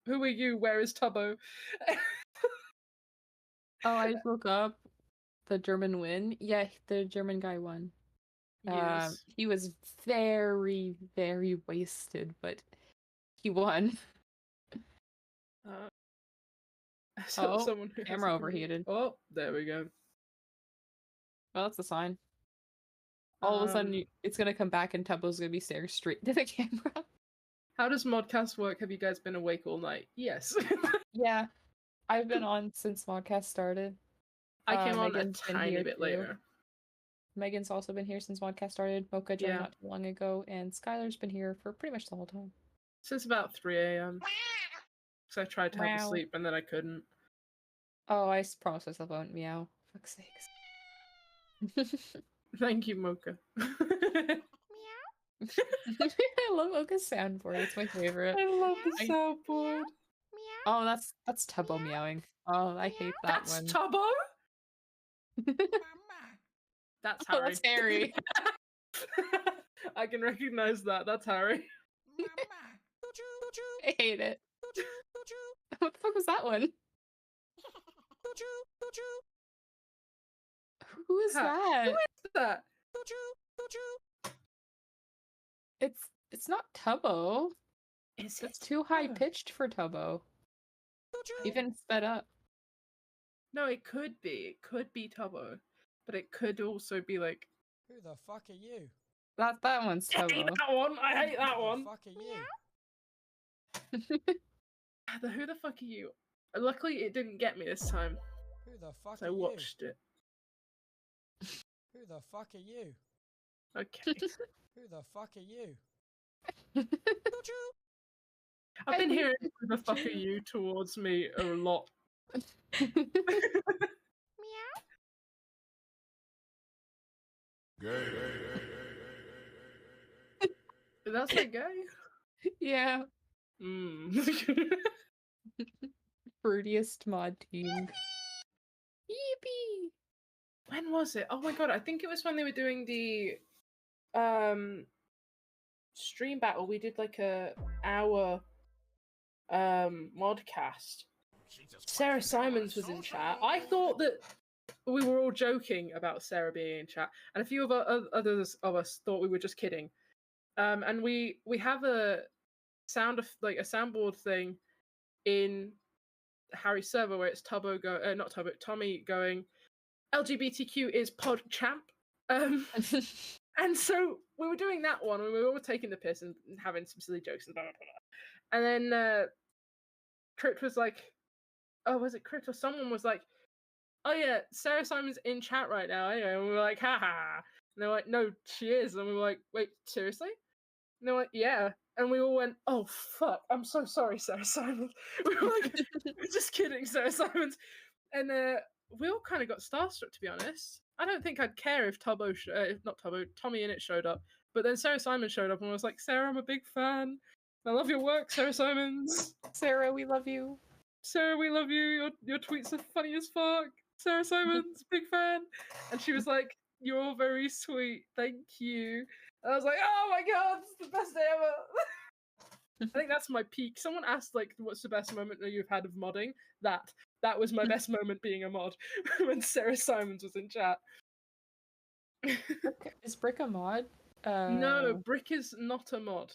Who are you? Where is Tubbo? Oh, I just woke up. The German win. Yeah, the German guy won. Yes. He was very, very wasted, but he won. So Oh, someone who has camera a overheated. Oh, there we go. Well, that's a sign. All of a sudden, it's gonna come back and Tubbo's gonna be staring straight to the camera. How does Modcast work? Have you guys been awake all night? Yes. Yeah, I've been on since Modcast started. I came on a Megan's been tiny here bit too. later. Megan's also been here since Modcast started. Mocha joined not too long ago, and Skylar's been here for pretty much the whole time. Since about 3 a.m. So I tried to have a sleep and then I couldn't. Oh, I promised myself I wouldn't meow. Fuck's sakes. Thank you, Mocha. I love Mocha's soundboard. It's my favorite. I love the soundboard. Oh, that's Tubbo meowing. Oh, I hate that one. That's Tubbo? That's Harry. Oh, that's Harry. I can recognize that. That's Harry. I hate it. What the fuck was that one? Who is that? Who is that? It's not Tubbo. It's too high pitched for Tubbo. Even sped up. No, it could be. It could be Tubbo. But it could also be like, who the fuck are you? That one's Tubbo. I hate that one. I hate that one. Who the fuck are you? Who the fuck are you? Luckily, it didn't get me this time. Who the fuck so are I watched you? it. Who the fuck are you? Okay. Who the fuck are you? I've been hearing who the fuck are you towards me a lot. Gay. That's like gay? Yeah. Fruitiest mod team. Yippee! When was it? Oh my god, I think it was when they were doing the stream battle. We did like a hour modcast. Sarah Simons was in chat. I thought that we were all joking about Sarah being in chat, and a few of others of us thought we were just kidding. And we have a soundboard thing in Harry's server where it's Tommy going, LGBTQ is pod champ. And so we were doing that one, and we were all taking the piss and having some silly jokes and blah blah blah. And then Crit was like, oh, was it Crit or someone was like, oh yeah, Sarah Simon's in chat right now, and we were like, haha. And they were like, no, she is. And we were like, wait, seriously? And they were like, yeah. And we all went, oh fuck, I'm so sorry, Sarah Simons. We were like, we're just kidding, Sarah Simons. And we all kind of got starstruck, to be honest. I don't think I'd care if Tommy Innit showed up. But then Sarah Simons showed up and I was like, Sarah, I'm a big fan. I love your work, Sarah Simons. Sarah, we love you. Sarah, we love you. Your tweets are funny as fuck. Sarah Simons, big fan. And she was like, you're all very sweet. Thank you. And I was like, oh my god, it's the best day ever. I think that's my peak. Someone asked, like, what's the best moment that you've had of modding? That was my best moment being a mod, when Sarah Simons was in chat. Is Brick a mod? No, Brick is not a mod.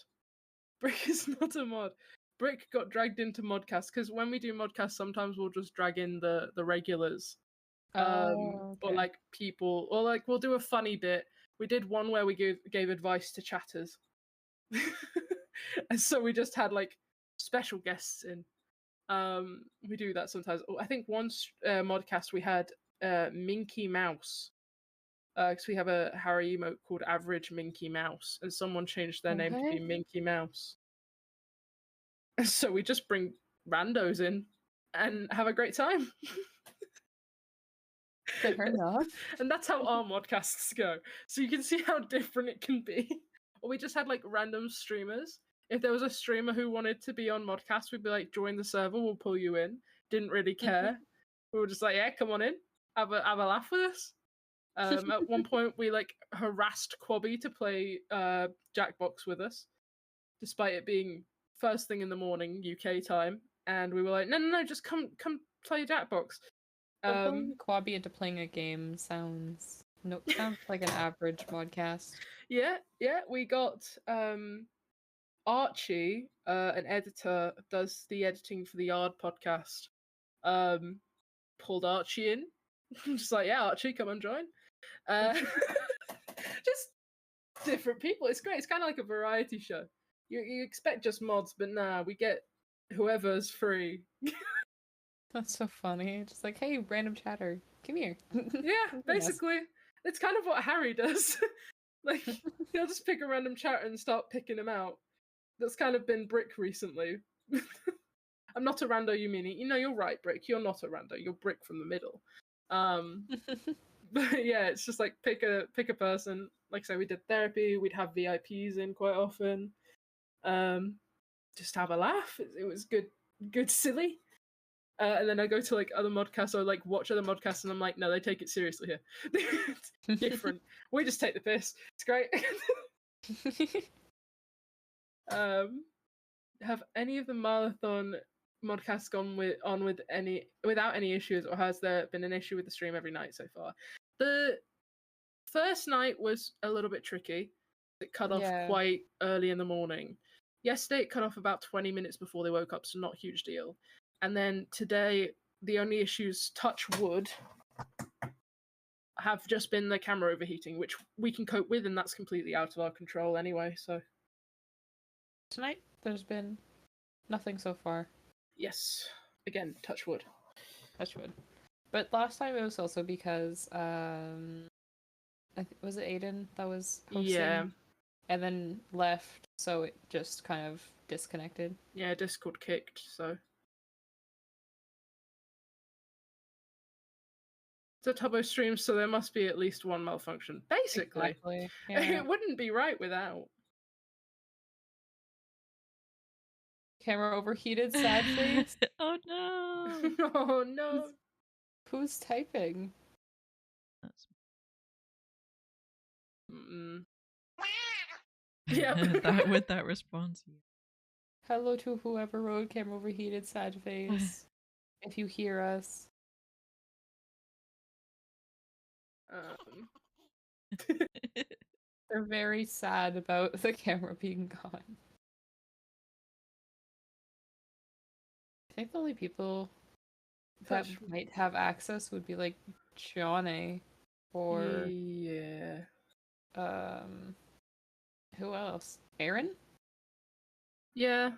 Brick is not a mod. Brick got dragged into Modcast, because when we do Modcast, sometimes we'll just drag in the regulars. Or like people, or like we'll do a funny bit. We did one where we gave advice to chatters. And so we just had like special guests in. We do that sometimes. I think once Modcast we had Minky Mouse, because we have a Harry emote called Average Minky Mouse, and someone changed their name to be Minky Mouse. And so we just bring randos in and have a great time. Fair enough. And that's how our modcasts go. So you can see how different it can be. Or we just had like random streamers. If there was a streamer who wanted to be on Modcast, we'd be like, join the server, we'll pull you in. Didn't really care. We were just like, yeah, come on in. Have a laugh with us. At one point, we like harassed Quabby to play Jackbox with us, despite it being first thing in the morning UK time, and we were like, no, just come play Jackbox. Pulling Quabi into playing a game sounds like an average podcast. Yeah, we got Archie, an editor, does the editing for the Yard podcast. Pulled Archie in. Just like, yeah, Archie, come and join. Just different people. It's great. It's kind of like a variety show. You expect just mods, but nah, we get whoever's free. That's so funny. Just like, hey, random chatter, come here. Yeah, basically. It's kind of what Harry does. Like, he'll just pick a random chatter and start picking them out. That's kind of been Brick recently. I'm not a rando, you mean? You're right, Brick. You're not a rando. You're Brick from the middle. But yeah, it's just like pick a person. Like I say, we did therapy. We'd have VIPs in quite often. Just have a laugh. It was good, silly. And then I go to like other modcasts or like watch other modcasts, and I'm like, no, they take it seriously here. It's different. We just take the piss. It's great. Have any of the MILE-ATHON modcasts gone without any issues, or has there been an issue with the stream every night so far? The first night was a little bit tricky. It cut off quite early in the morning. Yesterday it cut off about 20 minutes before they woke up, so not a huge deal. And then today, the only issues, touch wood, have just been the camera overheating, which we can cope with, and that's completely out of our control anyway, so. Tonight, there's been nothing so far. Yes. Again, touch wood. Touch wood. But last time it was also because, was it Aiden that was hosting? Yeah. And then left, so it just kind of disconnected. Yeah, Discord kicked, so. It's a Tubbo stream, so there must be at least one malfunction. Basically. Exactly. Yeah. It wouldn't be right without. Camera overheated, sad face. Oh no! Oh no! Who's typing? That's... Yep. with that response. Hello to whoever wrote camera overheated, sad face. If you hear us. They're very sad about the camera being gone. I think the only people that might have access would be like Johnny or yeah. Who else? Aaron? Yeah.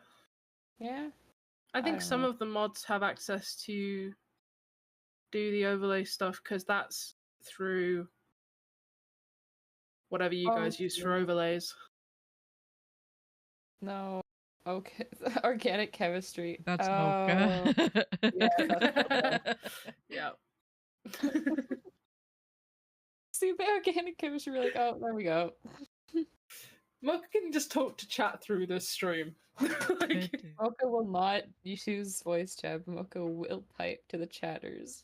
Yeah. I think don't some know. of the mods have access to do the overlay stuff because that's through whatever you guys use for overlays. No. Okay. Organic chemistry. That's Mocha. Yeah, that's Yeah. See the organic chemistry, we're like, oh, there we go. Mocha can just talk to chat through this stream. Like, Mocha will not use voice chat, but Mocha will type to the chatters.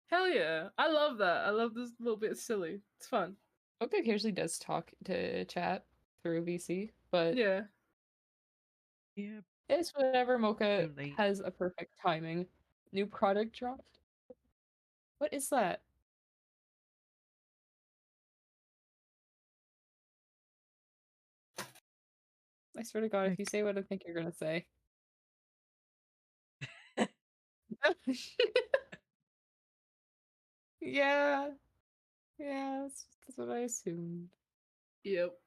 hell yeah. I love that. I love this little bit silly. It's fun. Mocha occasionally does talk to chat through VC, but Yeah. Yeah. it's whatever. Mocha Too late. has a perfect timing. New product dropped. What is that? I swear to God, if you say what I think you're gonna say. Yeah. Yeah, that's what I assumed. Yep.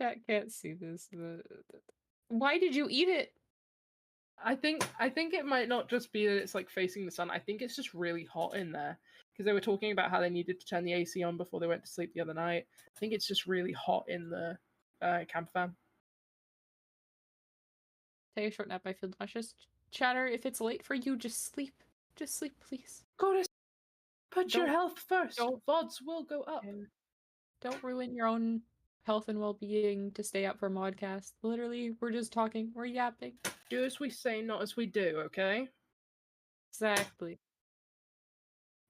Chat can't see this. Why did you eat it? I think it might not just be that it's like facing the sun. I think it's just really hot in there because they were talking about how they needed to turn the AC on before they went to sleep the other night. I think it's just really hot in the camper van. Take a short nap. I feel nauseous. Chatter, if it's late for you, just sleep. Just sleep, please. Goddess, put your Don't- health first. don't- VODs will go up. Don't ruin your own health and well-being to stay up for Modcast. Literally, we're just talking. We're yapping. Do as we say, not as we do, okay? Exactly.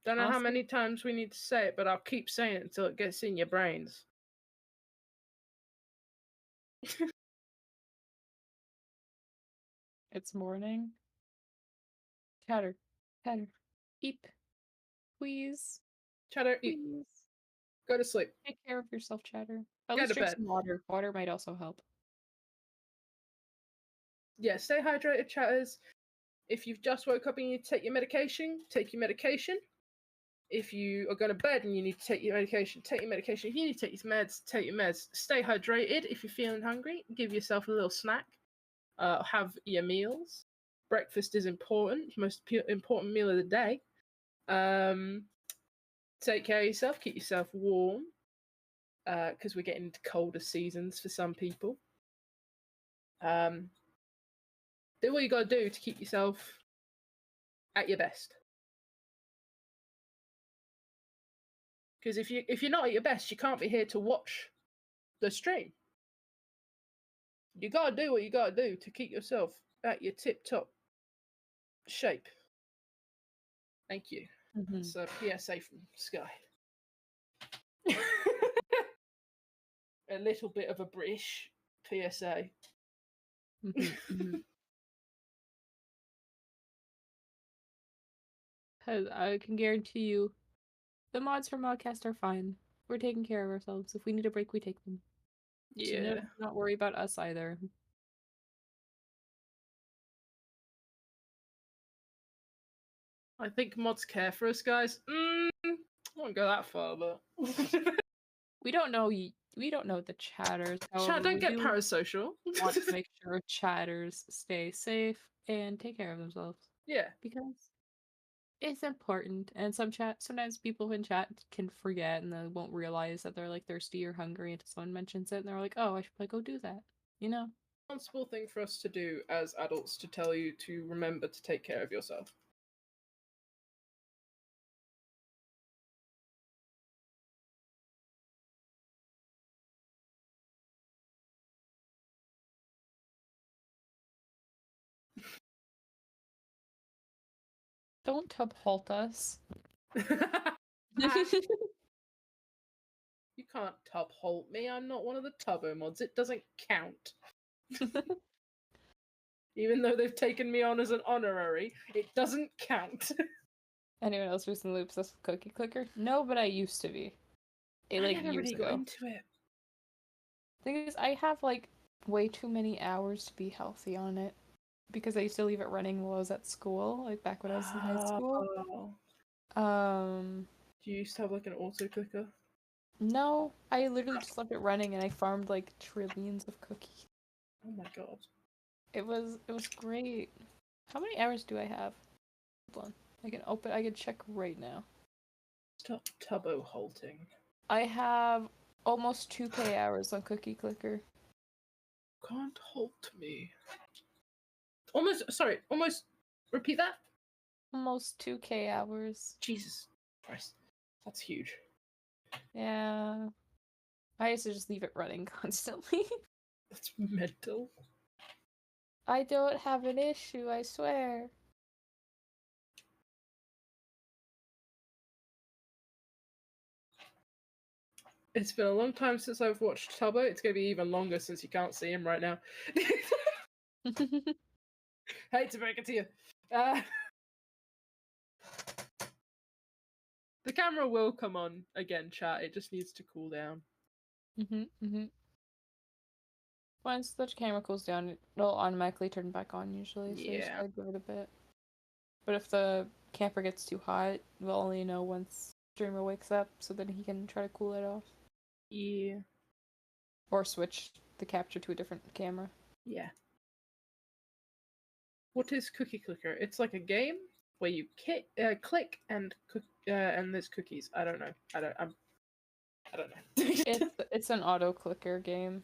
Don't know how Awesome. many times we need to say it, but I'll keep saying it until it gets in your brains. It's morning. Chatter. Chatter. Eep. Please. Chatter, eat. Please. Go to sleep. Take care of yourself, Chatter. At Go least to drink bed. some water. Water might also help. Yeah, stay hydrated, chatters. If you've just woke up and you need to take your medication, take your medication. If you are going to bed and you need to take your medication, take your medication. If you need to take your meds, take your meds. Stay hydrated. If you're feeling hungry, give yourself a little snack. Have your meals. Breakfast is important, most important meal of the day. Take care of yourself. Keep yourself warm, because we're getting into colder seasons for some people. Do what you got to do to keep yourself at your best. Because if you're not at your best, you can't be here to watch the stream. You gotta do what you gotta do to keep yourself at your tip-top shape. Thank you. It's a PSA from Sky. A little bit of a British PSA. Because I can guarantee you, the mods from Modcast are fine. We're taking care of ourselves. If we need a break, we take them. Yeah. So not worry about us either. I think mods care for us, guys. I won't go that far, but We don't know. We don't know the chatters. However, Chat, don't we get do parasocial. want to make sure chatters stay safe and take care of themselves. Yeah. Because it's important. And sometimes people in chat can forget and they won't realize that they're like thirsty or hungry until someone mentions it and they're like, oh, I should probably go do that. You know? Responsible thing for us to do as adults to tell you to remember to take care of yourself. Don't tub halt us. You can't tub halt me. I'm not one of the Tubbo mods. It doesn't count. Even though they've taken me on as an honorary, it doesn't count. Anyone else recently obsessed with Cookie Clicker? No, but I used to be. I Like never years really ago. got into it. Thing is, I have like way too many hours to be healthy on it because I used to leave it running while I was at school, like back when I was in high school. Do you used to have like an auto clicker? No, I literally just left it running and I farmed like trillions of cookies. Oh my god. It was great. How many hours do I have? Hold on. I can check right now. Stop Tubbo halting. I have almost 2k hours on Cookie Clicker. Can't halt me. Almost repeat that? Almost 2k hours. Jesus Christ. That's huge. Yeah. I used to just leave it running constantly. That's mental. I don't have an issue, I swear. It's been a long time since I've watched Tubbo. It's going to be even longer since you can't see him right now. Hate to break it to you. The camera will come on again, chat. It just needs to cool down. Once the camera cools down, it'll automatically turn back on usually, so you just gotta give it a bit. But if the camper gets too hot, we'll only know once streamer wakes up, so then he can try to cool it off. Yeah. Or switch the capture to a different camera. Yeah. What is Cookie Clicker? It's like a game where you click and there's cookies. I don't know. I don't know. It's an auto clicker game.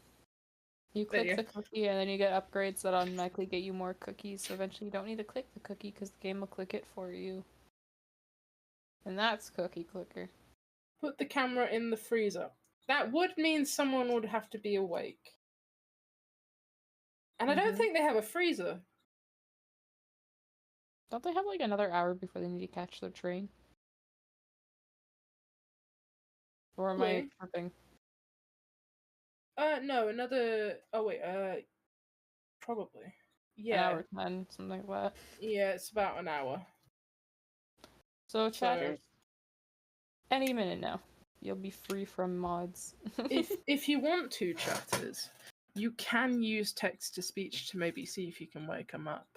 You click the cookie and then you get upgrades that automatically get you more cookies, so eventually you don't need to click the cookie because the game will click it for you. And that's Cookie Clicker. Put the camera in the freezer. That would mean someone would have to be awake. And I don't think they have a freezer. Don't they have like another hour before they need to catch their train? Or am I tripping? No, another. Oh wait, probably. An Yeah, hour 10, something like that. yeah, it's about an hour. So, So chatters, any minute now, you'll be free from mods. if you want to, chatters, you can use text to speech to maybe see if you can wake them up.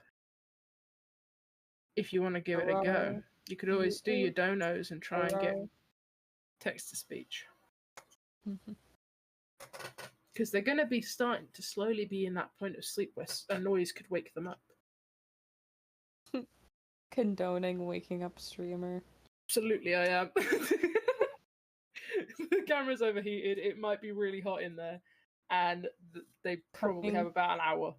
If you want to give it a go, you could always do your donos and try and get text to speech. Because they're going to be starting to slowly be in that point of sleep where a noise could wake them up. Condoning waking up streamer. Absolutely, I am. The camera's overheated. It might be really hot in there, and they probably have about an hour.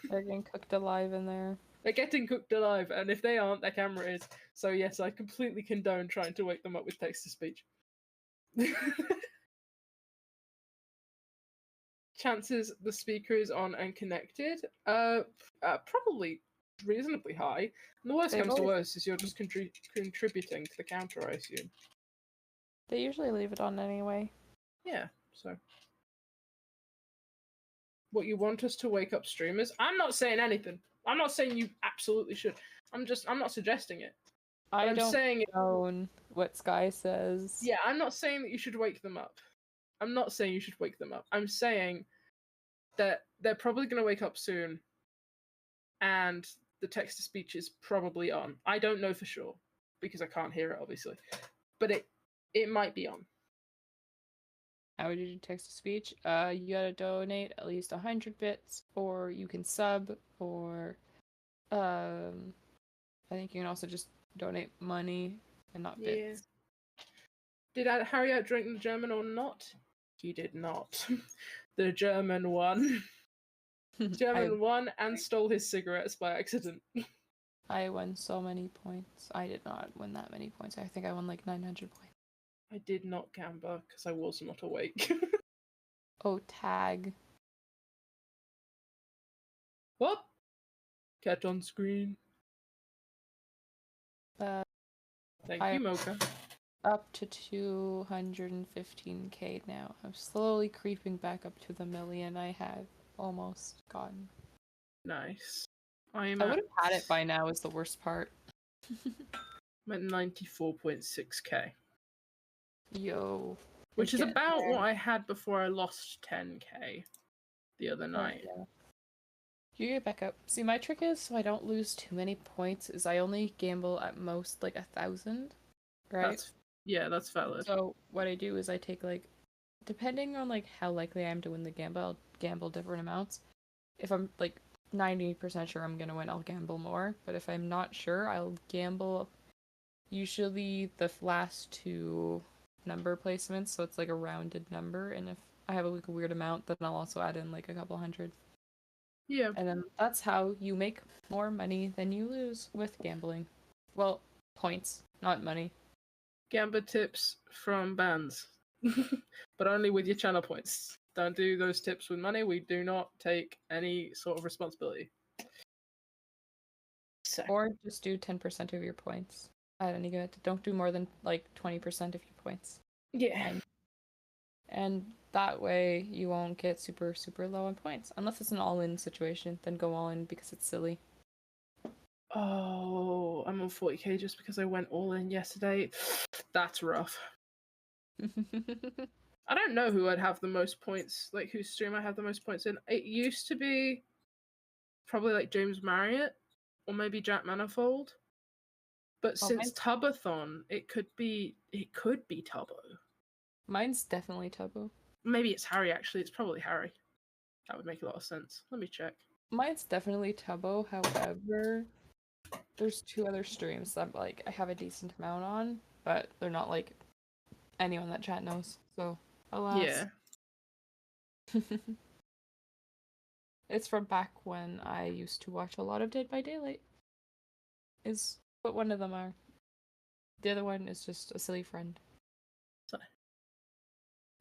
They're getting cooked alive in there. They're getting cooked alive, and if they aren't, their camera is. So yes, I completely condone trying to wake them up with text to speech. Chances the speaker is on and connected, probably reasonably high. And the worst comes to worst is you're just contributing to the counter, I assume. They usually leave it on anyway. Yeah, so. What, you want us to wake up streamers? I'm not saying anything. I'm not saying you absolutely should. I'm not suggesting it. I'm saying own what Sky says. Yeah, I'm not saying that you should wake them up. I'm not saying you should wake them up. I'm saying that they're probably going to wake up soon, and the text-to-speech is probably on. I don't know for sure, because I can't hear it, obviously. But it might be on. How would you do text-to-speach? You gotta donate at least 100 bits, or you can sub, or I think you can also just donate money and not bits. Did Harry outdrink the German or not? He did not. The German won. German won and stole his cigarettes by accident. I won so many points. I did not win that many points. I think I won like 900 points. I did not gamble because I was not awake. Oh, tag. What? Cat on screen. Thank you, Mocha. Up to 215k now. I'm slowly creeping back up to the million I have almost gotten. Nice. I would have had it by now is the worst part. I'm at 94.6k. Yo. Which is about what I had before I lost 10k the other night. Yeah. You get back up. See, my trick is so I don't lose too many points is I only gamble at most like 1,000, right? That's valid. So what I do is I take like, depending on like how likely I am to win the gamble, I'll gamble different amounts. If I'm like 90% sure I'm gonna win, I'll gamble more. But if I'm not sure, I'll gamble usually the last two number placements, so it's like a rounded number. And if I have like a weird amount, then I'll also add in like a couple hundred. Yeah. And then that's how you make more money than you lose with gambling. Well, points, not money. Gamba tips from bands. But only with your channel points. Don't do those tips with money. We do not take any sort of responsibility. So. Or just do 10% of your points at any good. Don't do more than like 20% of your points. Yeah. And that way you won't get super, super low on points. Unless it's an all-in situation, then go all-in because it's silly. Oh, I'm on 40k just because I went all-in yesterday. That's rough. I don't know who I'd have the most points, like whose stream I have the most points in. It used to be probably like James Marriott or maybe Jack Manifold. But since Tubbo-ATHON, it could be Tubbo. Mine's definitely Tubbo. Maybe it's Harry actually. It's probably Harry. That would make a lot of sense. Let me check. Mine's definitely Tubbo, however, there's two other streams that like I have a decent amount on, but they're not like anyone that chat knows. So alas. Yeah. It's from back when I used to watch a lot of Dead by Daylight. Is what one of them are. The other one is just a silly friend. Sorry.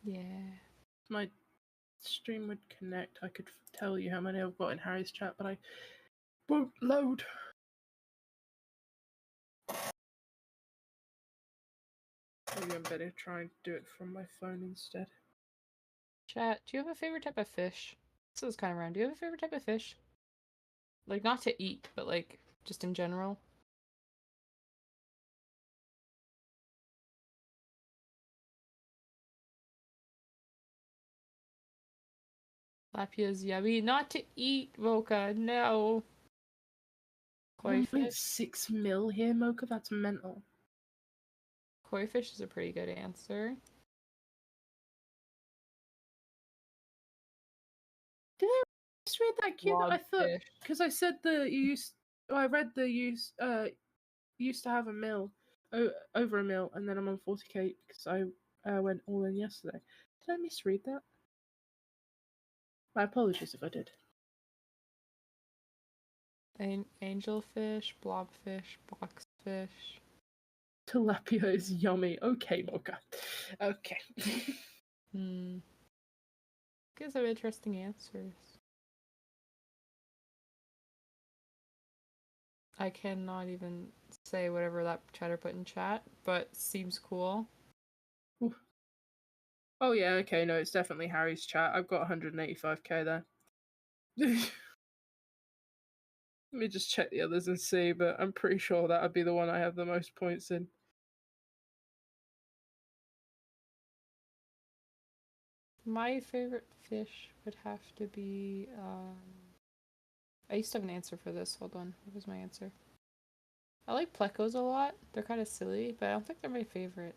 Yeah. My stream would connect. I could tell you how many I've got in Harry's chat, but I won't load. Maybe I'm better trying to do it from my phone instead. Chat, do you have a favorite type of fish? This is kind of random. Do you have a favorite type of fish? Like, not to eat, but like, just in general? Lapia's yummy. Not to eat, Mocha. No. Koi fish. 1.6 mil here, Mocha. That's mental. Koi fish is a pretty good answer. Did I just read that cute? I thought Blobfish. because I said I read the used to have a mil, over a mil, and then I'm on 40k because I went all in yesterday. Did I misread that? My apologies if I did. Angelfish, blobfish, boxfish. Tilapia is yummy. Okay, Mocha. Okay. Gives some interesting answers. I cannot even say whatever that chatter put in chat, but seems cool. Oof. Oh yeah, okay, no, it's definitely Harry's chat. I've got 185k there. Let me just check the others and see, but I'm pretty sure that would be the one I have the most points in. My favorite fish would have to be, I used to have an answer for this. Hold on. What was my answer? I like plecos a lot. They're kind of silly, but I don't think they're my favorite.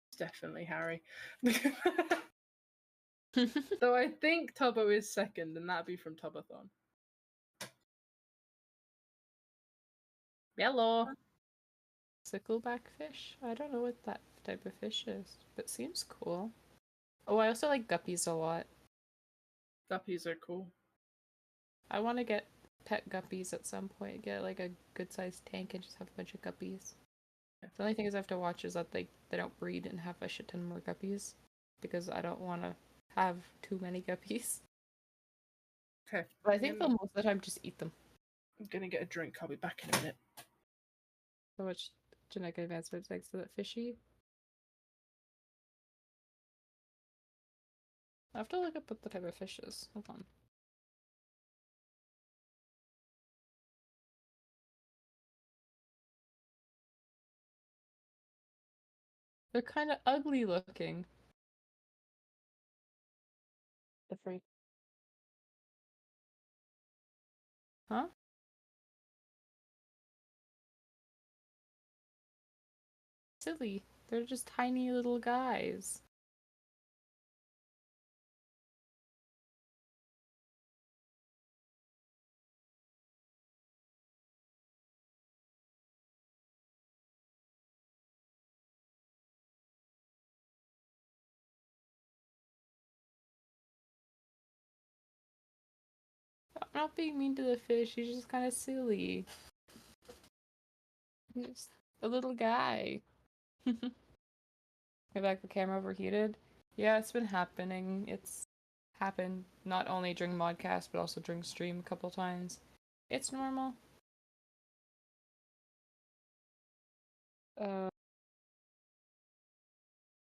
It's definitely Harry. So I think Tubbo is second, and that'd be from Tubathon. Hello. Sickleback fish? I don't know what that type of fish is, but seems cool. Oh, I also like guppies a lot. Guppies are cool. I want to get pet guppies at some point. Get like a good sized tank and just have a bunch of guppies. The only thing is I have to watch is that they don't breed and have a shit ton more guppies, because I don't want to have too many guppies. Okay. But I think they'll most of the time just eat them. I'm gonna get a drink. I'll be back in a minute. So much genetic advancement makes it fishy. I have to look up what the type of fish is. Hold on. They're kind of ugly looking. The freak. Huh? Silly. They're just tiny little guys. I'm not being mean to the fish, he's just kind of silly. He's just a little guy. Maybe like the camera overheated? Yeah, it's been happening. It's happened not only during Modcast, but also during stream a couple times. It's normal.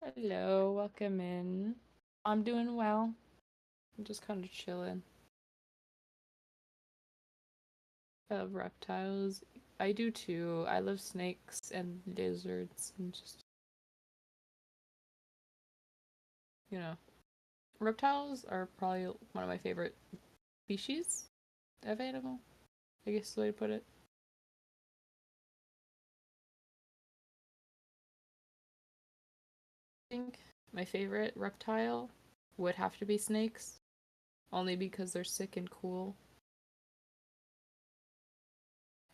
Hello, welcome in. I'm doing well. I'm just kind of chilling. I love reptiles. I do too. I love snakes and lizards and just, you know. Reptiles are probably one of my favorite species of animal, I guess is the way to put it. I think my favorite reptile would have to be snakes, only because they're sick and cool.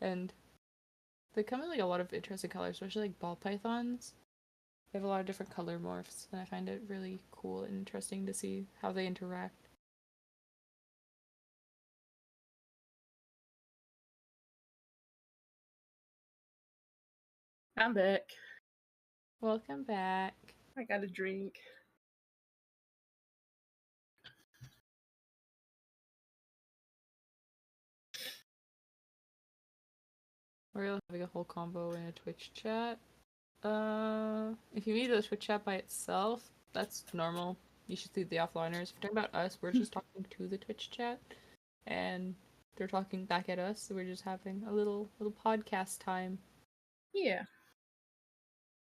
And they come in like a lot of interesting colors, especially like ball pythons. They have a lot of different color morphs, and I find it really cool and interesting to see how they interact. I'm back. Welcome back. I got a drink. We're having a whole combo in a Twitch chat. If you meet the Twitch chat by itself, that's normal. You should see the offliners. If you're talking about us, we're just talking to the Twitch chat, and they're talking back at us. So we're just having a little podcast time. Yeah.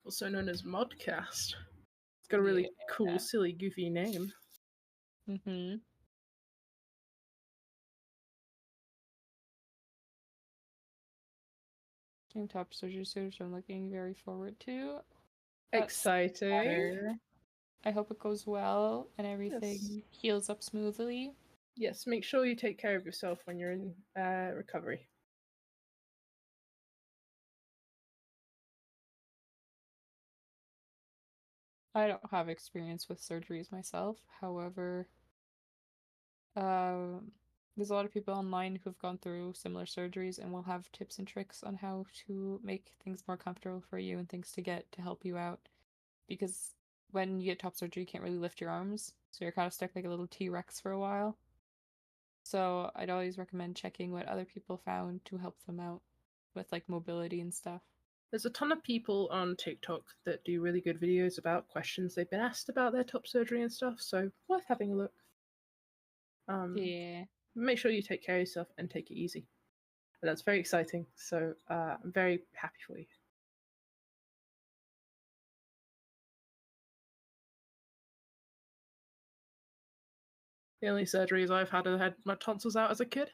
Also known as Modcast. It's got a really cool, silly, goofy name. Mm-hmm. Game top surgery soon, I'm looking very forward to. Exciting. I hope it goes well and everything heals up smoothly. Yes, make sure you take care of yourself when you're in recovery. I don't have experience with surgeries myself. However, there's a lot of people online who've gone through similar surgeries and will have tips and tricks on how to make things more comfortable for you and things to get to help you out. Because when you get top surgery, you can't really lift your arms, so you're kind of stuck like a little T-Rex for a while. So I'd always recommend checking what other people found to help them out with like mobility and stuff. There's a ton of people on TikTok that do really good videos about questions they've been asked about their top surgery and stuff, so worth having a look. Yeah. Make sure you take care of yourself and take it easy. And that's very exciting, so I'm very happy for you. The only surgeries I've had, I had my tonsils out as a kid.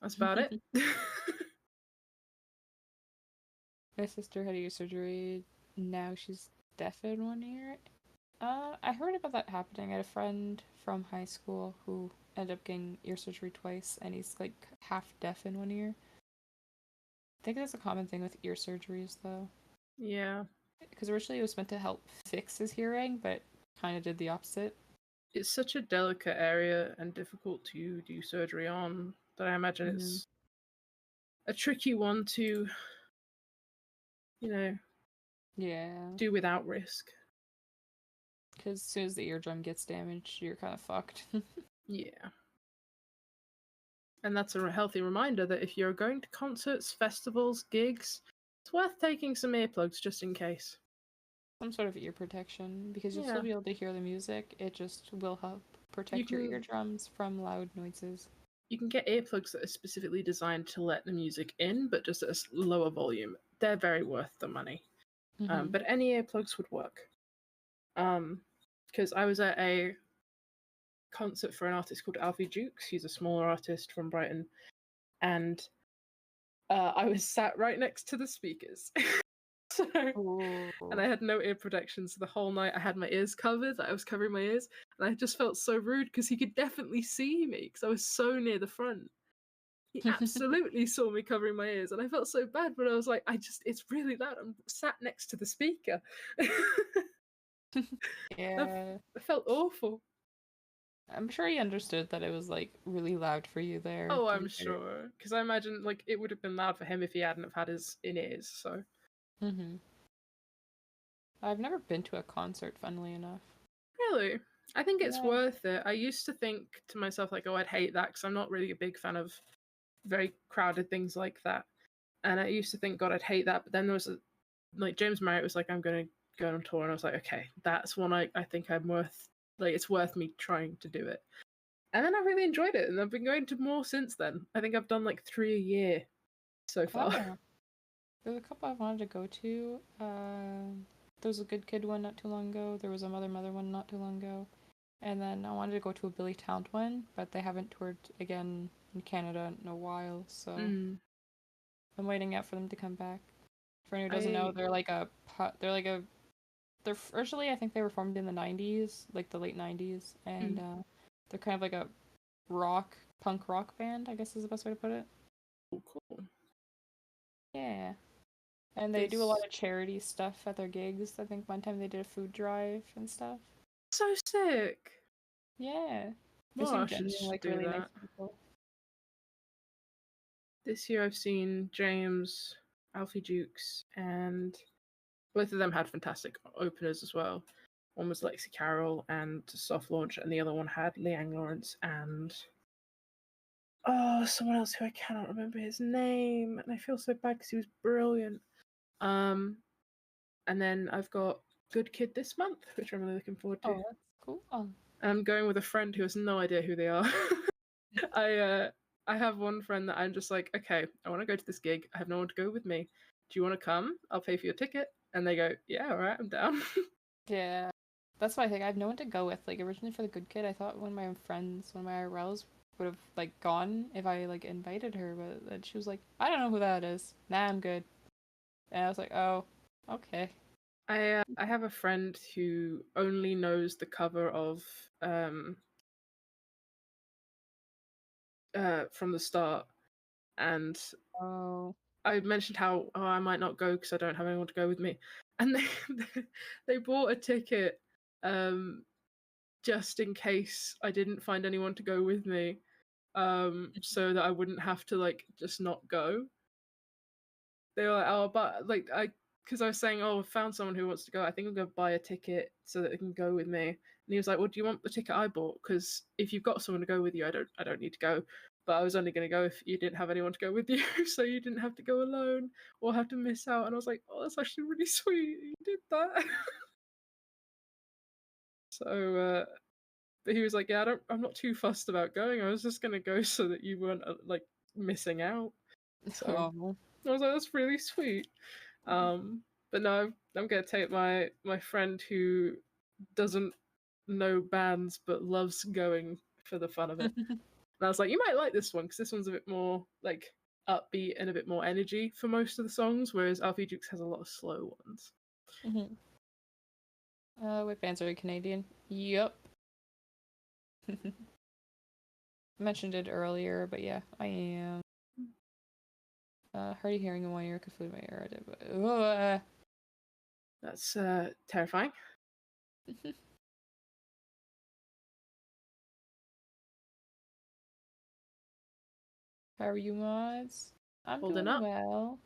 That's about it. My sister had ear surgery. Now she's deaf in 1 ear. I heard about that happening. I had a friend from high school who ended up getting ear surgery twice, and he's like half deaf in 1 ear. I think that's a common thing with ear surgeries, though. Yeah. Because originally it was meant to help fix his hearing, but kind of did the opposite. It's such a delicate area and difficult to do surgery on that I imagine it's a tricky one to, do without risk. Because as soon as the eardrum gets damaged, you're kind of fucked. Yeah. And that's a healthy reminder that if you're going to concerts, festivals, gigs, it's worth taking some earplugs just in case. Some sort of ear protection, because you'll still be able to hear the music. It just will help protect your eardrums from loud noises. You can get earplugs that are specifically designed to let the music in, but just at a lower volume. They're very worth the money. But any earplugs would work. Because I was at a concert for an artist called Alfie Jukes. He's a smaller artist from Brighton. And I was sat right next to the speakers. And I had no ear protection, so the whole night I had my ears covered. I was covering my ears, and I just felt so rude because he could definitely see me because I was so near the front. He absolutely saw me covering my ears, and I felt so bad, but I was like, it's really loud. I'm sat next to the speaker. Yeah. I felt awful. I'm sure he understood that it was like really loud for you there. Oh, I'm sure. Because I imagine like it would have been loud for him if he hadn't have had his in-ears, so. I've never been to a concert, funnily enough. Really? I think it's worth it. I used to think to myself, like, oh, I'd hate that because I'm not really a big fan of very crowded things like that. And I used to think, God, I'd hate that. But then there was, like, James Marriott was like, I'm going to go on tour. And I was like, okay, that's one I think I'm worth, like, it's worth me trying to do it. And then I really enjoyed it. And I've been going to more since then. I think I've done, like, 3 a year so far. Oh. There's a couple I wanted to go to. There was a Good Kid one not too long ago. There was a Mother one not too long ago. And then I wanted to go to a Billy Talent one, but they haven't toured again in Canada in a while, so I'm waiting out for them to come back. For anyone who doesn't know, they're originally, I think they were formed in the 90s, like the late 90s, and they're kind of like a punk rock band, I guess is the best way to put it. Oh, cool. Yeah. And they do a lot of charity stuff at their gigs. I think one time they did a food drive and stuff. So sick. Yeah. Well, I should do really that. nice people. This year I've seen James, Alfie Jukes, and both of them had fantastic openers as well. One was Lexi Carroll and Soft Launch, and the other one had Leanne Lawrence and someone else who I cannot remember his name, and I feel so bad because he was brilliant. And then I've got Good Kid this month, which I'm really looking forward to. Oh, that's cool. And I'm going with a friend who has no idea who they are. I have one friend that I'm just like, okay, I want to go to this gig. I have no one to go with me. Do you want to come? I'll pay for your ticket. And they go, yeah, all right, I'm down. Yeah. That's why I think I have no one to go with. Like, originally for the Good Kid, I thought one of my friends, one of my IRLs, would have, like, gone if I, like, invited her, but then she was like, I don't know who that is. Nah, I'm good. And I was like, oh, okay. I have a friend who only knows the cover of From the Start, and Oh. I mentioned how I might not go because I don't have anyone to go with me, and they bought a ticket just in case I didn't find anyone to go with me, so that I wouldn't have to like just not go. They were like, oh, but like because I was saying, oh, I found someone who wants to go. I think I'm gonna buy a ticket so that they can go with me. And he was like, well, do you want the ticket I bought? Because if you've got someone to go with you, I don't need to go. But I was only gonna go if you didn't have anyone to go with you, so you didn't have to go alone or have to miss out. And I was like, oh, that's actually really sweet. You did that. So, but he was like, yeah, I'm not too fussed about going. I was just gonna go so that you weren't like missing out. So I was like, that's really sweet. But no, I'm gonna take my friend who doesn't know bands but loves going for the fun of it. And I was like, you might like this one because this one's a bit more like upbeat and a bit more energy for most of the songs, whereas Alfie Dukes has a lot of slow ones. What bands are Canadian? Yup. Mentioned it earlier, but yeah, I am. Hardy hearing in one ear, Cthulhu in my ear. That's terrifying. How are you, mods? I'm Holding doing up. well.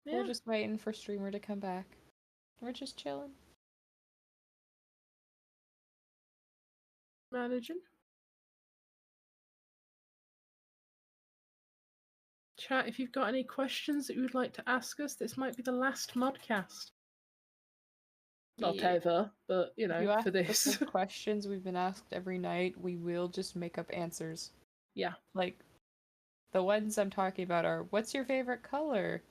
Yeah. We're just waiting for streamer to come back. We're just chilling. Managing. Chat, if you've got any questions that you would like to ask us, this might be the last Modcast. Not ever, but you know, for this. Questions we've been asked every night, we will just make up answers. Yeah. Like, the ones I'm talking about are, what's your favorite color?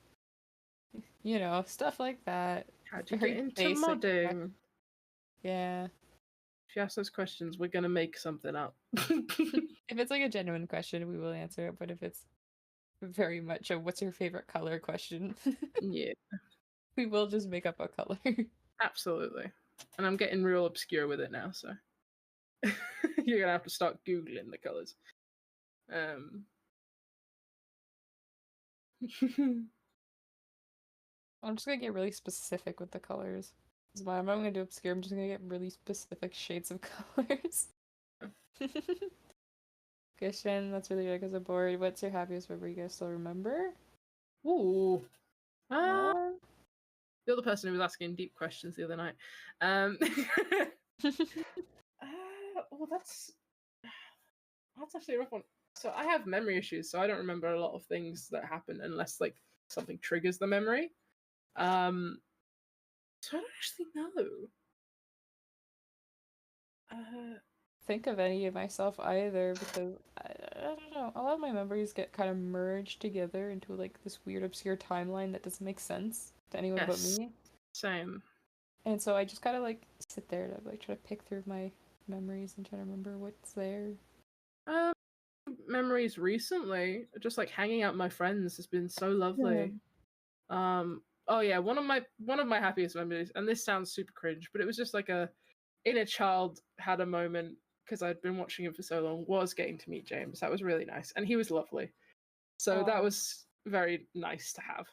You know, stuff like that. How'd you get into modding? Yeah. If you ask those questions, we're gonna make something up. If it's like a genuine question, we will answer it, but if it's very much a what's your favorite color question, yeah, we will just make up a color. Absolutely. And I'm getting real obscure with it now, so you're gonna have to start googling the colors. I'm just gonna get really specific with the colors. I'm not gonna do obscure, I'm just gonna get really specific shades of colors. Christian, that's really good because I'm bored. What's your happiest memory you guys still remember? Ooh. The other person who was asking deep questions the other night. Well, that's actually a rough one. So I have memory issues, so I don't remember a lot of things that happen unless like something triggers the memory. So I don't actually know. Think of any of myself either because I don't know. A lot of my memories get kind of merged together into like this weird obscure timeline that doesn't make sense to anyone but me. Same. And so I just gotta like sit there to like try to pick through my memories and try to remember what's there. Memories recently, just like hanging out with my friends has been so lovely. Yeah. Oh yeah, one of my happiest memories, and this sounds super cringe, but it was just like a inner child had a moment because I'd been watching him for so long, was getting to meet James. That was really nice, and he was lovely. So that was very nice to have.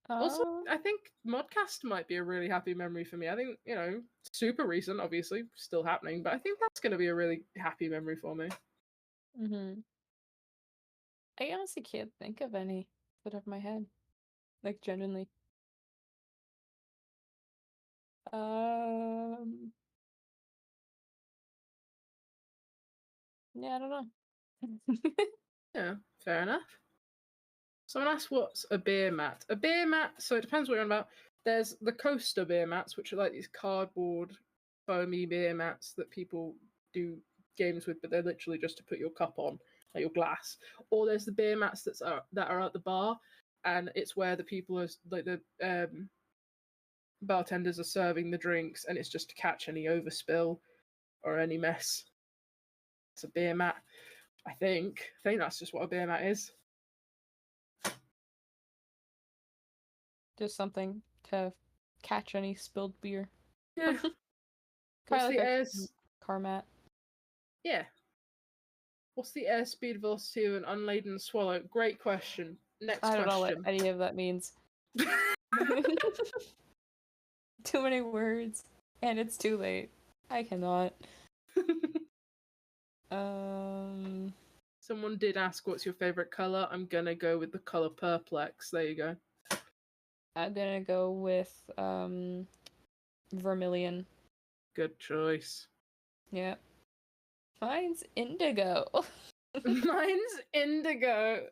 Also, I think Modcast might be a really happy memory for me. I think, you know, super recent, obviously, still happening, but I think that's going to be a really happy memory for me. I honestly can't think of any out of my head. Like, genuinely. Yeah, I don't know. Yeah, fair enough. Someone asked what's a beer mat. A beer mat, so it depends what you're on about. There's the coaster beer mats, which are like these cardboard foamy beer mats that people do games with, but they're literally just to put your cup on, like your glass. Or there's the beer mats that are at the bar, and it's where the people are like the bartenders are serving the drinks, and it's just to catch any overspill or any mess. It's a beer mat. I think that's just what a beer mat is. Just something to catch any spilled beer. Yeah. Kind What's of the like a car mat. Yeah. What's the airspeed velocity of an unladen swallow? Great question. Next I don't know what question. any of that means. Too many words, and it's too late. I cannot. Someone did ask what's your favorite color. I'm gonna go with the color Perplex. There you go. I'm gonna go with vermilion. Good choice. Yeah. Mine's indigo. Mine's indigo.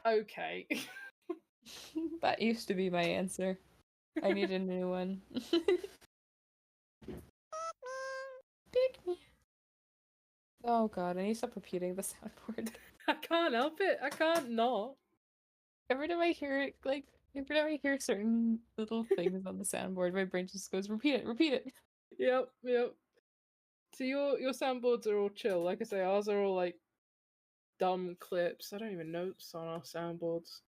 Okay. That used to be my answer. I need a new one. Pick me. Oh god, I need to stop repeating the soundboard. I can't help it. I can't not. Every time I hear it, like, every time I hear certain little things on the soundboard, my brain just goes, repeat it, repeat it. Yep. So your soundboards are all chill. Like I say, ours are all like dumb clips. I don't even notice on our soundboards.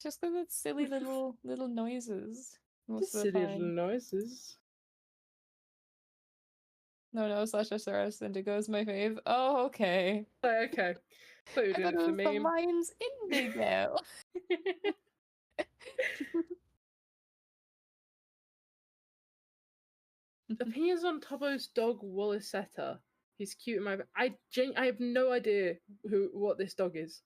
Just because it's silly little noises most Just of the silly time. little noises. No, /SRS Indigo is my fave. Oh, okay. Okay. Thought you were I doing thought it for it was the meme. Lions Indigo. Opinions on Tubbo's dog Wallisetta. He's cute in my. I have no idea what this dog is.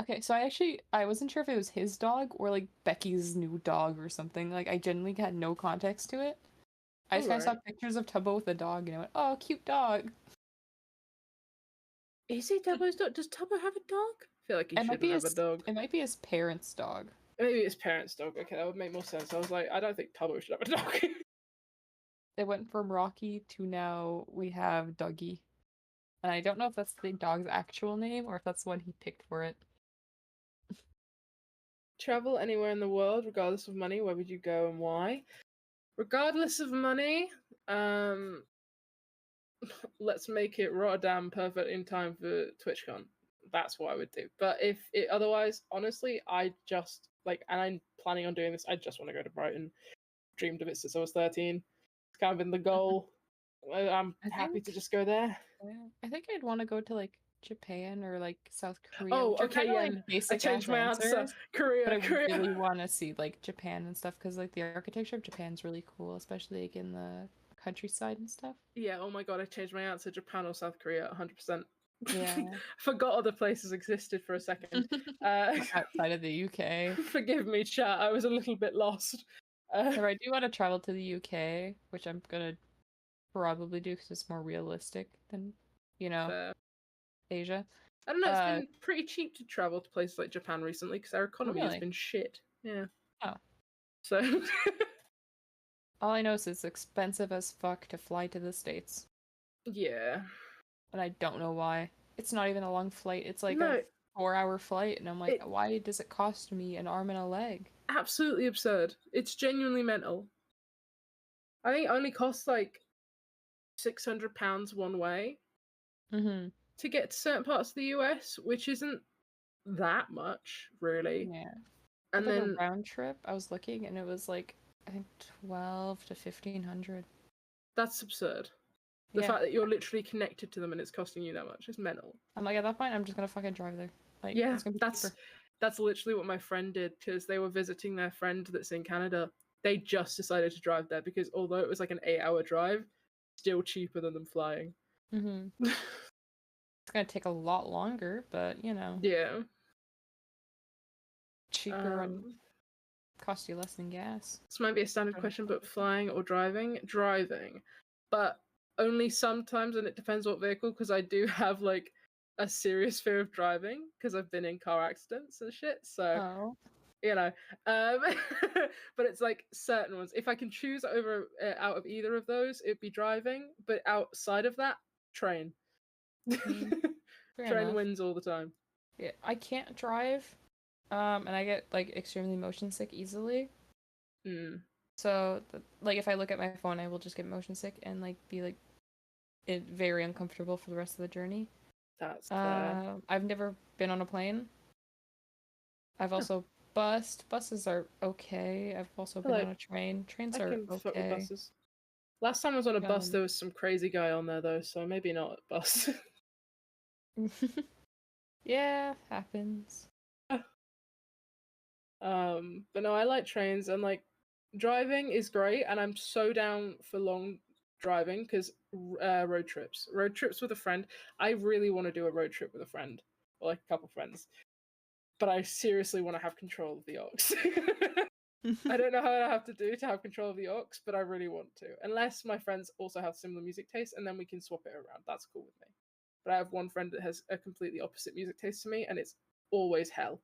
Okay, so I wasn't sure if it was his dog or like Becky's new dog or something. Like I genuinely had no context to it. I just kind of saw pictures of Tubbo with a dog and I went, "Oh, cute dog." Is he Tubbo's dog? Does Tubbo have a dog? I feel like he shouldn't have a dog. It might be his parents' dog. Maybe his parents' dog. Okay, that would make more sense. I was like, I don't think Tubbo should have a dog. They went from Rocky to now we have Dougie. And I don't know if that's the dog's actual name or if that's the one he picked for it. Travel anywhere in the world, regardless of money, where would you go and why? Regardless of money, let's make it Rotterdam perfect in time for TwitchCon. That's what I would do. But if it otherwise, honestly, I just like, and I'm planning on doing this, I just want to go to Brighton. Dreamed of it since I was 13. It's kind of been the goal. I'm happy to just go there. I think I'd want to go to like Japan or like South Korea. Oh, okay, yeah. Like, I changed my answer. Korea, but I Korea. really want to see like Japan and stuff because like the architecture of Japan's really cool, especially like in the countryside and stuff. Yeah. Oh my god, I changed my answer. Japan or South Korea, 100%. Yeah. Forgot other places existed for a second. Outside of the UK. Forgive me, chat. I was a little bit lost. I do want to travel to the UK, which I'm gonna probably do because it's more realistic than, Asia. I don't know, it's been pretty cheap to travel to places like Japan recently because our economy has been shit. Yeah. Oh. So. All I know is it's expensive as fuck to fly to the States. Yeah. And I don't know why. It's not even a long flight. It's like a 4-hour flight, and I'm like, why does it cost me an arm and a leg? Absolutely absurd. It's genuinely mental. I think it only costs like £600 one way to get to certain parts of the US, which isn't that much, really. Yeah. And like then a round trip, I was looking, and it was like I think 12 to 1500. That's absurd. The fact that you're literally connected to them and it's costing you that much is mental. I'm like, at that point, I'm just gonna fucking drive there. Like, yeah, it's gonna be that's literally what my friend did because they were visiting their friend that's in Canada. They just decided to drive there because although it was like an 8-hour drive, still cheaper than them flying. It's gonna take a lot longer, but yeah, cheaper and cost you less than gas. This might be a standard question, but flying or driving? Driving, but only sometimes, and it depends what vehicle. Because I do have like a serious fear of driving because I've been in car accidents and shit. So Oh. you know, but it's like certain ones. If I can choose over out of either of those, it'd be driving. But outside of that, train. Train Enough. wins all the time. Yeah, I can't drive, and I get like extremely motion sick easily. So, like, if I look at my phone, I will just get motion sick and like be like, very uncomfortable for the rest of the journey. That's fair. I've never been on a plane. I've also bussed. Buses are okay. I've also been on a train. Trains are fuck with okay. buses. Last time I was on a bus, there was some crazy guy on there though, so maybe not a bus. Yeah, happens. But no, I like trains, and like driving is great, and I'm so down for long driving because road trips with a friend. I really want to do a road trip with a friend or like a couple friends, but I seriously want to have control of the aux. I don't know how I have to have control of the aux, but I really want to. Unless my friends also have similar music tastes, and then we can swap it around. That's cool with me. But I have one friend that has a completely opposite music taste to me, and it's always hell.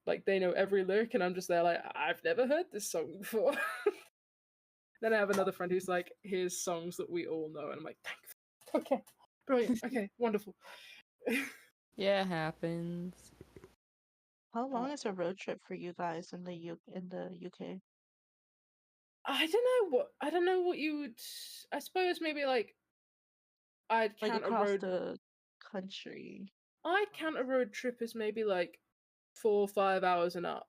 Like, they know every lyric, and I'm just there like, I've never heard this song before. Then I have another friend who's like, here's songs that we all know, and I'm like, thanks. Okay, brilliant. Okay, wonderful. Yeah, happens. How long is a road trip for you guys in the UK? I don't know what you would. I suppose maybe like I'd count across a road. the country. I'd count a road trip as maybe like 4 or 5 hours and up,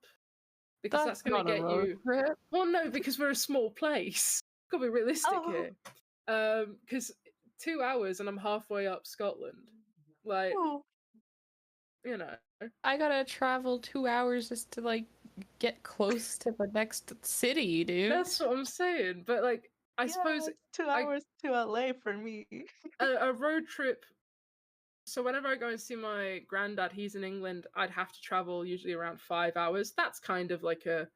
because that's going to get you. Trip. Well, no, because we're a small place. Gotta be realistic here. Because 2 hours and I'm halfway up Scotland. Like, you know. I gotta travel 2 hours just to like get close to the next city, dude. That's what I'm saying. But like, I suppose 2 hours to LA for me. a road trip. So whenever I go and see my granddad, he's in England. I'd have to travel usually around 5 hours. That's kind of like a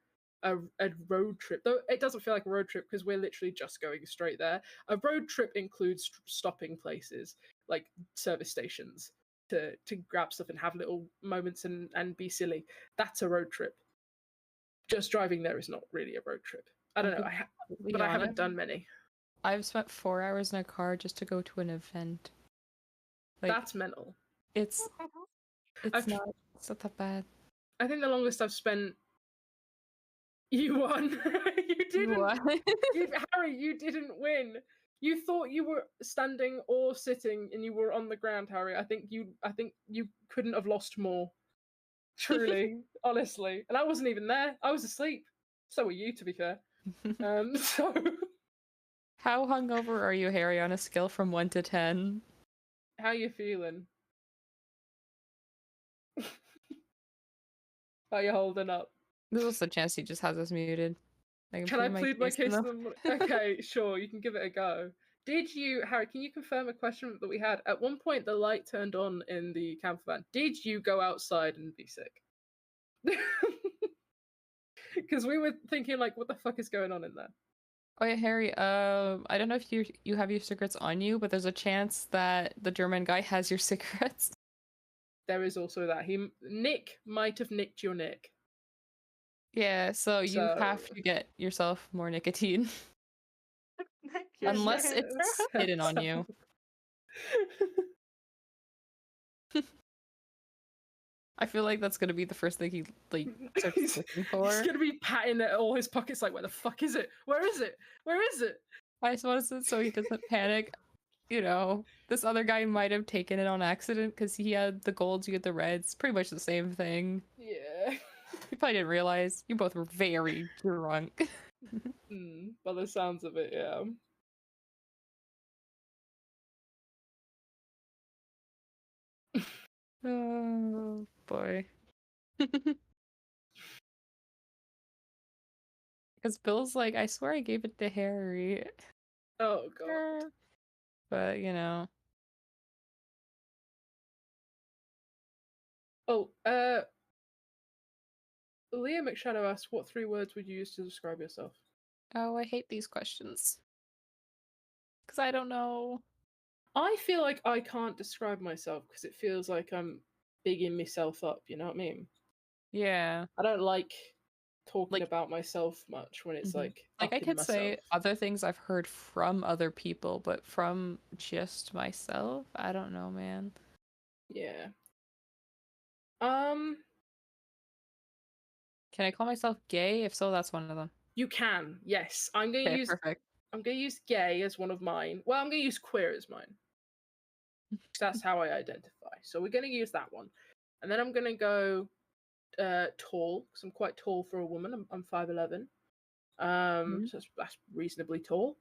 road trip, though it doesn't feel like a road trip because we're literally just going straight there. A road trip includes stopping places like service stations to grab stuff and have little moments and be silly. That's a road trip. Just driving there is not really a road trip. I don't know, but I haven't done many. I've spent 4 hours in a car just to go to an event. Like, that's mental. It's not that bad. I think the longest I've spent. You won. You didn't. What? Harry, you didn't win. You thought you were standing or sitting, and you were on the ground, Harry. I think you couldn't have lost more. Truly, honestly, and I wasn't even there. I was asleep. So were you, to be fair. So. How hungover are you, Harry, on a scale from 1 to 10? How you feeling? How you holding up? There's a chance he just has us muted. Can I plead my case? Okay, sure, you can give it a go. Did you, Harry, can you confirm a question that we had? At one point, the light turned on in the camper van. Did you go outside and be sick? Because we were thinking, like, what the fuck is going on in there? Oh yeah, Harry, I don't know if you have your cigarettes on you, but there's a chance that the German guy has your cigarettes. There is also that. Nick might have nicked your Nick. Yeah, so you have to get yourself more nicotine. Unless it's hidden on you. I feel like that's gonna be the first thing he like starts looking for. He's gonna be patting at all his pockets like, where the fuck is it? Where is it? Where is it? I suppose it's so he doesn't panic. You know, this other guy might have taken it on accident because he had the golds, you get the reds. Pretty much the same thing. Yeah. You probably didn't realize. You both were very drunk. By the sounds of it, yeah. Oh boy. Because Bill's like, I swear I gave it to Harry. Oh god. But you know. Oh, Leah McShadow asked, what 3 words would you use to describe yourself? Oh, I hate these questions. Because I don't know. I feel like I can't describe myself because it feels like I'm bigging myself up. You know what I mean? Yeah. I don't like talking Like- about myself much when it's like I upping could say myself. other things I've heard from other people, but from just myself, I don't know, man. Yeah. Can I call myself gay? If so, that's one of them. You can. Yes. I'm gonna Okay, use perfect. gay as one of mine. Well, I'm gonna use queer as mine. That's how I identify. So we're gonna use that one, and then I'm gonna go tall because I'm quite tall for a woman. I'm 5'11". So that's reasonably tall.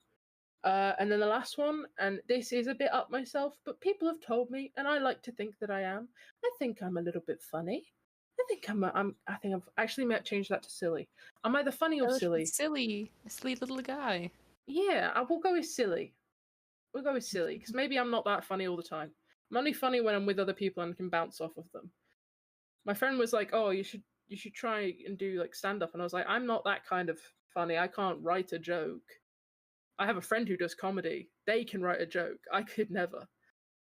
And then the last one, and this is a bit up myself, but people have told me, and I like to think that I am. I think I'm a little bit funny. I think I think I've actually might change that to silly. I'm either funny or silly. Silly, a silly little guy. Yeah, I will go with silly. We'll go with silly because maybe I'm not that funny all the time. I'm only funny when I'm with other people and can bounce off of them. My friend was like, "Oh, you should try and do like stand up," and I was like, "I'm not that kind of funny. I can't write a joke. I have a friend who does comedy. They can write a joke. I could never.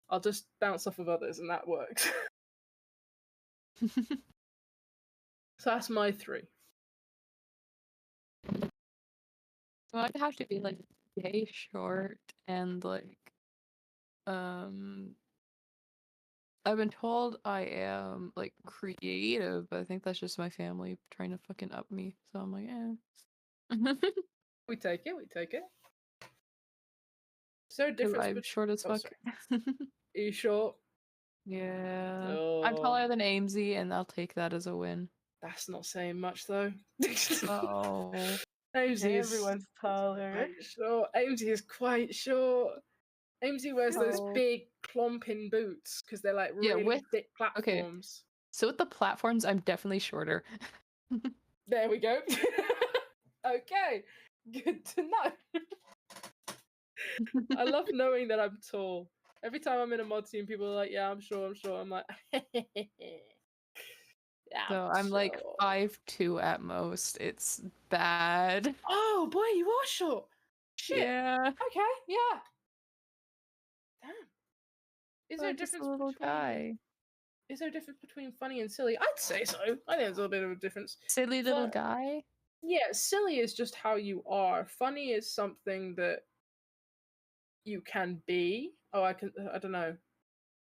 I'll just bounce off of others, and that works." So that's my 3. Well, I'd have to be like gay, short, and like I've been told I am like creative, but I think that's just my family trying to fucking up me. So I'm like, eh. We take it. We take it. Is there a difference I'm between? short as Oh, fuck. sorry. Are you short? Yeah. I'm Oh, taller than Amesy, and I'll take that as a win. that's not saying much though. Oh. Amesy is Everyone's taller. quite short. Amesy is quite short. Amesy wears those Oh. big clomping boots because they're like Yeah, really with- thick platforms. So with the platforms, I'm definitely shorter. There we go. Okay, good to know. I love knowing that I'm tall. Every time I'm in a mod team, people are like, "Yeah, I'm short. I'm short." I'm like, yeah, So I'm like short." 5'2" at most. It's bad. Oh boy, you are short. Shit. Yeah. Okay. Yeah. Damn. Is there a I'm just a difference little between? guy. Is there a difference between funny and silly? I'd say so. I think there's a little bit of a difference. Silly little But- guy? Yeah, silly is just how you are. Funny is something that you can be. Oh, I don't know.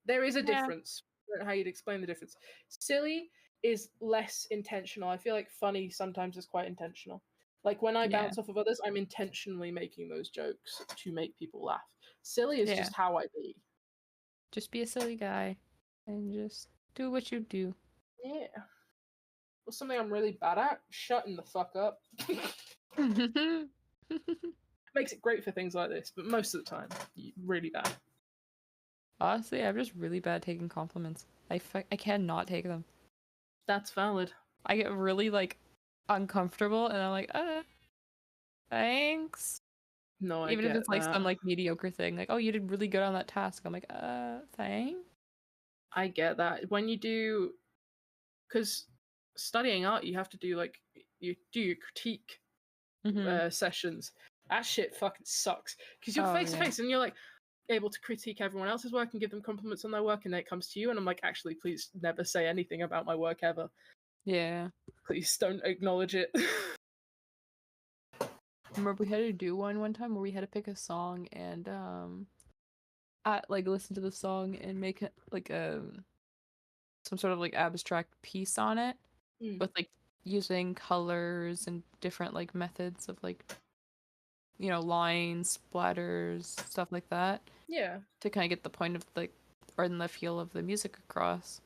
There is a Yeah. difference. I don't know how you'd explain the difference. Silly is less intentional. I feel like funny sometimes is quite intentional. Like when I Yeah. bounce off of others, I'm intentionally making those jokes to make people laugh. Silly is Yeah. just how I be. Just be a silly guy and just do what you do. Yeah. Well, something I'm really bad at, shutting the fuck up. Makes it great for things like this, but most of the time, really bad. Honestly, I'm just really bad at taking compliments. I cannot take them. That's valid. I get really like uncomfortable and I'm like, thanks. No, I Even if get it's like that. some like mediocre thing, like, oh, you did really good on that task. I'm like, thanks. I get that. When you do, because studying art, you have to do like you do your critique sessions. That shit fucking sucks because you're face to face and you're like able to critique everyone else's work and give them compliments on their work, and then it comes to you, and I'm like, actually, please never say anything about my work ever. Yeah. Please don't acknowledge it. Remember we had to do one time where we had to pick a song and like listen to the song and make it like some sort of like abstract piece on it with like using colors and different like methods of like, you know, lines, splatters, stuff like that. Yeah. To kind of get the point of like or in the feel of the music across.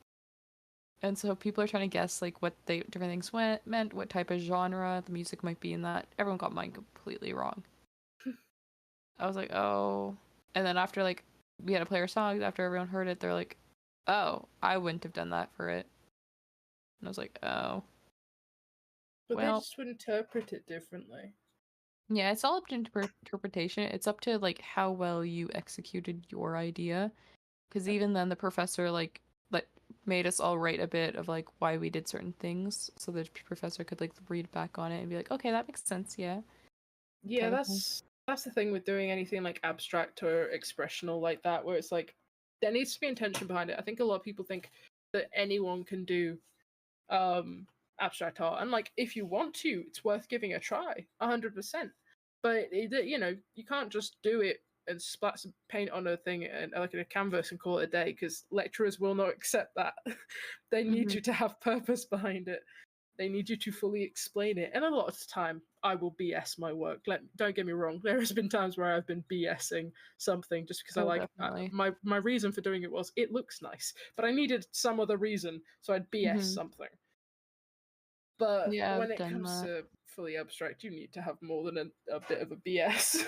And so people are trying to guess like what they different things meant, what type of genre the music might be in that. Everyone got mine completely wrong. I was like, oh. And then after like we had to play our songs, after everyone heard it, they're like, oh, I wouldn't have done that for it. And I was like, oh. But well, they just would interpret it differently. Yeah, it's all up to interpretation. It's up to like how well you executed your idea. Because even then the professor like made us all write a bit of like why we did certain things so the professor could like read back on it and be like, okay, that makes sense, yeah. Yeah, that's That's the thing with doing anything like abstract or expressional like that, where it's like there needs to be intention behind it. I think a lot of people think that anyone can do abstract art, and like if you want to, it's worth giving a try, 100%. But you know, you can't just do it and splat some paint on a thing and like in a canvas and call it a day, because lecturers will not accept that. They need you to have purpose behind it. They need you to fully explain it. And a lot of the time, I will BS my work. Don't get me wrong. There has been times where I've been BSing something just because I like my reason for doing it was it looks nice, but I needed some other reason, so I'd BS something. But Yeah, when I've it comes to fully abstract, you need to have more than a bit of a BS.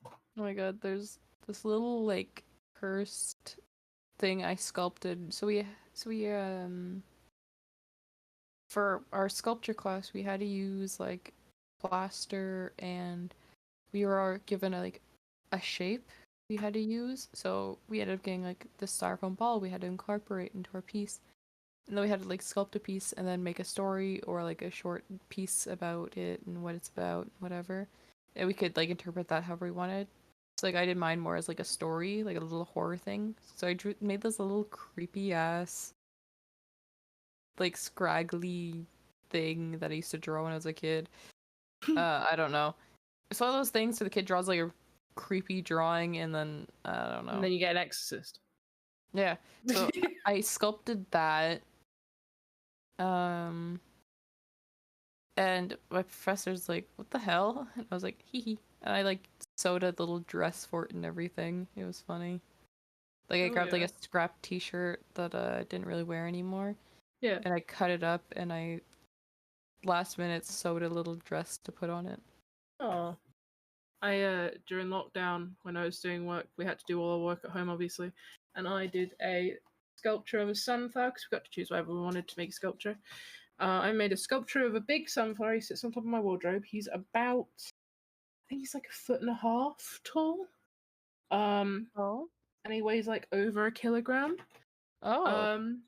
Oh my god, there's this little like cursed thing I sculpted. So we for our sculpture class we had to use like plaster, and we were given a shape we had to use. So we ended up getting like the styrofoam ball we had to incorporate into our piece. And then we had to like sculpt a piece and then make a story or like a short piece about it and what it's about, whatever. And we could like interpret that however we wanted. So like I did mine more as like a story, like a little horror thing. So I made this little creepy ass, like scraggly thing that I used to draw when I was a kid. I don't know. It's one of those things where the kid draws like a creepy drawing and then I don't know. And then you get an exorcist. Yeah. So I sculpted that. And my professor's like, what the hell? And I was like, hee hee. And I like sewed a little dress for it and everything. It was funny. Like I grabbed like a scrap t-shirt that I didn't really wear anymore. Yeah. And I cut it up and I last minute sewed a little dress to put on it. Oh. I during lockdown when I was doing work, we had to do all our work at home obviously. And I did a sculpture of a sunflower because we got to choose whatever we wanted to make a sculpture. I made a sculpture of a big sunflower. He sits on top of my wardrobe. He's about, I think he's like 1.5 feet tall. And he weighs like over 1 kilogram. And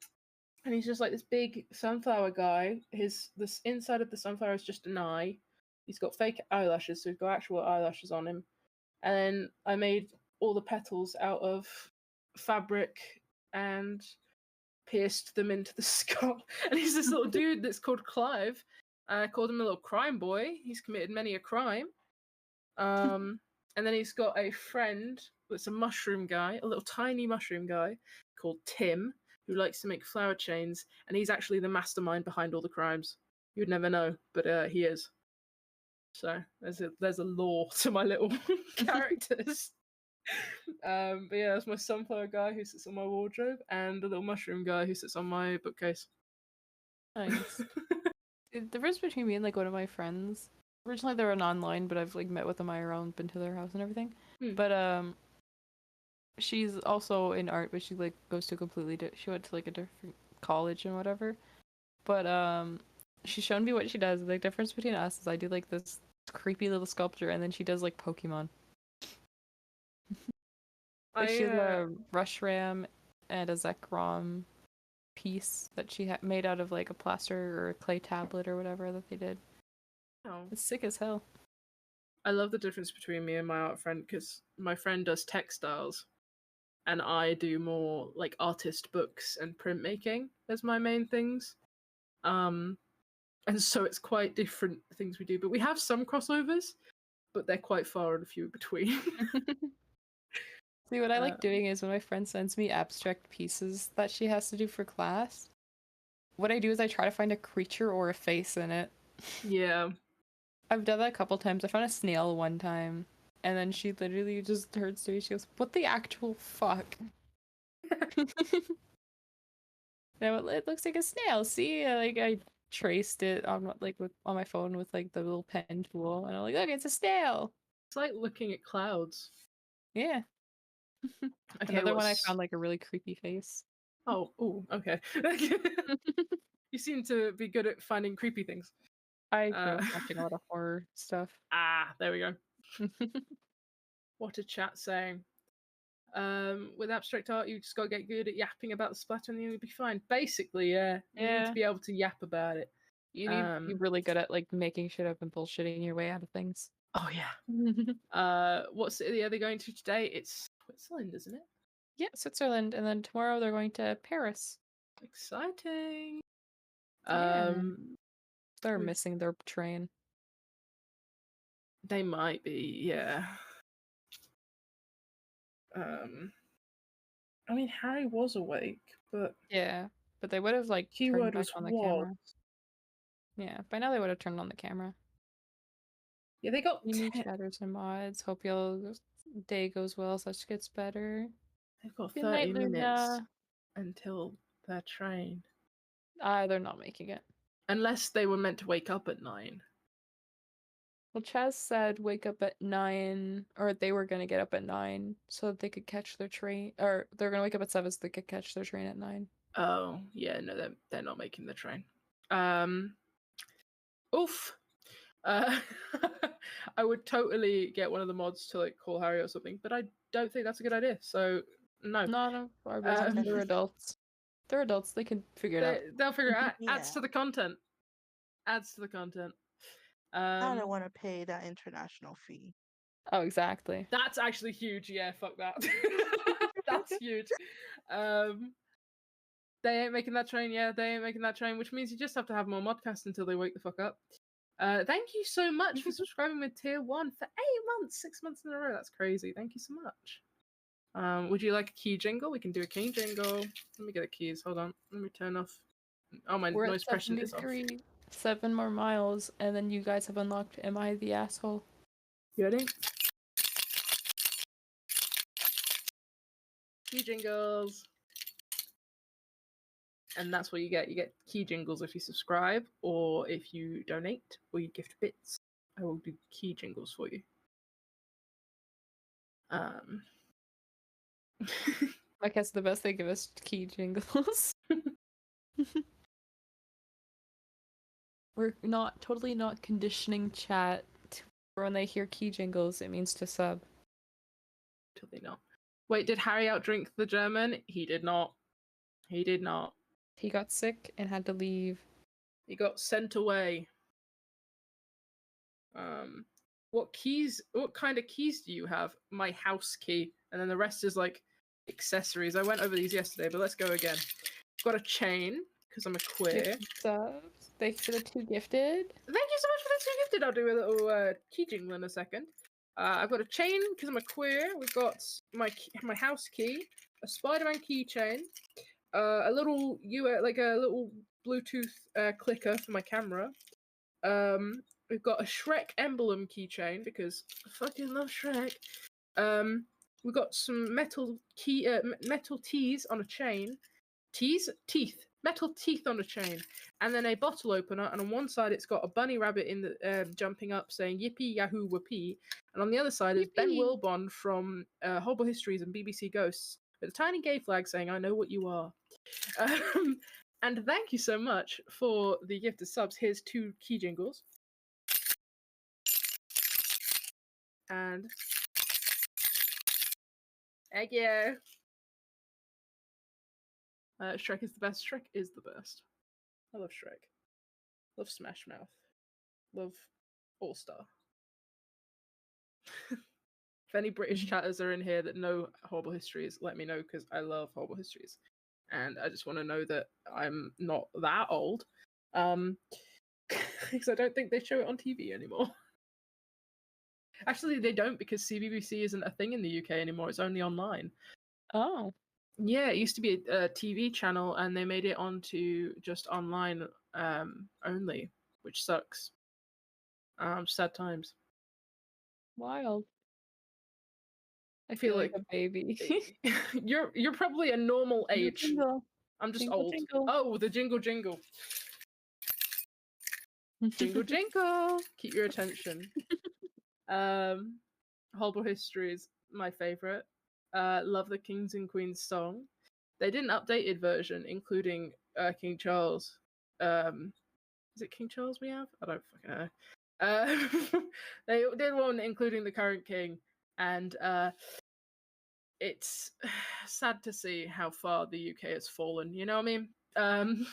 he's just like this big sunflower guy. This inside of the sunflower is just an eye. He's got fake eyelashes, so he's got actual eyelashes on him. And then I made all the petals out of fabric and pierced them into the skull. And he's this little dude that's called Clive. I called him a little crime boy. He's committed many a crime. And then he's got a friend that's a mushroom guy, a little tiny mushroom guy called Tim, who likes to make flower chains, and he's actually the mastermind behind all the crimes. You'd never know, but he is. So there's a lore to my little characters. But yeah, that's my sunflower guy who sits on my wardrobe, and the little mushroom guy who sits on my bookcase. Nice. The difference between me and like one of my friends, originally they were online, but I've like met with them IRL, been to their house and everything. But she's also in art, but she like goes to she went to like a different college and whatever. But she's shown me what she does. The difference between us is I do like this creepy little sculpture, and then she does like Pokemon. Like she has a Rushram and a Zekrom piece that she made out of like a plaster or a clay tablet or whatever that they did. Oh. It's sick as hell. I love the difference between me and my art friend, because my friend does textiles and I do more like artist books and printmaking as my main things. And so it's quite different things we do, but we have some crossovers, but they're quite far and few between. See, what I like doing is when my friend sends me abstract pieces that she has to do for class, what I do is I try to find a creature or a face in it. Yeah. I've done that a couple times. I found a snail one time, and then she literally just turns to me, she goes, what the actual fuck? Now it looks like a snail. See, like I traced it on like on my phone with like the little pen tool, and I'm like, look, it's a snail. It's like looking at clouds. Yeah. Okay, another one I found like a really creepy face. Oh, okay. You seem to be good at finding creepy things. I grew up watching a lot of horror stuff. There we go. What a chat saying. With abstract art, you just gotta get good at yapping about the splatter and you'll be fine. Basically, yeah. You need to be able to yap about it. You need to be really good at like making shit up and bullshitting your way out of things. Oh yeah. What city are they going to today? It's Switzerland, isn't it? Yeah, Switzerland, and then tomorrow they're going to Paris. Exciting. Yeah. They're we've- missing their train. They might be, yeah. I mean, Harry was awake, but Yeah, but they would have like turned keyword back was on the was. camera. Yeah, by now they would have turned on the camera. Yeah, they got Unique 10. chatters and mods. Hope your day goes well. Such gets better. They've got Good 30 night, minutes Luna. until their train. They're not making it. Unless they were meant to wake up at 9. Well, Chaz said wake up at 9, or they were gonna get up at 9 so that they could catch their train, or they're gonna wake up at 7 so they could catch their train at 9. Oh, yeah, no, they're not making the train. Oof. I would totally get one of the mods to like call Harry or something, but I don't think that's a good idea. So no. None of our business. They're adults. They're adults. They can figure it out. They'll figure it out. Adds Yeah. to the content. Adds to the content. I don't want to pay that international fee. Oh, exactly. That's actually huge. Yeah, fuck that. That's huge. They ain't making that train. Yeah, they ain't making that train, which means you just have to have more Modcast until they wake the fuck up. Thank you so much for subscribing with tier 1 for 8 months, 6 months in a row. That's crazy. Thank you so much. Would you like a key jingle? We can do a key jingle. Let me get the keys. Hold on. Let me turn off. Oh, my We're noise at suppression is off. 73. 7 more miles, and then you guys have unlocked Am I the Asshole? You ready? Key jingles. And that's what you get. You get key jingles if you subscribe, or if you donate, or you gift bits. I will do key jingles for you. I guess the best they give us key jingles. We're totally not conditioning chat for when they hear key jingles, it means to sub. Totally not. Wait, did Harry outdrink the German? He did not. He did not. He got sick and had to leave. He got sent away. What kind of keys do you have? My house key. And then the rest is like accessories. I went over these yesterday, but let's go again. Got a chain, because I'm a queer. Subs. Thanks for the 2 gifted. Thank you so much for the 2 gifted. I'll do a little key jingle in a second. I've got a chain, because I'm a queer. We've got my house key, a Spider-Man keychain, a little Bluetooth clicker for my camera. We've got a Shrek emblem keychain because I fucking love Shrek. We've got some metal teeth on a chain. Metal teeth on a chain, and then a bottle opener. And on one side, it's got a bunny rabbit in the jumping up, saying "Yippee Yahoo Whoopee," and on the other side is Ben Wilbon from Horrible Histories and BBC Ghosts with a tiny gay flag saying "I know what you are." And thank you so much for the gifted subs. Here's 2 key jingles. And thank you. Shrek is the best. Shrek is the best. I love Shrek. Love Smash Mouth. Love All Star. If any British chatters are in here that know Horrible Histories, let me know because I love Horrible Histories. And I just want to know that I'm not that old. Because I don't think they show it on TV anymore. Actually, they don't because CBBC isn't a thing in the UK anymore. It's only online. Oh. Yeah, it used to be a TV channel and they made it onto just online only, which sucks. Sad times. Wild. I feel like a baby. you're probably a normal age. Jingle. I'm just Jingle, old. jingle. Oh, the jingle jingle. Jingle jingle. Keep your attention. Horrible Histories, my favorite. Love the Kings and Queens song. They did an updated version, including King Charles. Is it King Charles we have? I don't fucking know. They did one including the current king, and it's sad to see how far the UK has fallen. You know what I mean?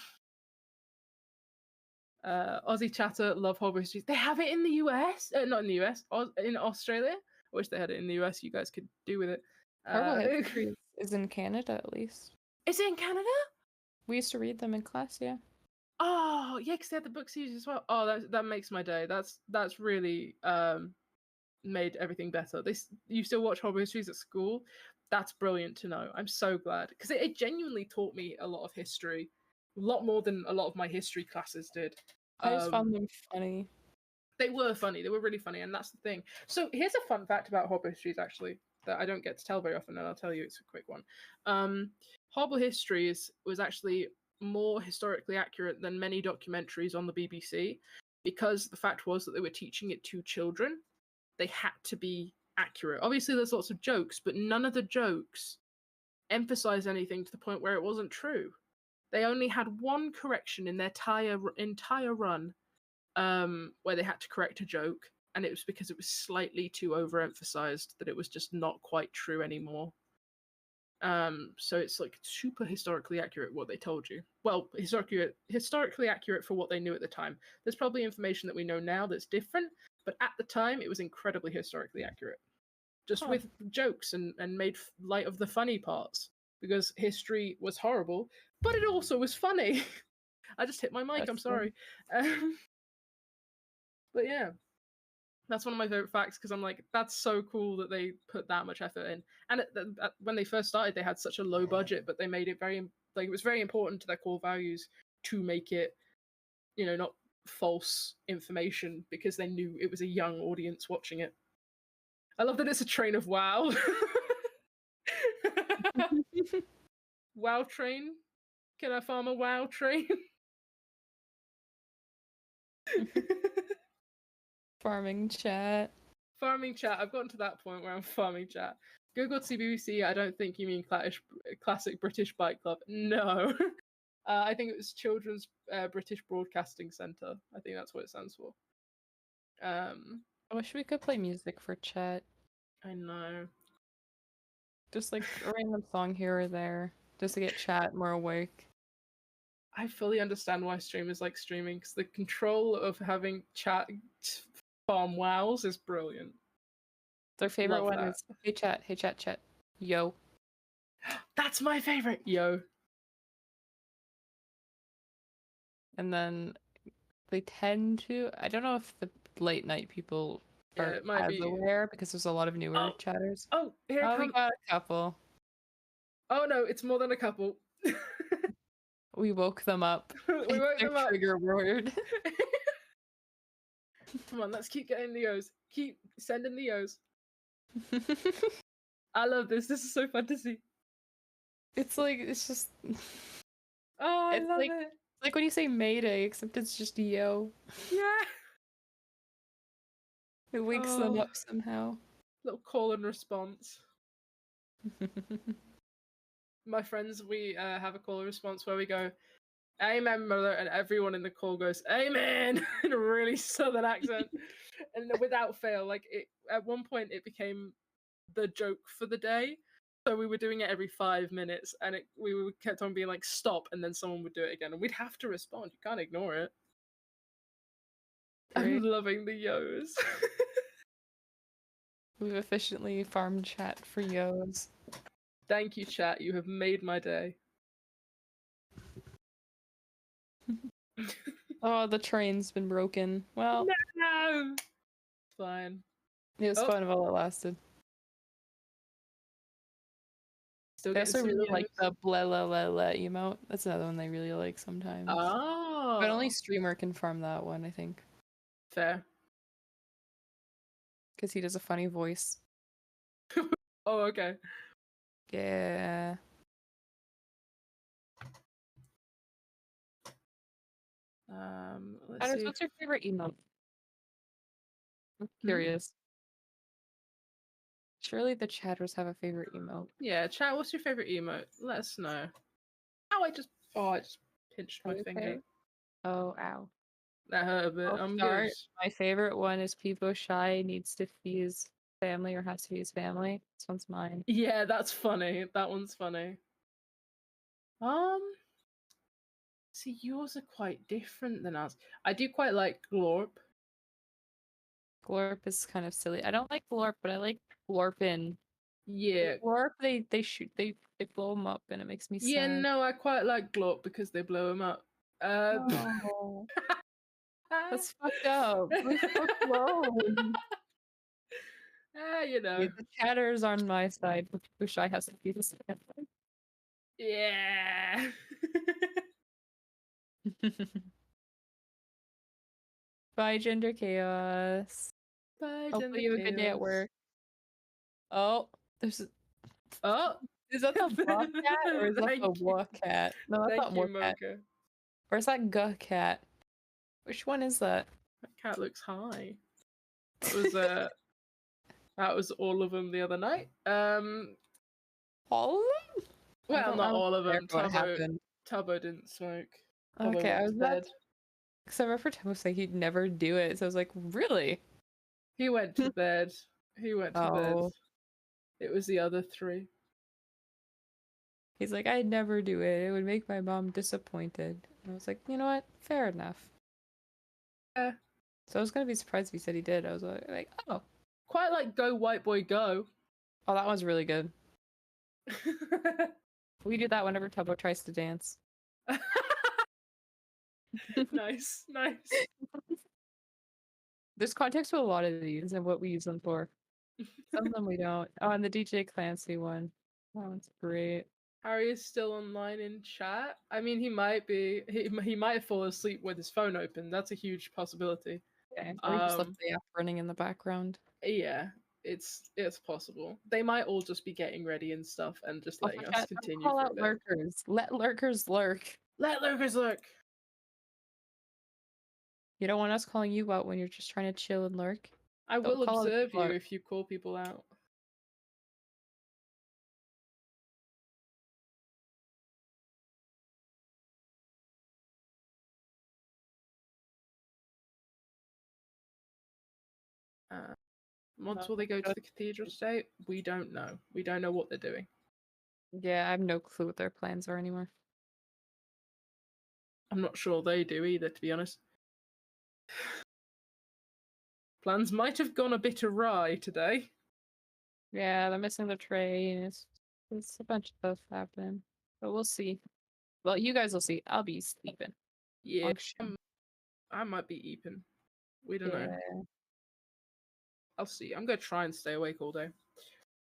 Aussie chatter love horrible histories. They have it in the US, not in the US, in Australia. I wish they had it in the US. You guys could do with it. Horrible History is in Canada, at least. Is it in Canada? We used to read them in class, yeah. Oh, yeah, because they had the book series as well. Oh, that makes my day. That's really made everything better. You still watch horrible histories at school? That's brilliant to know. I'm so glad because it genuinely taught me a lot of history, a lot more than a lot of my history classes did. I just found them funny. They were funny. They were really funny, and that's the thing. So here's a fun fact about horrible histories, actually, that I don't get to tell very often, and I'll tell you. It's a quick one. Horrible Histories was actually more historically accurate than many documentaries on the BBC because the fact was that they were teaching it to children. They had to be accurate. Obviously, there's lots of jokes, but none of the jokes emphasize anything to the point where it wasn't true. They only had one correction in their entire run, where they had to correct a joke, and it was because it was slightly too overemphasized that it was just not quite true anymore. So it's like super historically accurate what they told you. Well, historically accurate for what they knew at the time. There's probably information that we know now that's different, but at the time it was incredibly historically accurate. Just with jokes and made light of the funny parts, because history was horrible, but it also was funny. I just hit my mic, I'm sorry. But yeah, that's one of my favorite facts because I'm like, that's so cool that they put that much effort in. And when they first started, they had such a low budget, but they made it it was very important to their core values to make it, not false information because they knew it was a young audience watching it. I love that it's a train of WoW. WoW train? Can I farm a WoW train? Farming chat. Farming chat. I've gotten to that point where I'm farming chat. Google CBBC. I don't think you mean classic British Bike Club. No. I think it was Children's British Broadcasting Centre. I think that's what it stands for. I wish we could play music for chat. I know. Just like a random song here or there, just to get chat more awake. I fully understand why streamers like streaming, because the control of having chat farm wows is brilliant. Their favorite one is, hey chat, yo. That's my favorite, yo. And then they tend to, I don't know if the late night people are as aware, because there's a lot of newer chatters. Oh, here it comes. We got a couple. Oh no, it's more than a couple. We woke them up. We woke them up. Trigger word. Come on, let's keep getting the O's. Keep sending the O's. I love this. This is so fun to see. It's just. Oh, I love it. It's like when you say Mayday, except it's just yo. Yeah. It wakes them up somehow. Little call and response. My friends, we have a call and response where we go, "Amen, mother," and everyone in the call goes, "Amen," in a really southern accent, and without fail, at one point it became the joke for the day. So we were doing it every 5 minutes, and we kept on being like, "Stop," and then someone would do it again, and we'd have to respond. You can't ignore it. Great. I'm loving the yos. We've efficiently farmed chat for yos. Thank you, chat. You have made my day. Oh, the train's been broken. Well, no! It's fine. It was fun while it lasted. They also really like the blah la la la emote. That's another one they really like sometimes. Oh. But only streamer can farm that one, I think. Fair. Because he does a funny voice. Oh, okay. Yeah. Let's see. What's your favorite emote? I'm curious. Surely the chatters have a favorite emote. Yeah, chat, what's your favorite emote? Let us know. Oh, I just pinched my finger. Oh, ow. That hurt a bit. I'm start. good. My favorite one is People Shy needs to feed his family or has to feed his family. This one's mine. Yeah, that's funny. That one's funny. See, yours are quite different than ours. I do quite like Glorp. Glorp is kind of silly. I don't like Glorp, but I like Glorpin. Yeah. Glorp, they blow them up, and it makes me Yeah, sad. no, I quite like Glorp because they blow him up. Oh, that's fucked up. Leave them alone. You know. Yeah, the chatter's on my side. Wish I had some people. Yeah. Bye, Gender Chaos. Bye, Hopefully you have a good day at work. Oh, there's. Oh, Is that the buff cat or is that Thank the you. war cat? No, that's Thank not you, war cat. Mocha. Or is that guh cat? Which one is that? That cat looks high. That was all of them the other night. All of them? Well, not all of them. What happened? Tubbo didn't smoke. Tubbo Okay, I went was to bed. because I remember Tim was saying he'd never do it, so I was like, really? He went to bed. He went to bed. Oh. It was the other three. He's like, I'd never do it. It would make my mom disappointed. And I was like, you know what? Fair enough. Yeah. So I was gonna be surprised if he said he did. I was like, oh. Quite like Go White Boy Go. Oh, that one's really good. We do that whenever Tubbo tries to dance. Nice, nice. There's context to a lot of these and what we use them for. Some of them we don't. Oh, and the DJ Clancy one. That one's great. Harry is still online in chat. I mean, he might be. He might have fallen asleep with his phone open. That's a huge possibility. Okay. Or he just left the app running in the background. Yeah, it's possible. They might all just be getting ready and stuff and just letting us continue. Call out lurkers. Let lurkers lurk. Let lurkers lurk. You don't want us calling you out when you're just trying to chill and lurk. I will observe you if you call people out. Once will they go to the cathedral today? We don't know. We don't know what they're doing. Yeah, I have no clue what their plans are anymore. I'm not sure they do either, to be honest. Plans might have gone a bit awry today. Yeah, they're missing the train. It's a bunch of stuff happening. But we'll see. Well, you guys will see. I'll be sleeping. Yeah, I might be eeping. We don't know. I'll see. I'm gonna try and stay awake all day.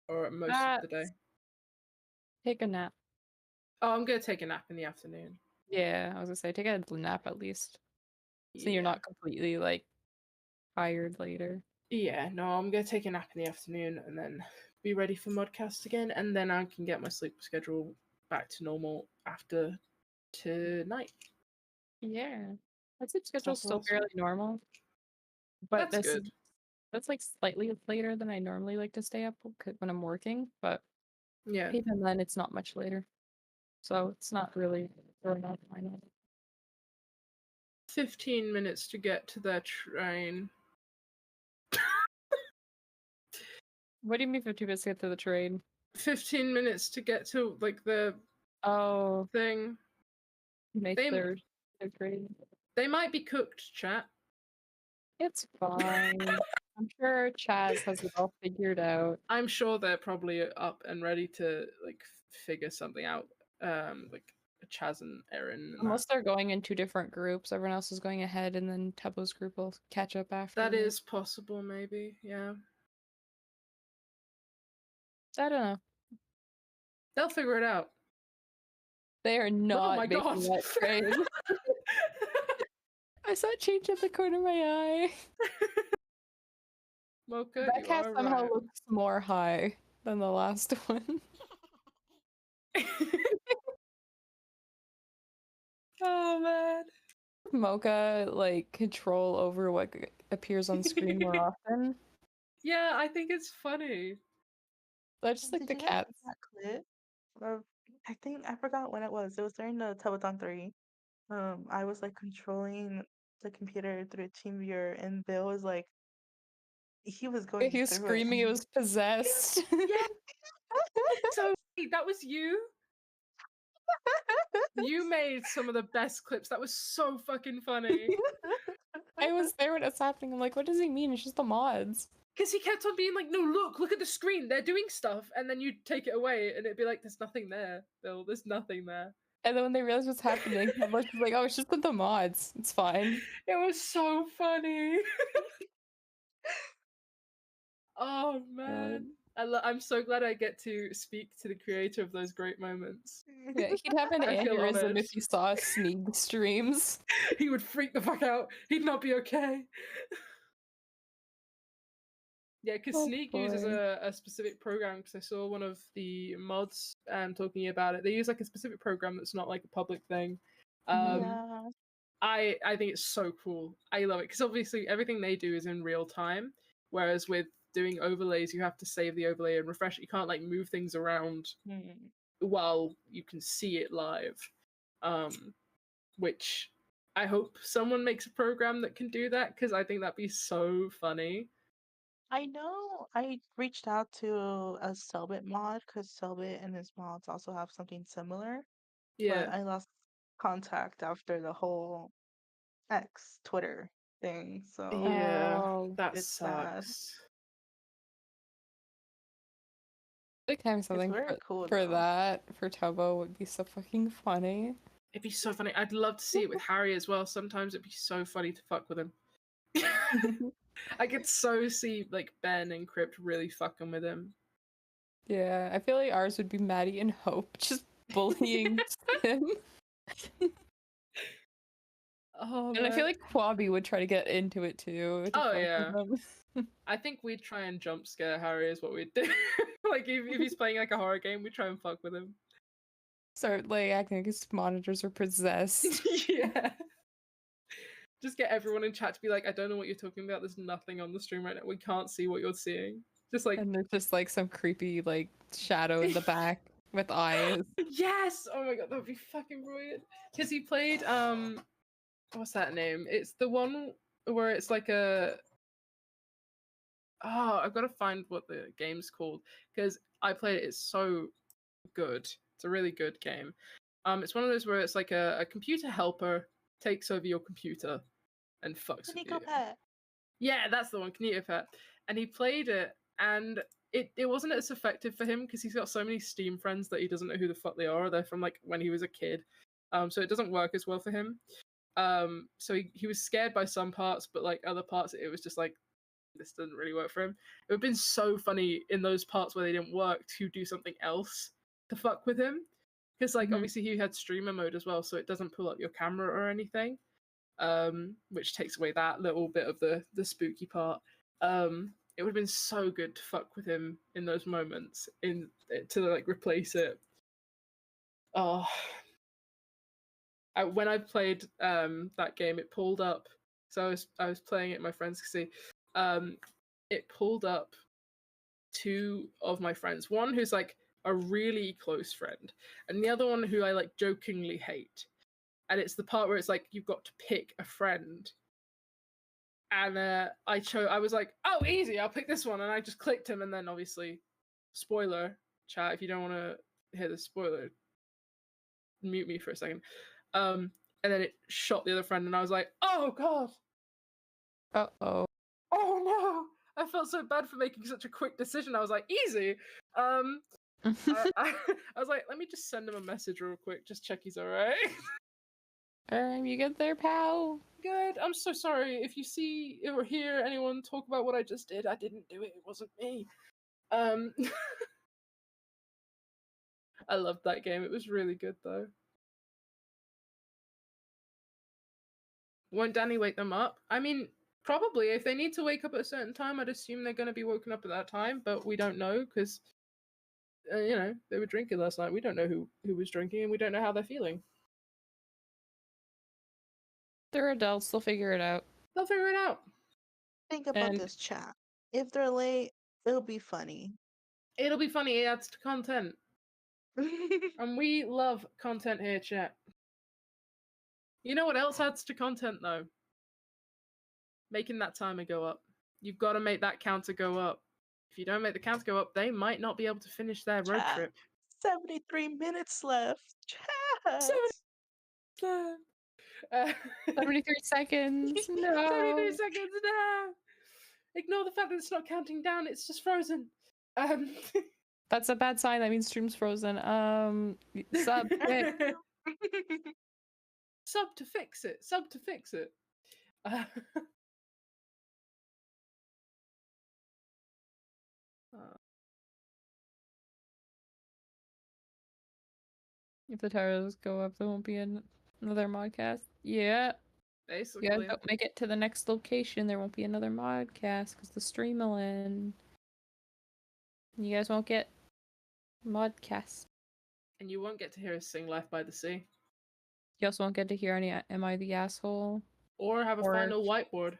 Or most of the day. Take a nap. Oh, I'm gonna take a nap in the afternoon. Yeah, I was gonna say, take a nap at least. So you're not completely, like, tired later. Yeah, no, I'm gonna take a nap in the afternoon and then be ready for Modcast again, and then I can get my sleep schedule back to normal after tonight. Yeah. My sleep schedule's still fairly normal. But that's good. That's like slightly later than I normally like to stay up when I'm working, but yeah, even then it's not much later. So it's not really throwing off my night. 15 minutes to get to their train. What do you mean 15 minutes to get to the train? 15 minutes to get to, like, the thing. Make their train. They might be cooked, chat. It's fine. I'm sure Chaz has it all figured out. I'm sure they're probably up and ready to, like, figure something out. Like Chaz and Erin. Unless they're going in 2 different groups, everyone else is going ahead, and then Tubbo's group will catch up after. That is possible, maybe. Yeah. I don't know. They'll figure it out. They are not making that train. I saw it change at the corner of my eye. Mocha, that cat somehow looks more high than the last one. Oh man. Mocha, like, control over what appears on screen more often. Yeah, I think it's funny. I just like the cats. That clip of, I think I forgot when it was. It was during the Telethon 3. I was like controlling the computer through TeamViewer, and Bill was like, he was going. He was screaming. It was possessed. Yeah. So that was you. You made some of the best clips. That was so fucking funny. I was there when it's happening. I'm like, what does he mean? It's just the mods. Because he kept on being like, no, look at the screen. They're doing stuff. And then you'd take it away and it'd be like, there's nothing there, Bill. There's nothing there. And then when they realized what's happening, I'm like, oh, it's just the mods. It's fine. It was so funny. Oh, man. I'm so glad I get to speak to the creator of those great moments. Yeah, he'd have an I feel aneurysm honored. if he saw Sneak streams. He would freak the fuck out. He'd not be okay. Yeah, because Oh, Sneak uses boy. a specific program, because I saw one of the mods talking about it. They use like a specific program that's not like a public thing. Yeah. I think it's so cool. I love it, because obviously everything they do is in real time, whereas with doing overlays, you have to save the overlay and refresh it. You can't like move things around while you can see it live. Which I hope someone makes a program that can do that, because I think that'd be so funny. I know I reached out to a Selbit mod because Selbit and his mods also have something similar. Yeah. But I lost contact after the whole X Twitter thing, so Yeah, Oh, that it's sad. sucks. Like having something very cool, for though. that for Tubbo would be so fucking funny. It'd be so funny. I'd love to see it with Harry as well. Sometimes it'd be so funny to fuck with him. I could so see like Ben and Crypt really fucking with him. Yeah, I feel like ours would be Maddie and Hope just bullying him. Oh, And I feel like Quabi would try to get into it too. to Oh, fuck with yeah. him. I think we'd try and jump scare Harry is what we'd do. Like if he's playing like a horror game, we'd try and fuck with him. Start like acting like his monitors are possessed. Yeah. Just get everyone in chat to be like, I don't know what you're talking about. There's nothing on the stream right now. We can't see what you're seeing. Just like, And there's just like some creepy like shadow in the back with eyes. yes! Oh my god, that would be fucking brilliant. Because he played what's that name? It's the one where it's like a I've got to find what the game's called, because I played it. It's so good. It's a really good game. It's one of those where it's like a computer helper takes over your computer and fucks with you. Pet. Yeah, that's the one, Kanito Pet. And he played it, and it wasn't as effective for him because he's got so many Steam friends that he doesn't know who the fuck they are. They're from like when he was a kid. So it doesn't work as well for him. So he was scared by some parts, but like other parts, it was just like, this doesn't really work for him. It would have been so funny in those parts where they didn't work to do something else to fuck with him. Because like obviously he had streamer mode as well, so it doesn't pull up your camera or anything. Which takes away that little bit of the spooky part. It would have been so good to fuck with him in those moments, to like replace it. Oh, when I played that game, it pulled up. So I was playing it. My friends could see. It pulled up two of my friends. One who's like a really close friend, and the other one who I like jokingly hate. And it's the part where it's like you've got to pick a friend. And I was like, oh, easy, I'll pick this one. And I just clicked him, and then obviously, spoiler, chat, if you don't want to hear the spoiler, mute me for a second. And then it shot the other friend, and I was like, oh god. Uh-oh. Oh no! I felt so bad for making such a quick decision. I was like, easy. I was like, let me just send him a message real quick, just check he's alright. You good there, pal? Good. I'm so sorry if you see or hear anyone talk about what I just did. I didn't do it. It wasn't me. I loved that game. It was really good though. Won't Danny wake them up? I mean, probably. If they need to wake up at a certain time, I'd assume they're going to be woken up at that time, but we don't know because, they were drinking last night. We don't know who was drinking, and we don't know how they're feeling. They're adults. They'll figure it out. They'll figure it out. Think about this, chat. If they're late, it'll be funny. It'll be funny. It adds to content. And we love content here, chat. You know what else adds to content, though? Making that timer go up. You've got to make that counter go up. If you don't make the counter go up, they might not be able to finish their road trip. 73 minutes left. Chat. 73 seconds. No. 73 seconds now. Ignore the fact that it's not counting down. It's just frozen. That's a bad sign. That means stream's frozen. Sub quick. Sub to fix it. Sub to fix it. If the tires go up, there won't be another modcast. Yeah. Basically. Yeah, don't make it to the next location. There won't be another modcast because the stream will end. You guys won't get modcast. And you won't get to hear us sing Life by the Sea. You also won't get to hear any Am I the Asshole? Or have a final whiteboard.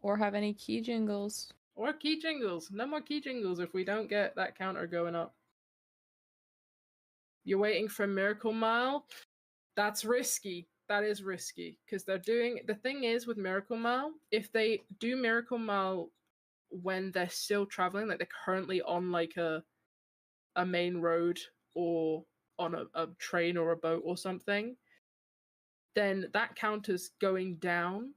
Or have any key jingles. Or key jingles. No more key jingles if we don't get that counter going up. You're waiting for Miracle Mile? That's risky. That is risky. Because they're doing... The thing is with Miracle Mile, if they do Miracle Mile when they're still traveling, like they're currently on like a main road or on a train or a boat or something, then that counter's going down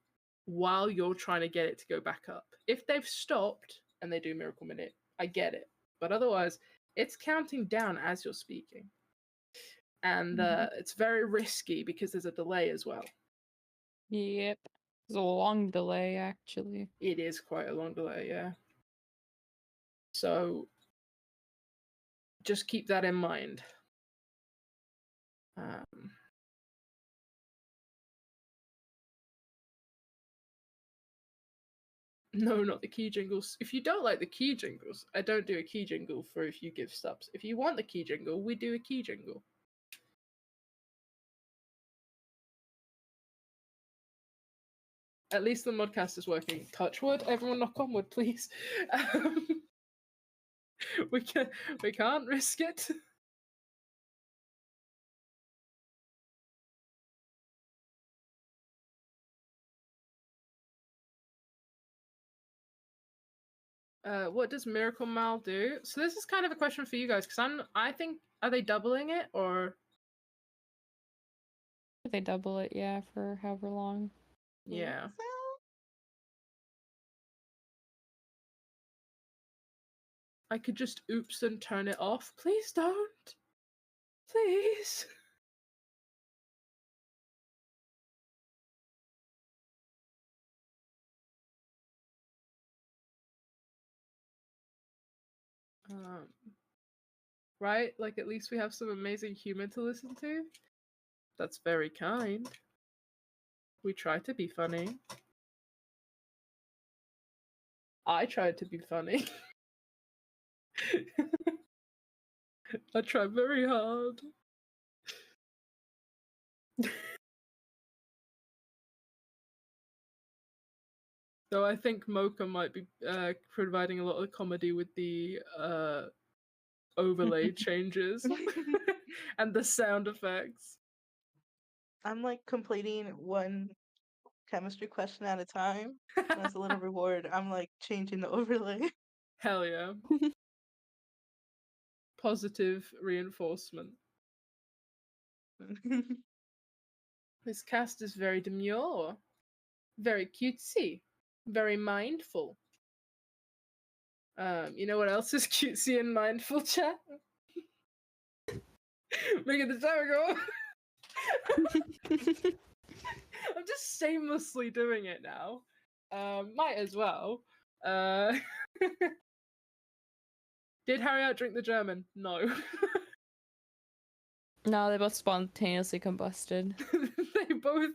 while you're trying to get it to go back up. If they've stopped and they do Miracle Minute, I get it. But otherwise, it's counting down as you're speaking. And it's very risky because there's a delay as well. Yep. There's a long delay, actually. It is quite a long delay, yeah. So, just keep that in mind. No, not the key jingles. If you don't like the key jingles, I don't do a key jingle for if you give subs. If you want the key jingle, we do a key jingle. At least the Modcast is working. Touch wood. Everyone knock on wood, please. We can't risk it. What does Miracle Mile do? So this is kind of a question for you guys, because I think, are they doubling it or? They double it, yeah, for however long. Yeah. I could just oops and turn it off. Please don't. Please. Right? Like, at least we have some amazing human to listen to. That's very kind. We try to be funny. I tried to be funny. I tried very hard. So I think Mocha might be providing a lot of comedy with the overlay changes and the sound effects. I'm like completing one chemistry question at a time. And as a little reward, I'm like changing the overlay. Hell yeah. Positive reinforcement. This cast is very demure, very cutesy, very mindful. You know what else is cutesy and mindful, chat? Making the timer go. I'm just shamelessly doing it now. Might as well. Did Harry outdrink the German? No. No, they both spontaneously combusted. They both.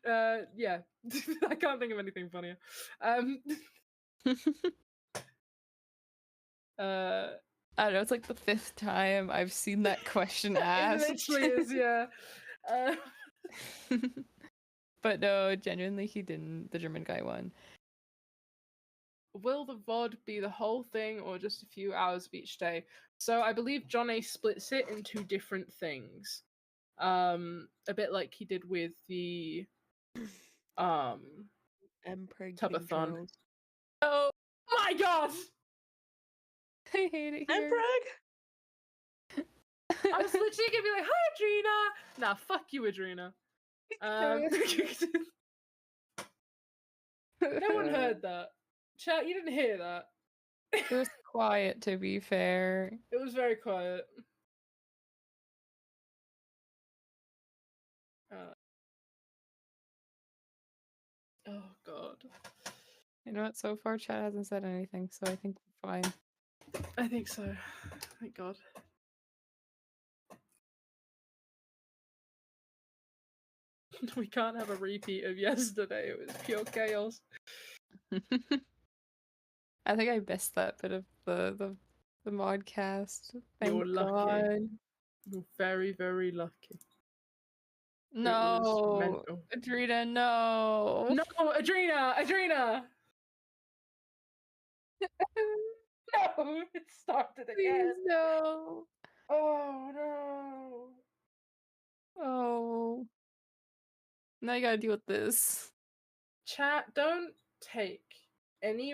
Yeah. I can't think of anything funnier. I don't know, it's like the 5th time I've seen that question asked. It literally is, yeah. But no, genuinely he didn't. The German guy won. Will the VOD be the whole thing or just a few hours of each day? So I believe John A splits it into different things. A bit like he did with the Tubbo-athon. Oh my god! I hate it here. Empreg? I was literally gonna be like, "Hi, Adrena." Nah, fuck you, Adrena. No one heard that. Chat, you didn't hear that. It was quiet, to be fair. It was very quiet. Oh god. You know what? So far, chat hasn't said anything, so I think we're fine. I think so. Thank god. We can't have a repeat of yesterday. It was pure chaos. I think I missed that bit of the modcast. Thank You're lucky. God. You're very, very lucky. No, mental. Adrena, no. No, Adrena! Adrena! No! It started again. Please, no. Oh no. Oh. Now you gotta deal with this. Chat, don't take any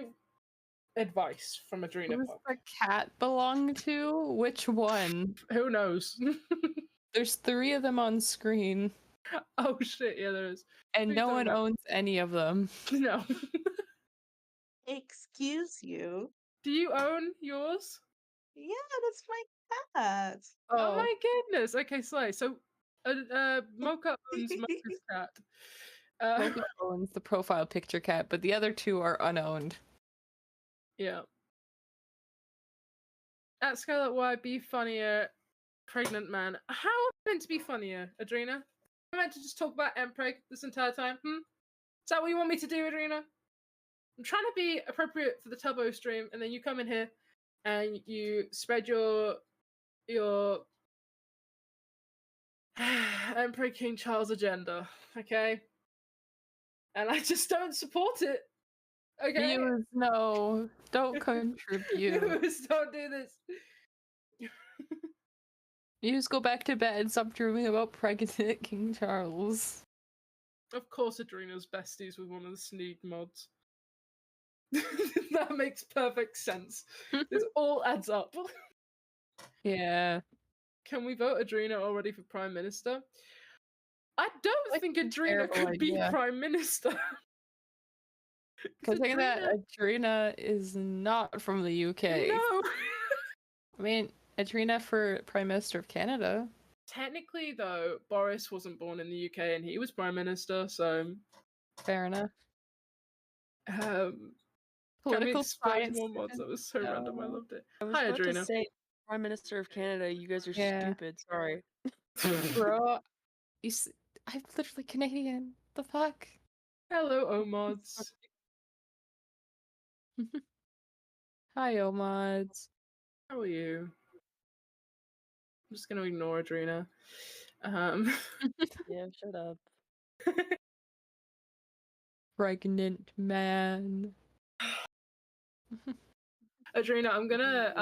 advice from Adrena Who's Pop. the cat belong to? Which one? Who knows? There's 3 of them on screen. Oh shit, yeah, there is. And no one owns any of them. No. Excuse you. Do you own yours? Yeah, that's my cat. Oh my goodness. Okay, Slay. So, Mocha owns Mocha's cat. Mocha owns the profile picture cat, but the other 2 are unowned. Yeah. At Scarlet Y, be funnier, pregnant man. How am I meant to be funnier, Adrena? Am I meant to just talk about Empreg this entire time? Is that what you want me to do, Adrena? I'm trying to be appropriate for the Tubbo stream, and then you come in here and you spread your Emperor King Charles agenda, okay? And I just don't support it. Okay? Views, no. Don't contribute. Views, don't do this. Views, go back to bed and stop dreaming about pregnant King Charles. Of course Adrena's besties with one of the Sneak mods. That makes perfect sense. This all adds up. Yeah. Can we vote Adrena already for Prime Minister? I don't think Adrena terrible could be idea. Prime Minister. Considering that Adrena is not from the UK. No! I mean, Adrena for Prime Minister of Canada. Technically, though, Boris wasn't born in the UK and he was Prime Minister, so... Fair enough. Can Political we explain science. more mods? That was so random, I loved it. I was Hi, about Adrena. to say, Prime Minister of Canada, you guys are Yeah. stupid. Sorry. Bro, I'm literally Canadian. The fuck? Hello, O-mods. Hi, Omods. How are you? I'm just gonna ignore Adrena. Yeah, shut up. Pregnant man. Adrena, I'm gonna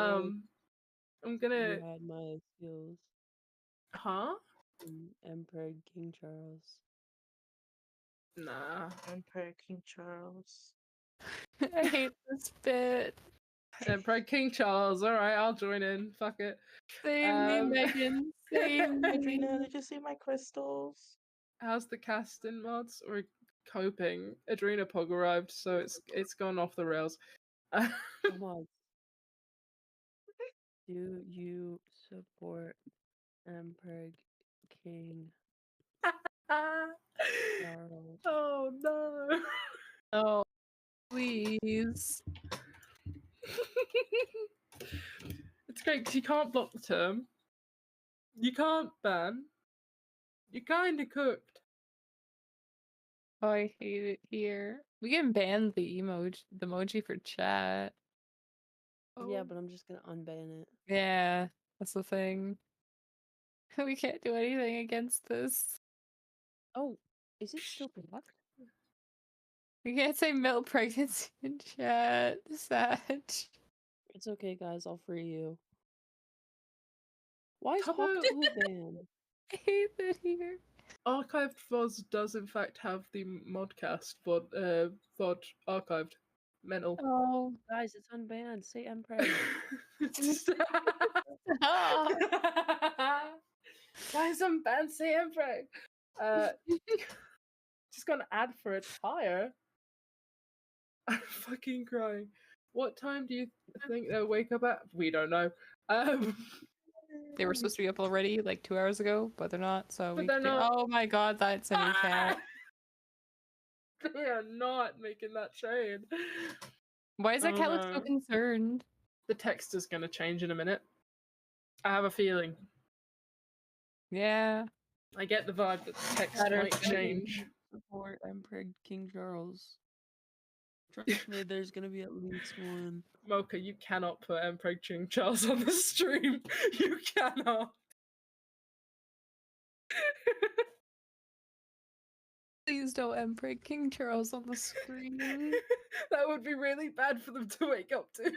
You had my skills. Huh? Emperor King Charles. Nah. Emperor King Charles. I hate this bit. Emperor King Charles. Alright, I'll join in. Fuck it. Save me, Megan. Save me. Adrena, did you see my crystals? How's the casting mods? We're coping. Adrena Pog arrived, so it's gone off the rails. Come on. Do you support Emperor King Charles? Oh no. Oh, please. It's great because you can't block the term. You can't ban. You kinda cooked. Oh, I hate it here. We can ban the emoji for chat. Yeah, Oh. but I'm just gonna unban it. Yeah, that's the thing. We can't do anything against this. Oh, is it still blocked? We can't say milk pregnancy in chat. Sad. It's okay, guys. I'll free you. Why is Tubbo- Hawk 2 banned? I hate that here. Archived VODS does in fact have the Modcast VOD archived. Mental. Oh. Guys, it's unbanned. Say Emperor. Ah. Guys, I'm fancy Empreg. Just got an ad for a tire. I'm fucking crying. What time do you think they'll wake up at? We don't know. They were supposed to be up already, like 2 hours ago, but they're not. So But we. they're not. Oh my god, that's a new cat. They are not making that trade. Why does that Oh cat look so no. concerned? The text is gonna change in a minute. I have a feeling. Yeah. I get the vibe that the text That are might gonna change. support Emperor King Charles. Trust me, there's gonna be at least one. Mocha, you cannot put Emperor King Charles on the stream. You cannot. Please don't Emperor King Charles on the screen. That would be really bad for them to wake up to.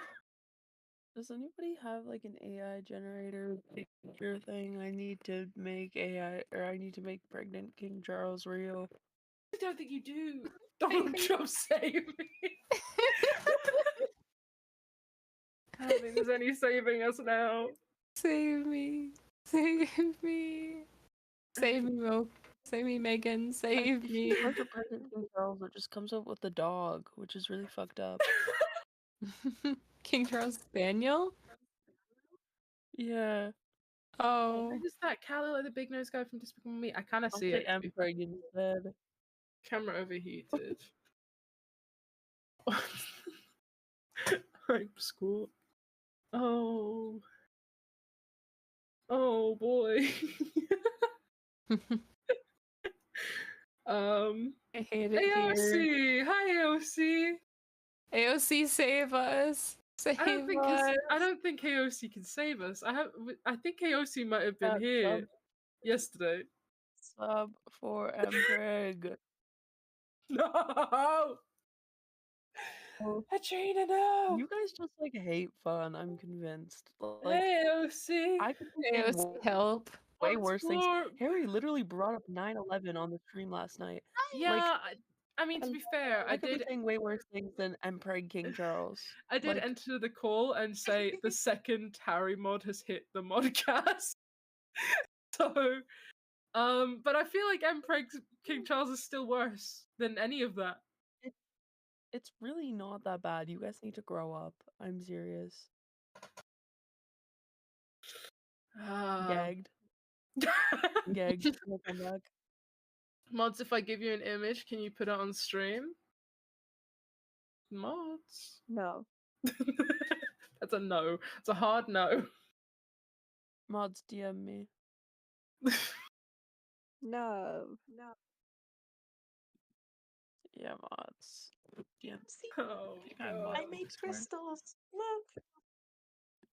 Does anybody have like an AI generator picture thing? I need to make AI, or I need to make pregnant King Charles real. I don't think you do. Donald Trump, save me. I don't think there's any saving us now. Save me. Save me. Save me, Mo. Save me, Megan. Save me. Like a pregnant King Charles that just comes up with a dog, which is really fucked up. King Charles Spaniel? Yeah. Oh. Who's that? Callie, like the big nose guy from Despicable Me? I kind of I'll see say it. to be Emperor instead. Camera overheated. Right, school. Oh. Oh boy. I hate it here. AOC! Hi AOC! AOC, save us. Save I don't think us. I don't think AOC can save us. I think AOC might have been here yesterday. Sub for Emperor. No! Oh. Katrina, no! You guys just like hate fun, I'm convinced. Like, Hey, AOC! I could be saying AOC, help. way worse things. Explore- Harry literally brought up 9/11 on the stream last night. Yeah, Like, I mean, to be fair, I could be saying way worse things than Emperor King Charles. I did Like, enter the call and say the second Harry mod has hit the Modcast. So, but I feel like Emperor King Charles is still worse than any of that. it's really not that bad. You guys need to grow up. I'm serious. Gagged. Gagged. Can I come back? Mods, if I give you an image, can you put it on stream? Mods. No. That's a no. It's a hard no. Mods DM me. No. Yeah, mods. DM. Oh, God. I made crystals. Look.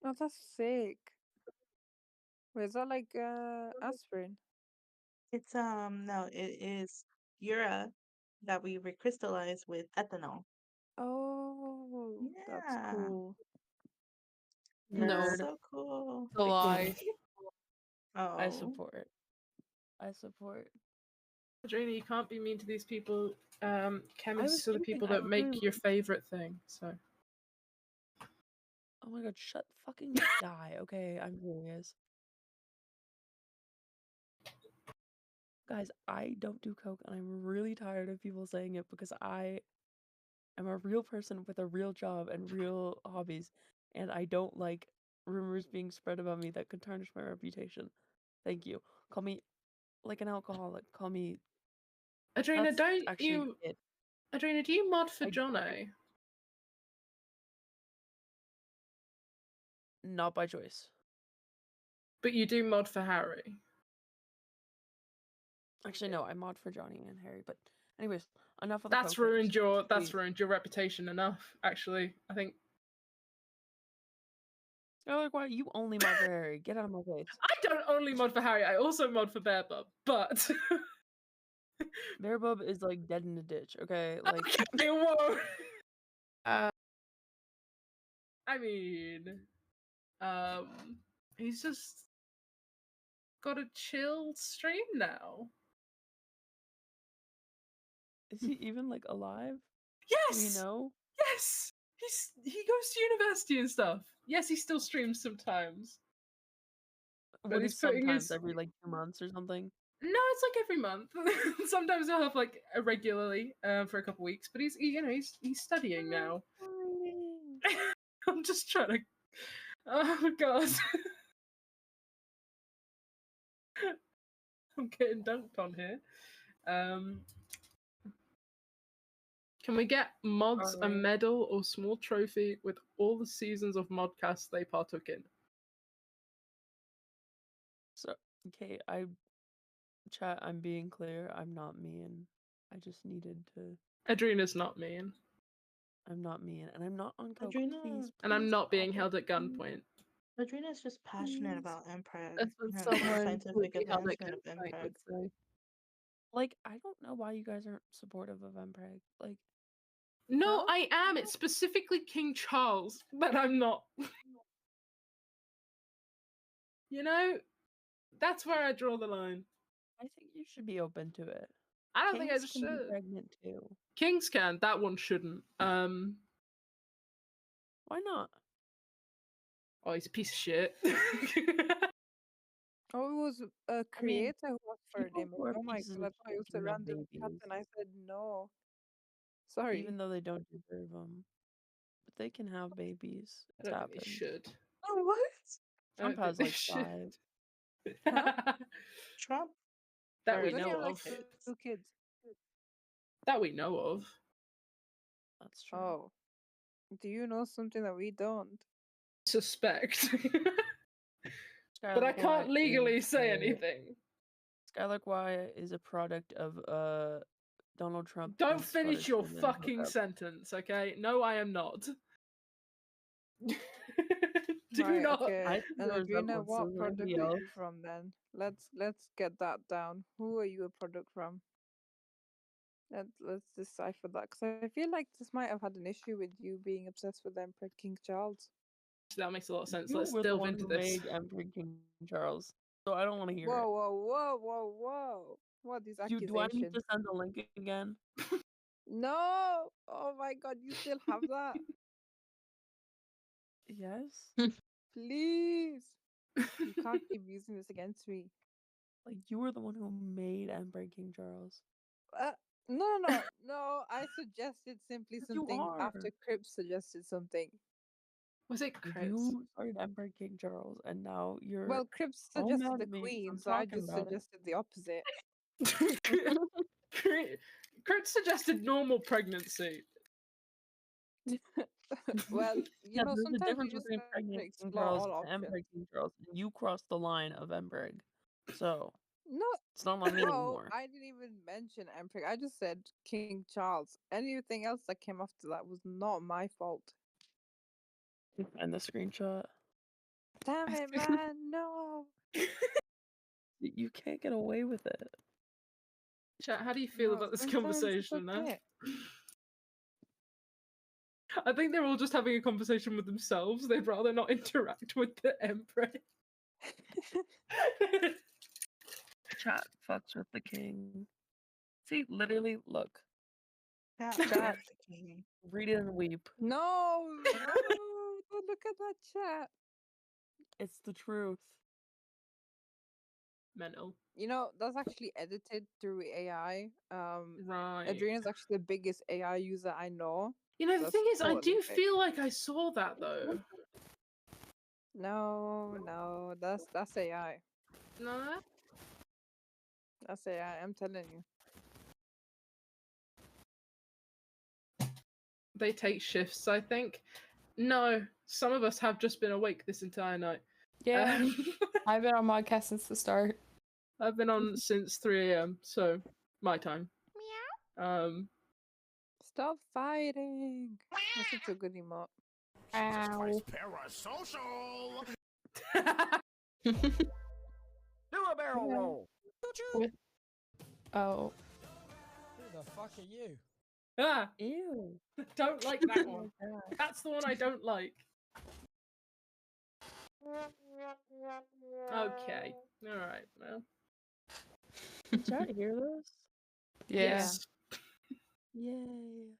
Oh, that's sick. Wait, is that like aspirin? It's no, it is Ura that we recrystallize with ethanol. Oh, that's Yeah. cool. No. Nerd. So cool. It's a lie. Oh. I support. I support. Adrena, you can't be mean to these people. was Chemists are the thinking, people I that make really- your favorite thing. So Oh my god, shut fucking die, okay? I'm serious. Guys, I don't do coke and I'm really tired of people saying it because I am a real person with a real job and real hobbies, and I don't like rumors being spread about me that could tarnish my reputation. Thank you. Call me like an alcoholic. Call me. Adrena, That's don't actually you it. Adrena, do you mod for I- Jono? Not by choice. But you do mod for Harry. Actually, no, I mod for Johnny and Harry. But anyways, enough of the That's coke ruined things. your Please. reputation enough, actually. I think You're like, why you only mod for Harry? Get out of my face. I don't only mod for Harry, I also mod for Bearbub, but Bearbub is like dead in the ditch. Okay, like okay, whoa. Uh, I mean, he's just got a chill stream now. is he even like alive? Yes, Do we know? yes. He goes to university and stuff. Yes, he still streams sometimes. What he's is putting sometimes his. every like 2 months or something? No, it's like every month. Sometimes he'll have like irregularly for a couple weeks, but he's studying now. I'm just trying to. Oh god. I'm getting dunked on here. Can we get mods a medal or small trophy with all the seasons of Modcast they partook in? So okay, chat. I'm being clear. I'm not mean. I just needed to. Adrena's not mean. I'm not mean, and I'm not on coke. Adrena, Please, and I'm please not being stop. held at gunpoint. Adrena's just passionate Please. about MPreg. That's what and the someone scientific would be held at advancement of gunpoint MPreg. would say. Like, I don't know why you guys aren't supportive of MPreg. Like, No, huh? I am. It's specifically King Charles that I'm not. You know, that's where I draw the line. I think you should be open to it. I don't think I Kings can be should. pregnant too. Kings can. That one shouldn't. Why not? Oh, he's a piece of shit. Oh, it was a creator who offered people him. who are Oh my pieces god, I of thought it was shit a can have random chat, babies. and I said no. Sorry. Even though they don't deserve them. But they can have babies. I It's don't think they happened. should. Oh, what? Trump has like 5. Huh? Trump? That we Don't you know have like of. 2 kids? That we know of. That's true. Oh. Do you know something that we don't? Suspect. Skylar But I can't Wyatt legally is say a- anything. Skylar Wyatt is a product of Donald Trump. Don't and finish Scottish your women fucking hookup. sentence, okay? No, I am not. Do Right, not. okay. I think And there Adrena, resemblance what to product somebody are else. you from then? Let's get that down. Who are you a product from? Let's decipher that, because I feel like this might have had an issue with you being obsessed with Emperor King Charles. That makes a lot of sense. You Let's were the delve one into who this. made Emperor King Charles, so I don't want to hear Whoa, it. whoa! What is accusations? Do I need to send the link again? No! Oh my god, you still have that? Yes. Please! You can't keep using this against me. Like, you were the one who made Emperor King Charles. No. I suggested simply You something after are. Cripps suggested something. Was it Chris? You started Emperor King Charles, and now you're Well, Cripps all suggested mad the at me 'cause Queen, I'm so I talking just about it. suggested the opposite. Kurt suggested normal pregnancy. Well, Yeah, there's a sometimes you difference just between gotta pregnant King explore Charles all and Emperor options. King Charles, and you crossed the line of Emperor. So No, it's not on me whoa, anymore. I didn't even mention Emperor. I just said King Charles. Anything else that came after that was not my fault. And the screenshot. Damn it, man! No. You can't get away with it. Chat, how do you feel No, about this sometimes it's conversation now? okay. I think they're all just having a conversation with themselves. They'd rather not interact with the Emperor. Chat fucks with the king. See, literally, look. Chat. The king. Read it and weep. No, don't look at that chat. It's the truth. Mental. That's actually edited through AI. Right. Adriana's actually the biggest AI user I know. You know, the That's thing is, I totally do fake. feel like I saw that though. No, that's AI. No? That's AI. I'm telling you. They take shifts, I think. No, some of us have just been awake this entire night. Yeah, I've been on Modcast since the start. I've been on since 3 a.m., so my time. Meow. Stop fighting. That's such a good emote. Ow. Parasocial. Do a barrel Yeah. roll. Oh. Who the fuck are you? Ah, Ew. don't like that one. That's the one I don't like. Okay. Alright, well. Did y'all hear this? Yeah. Yes. Yay.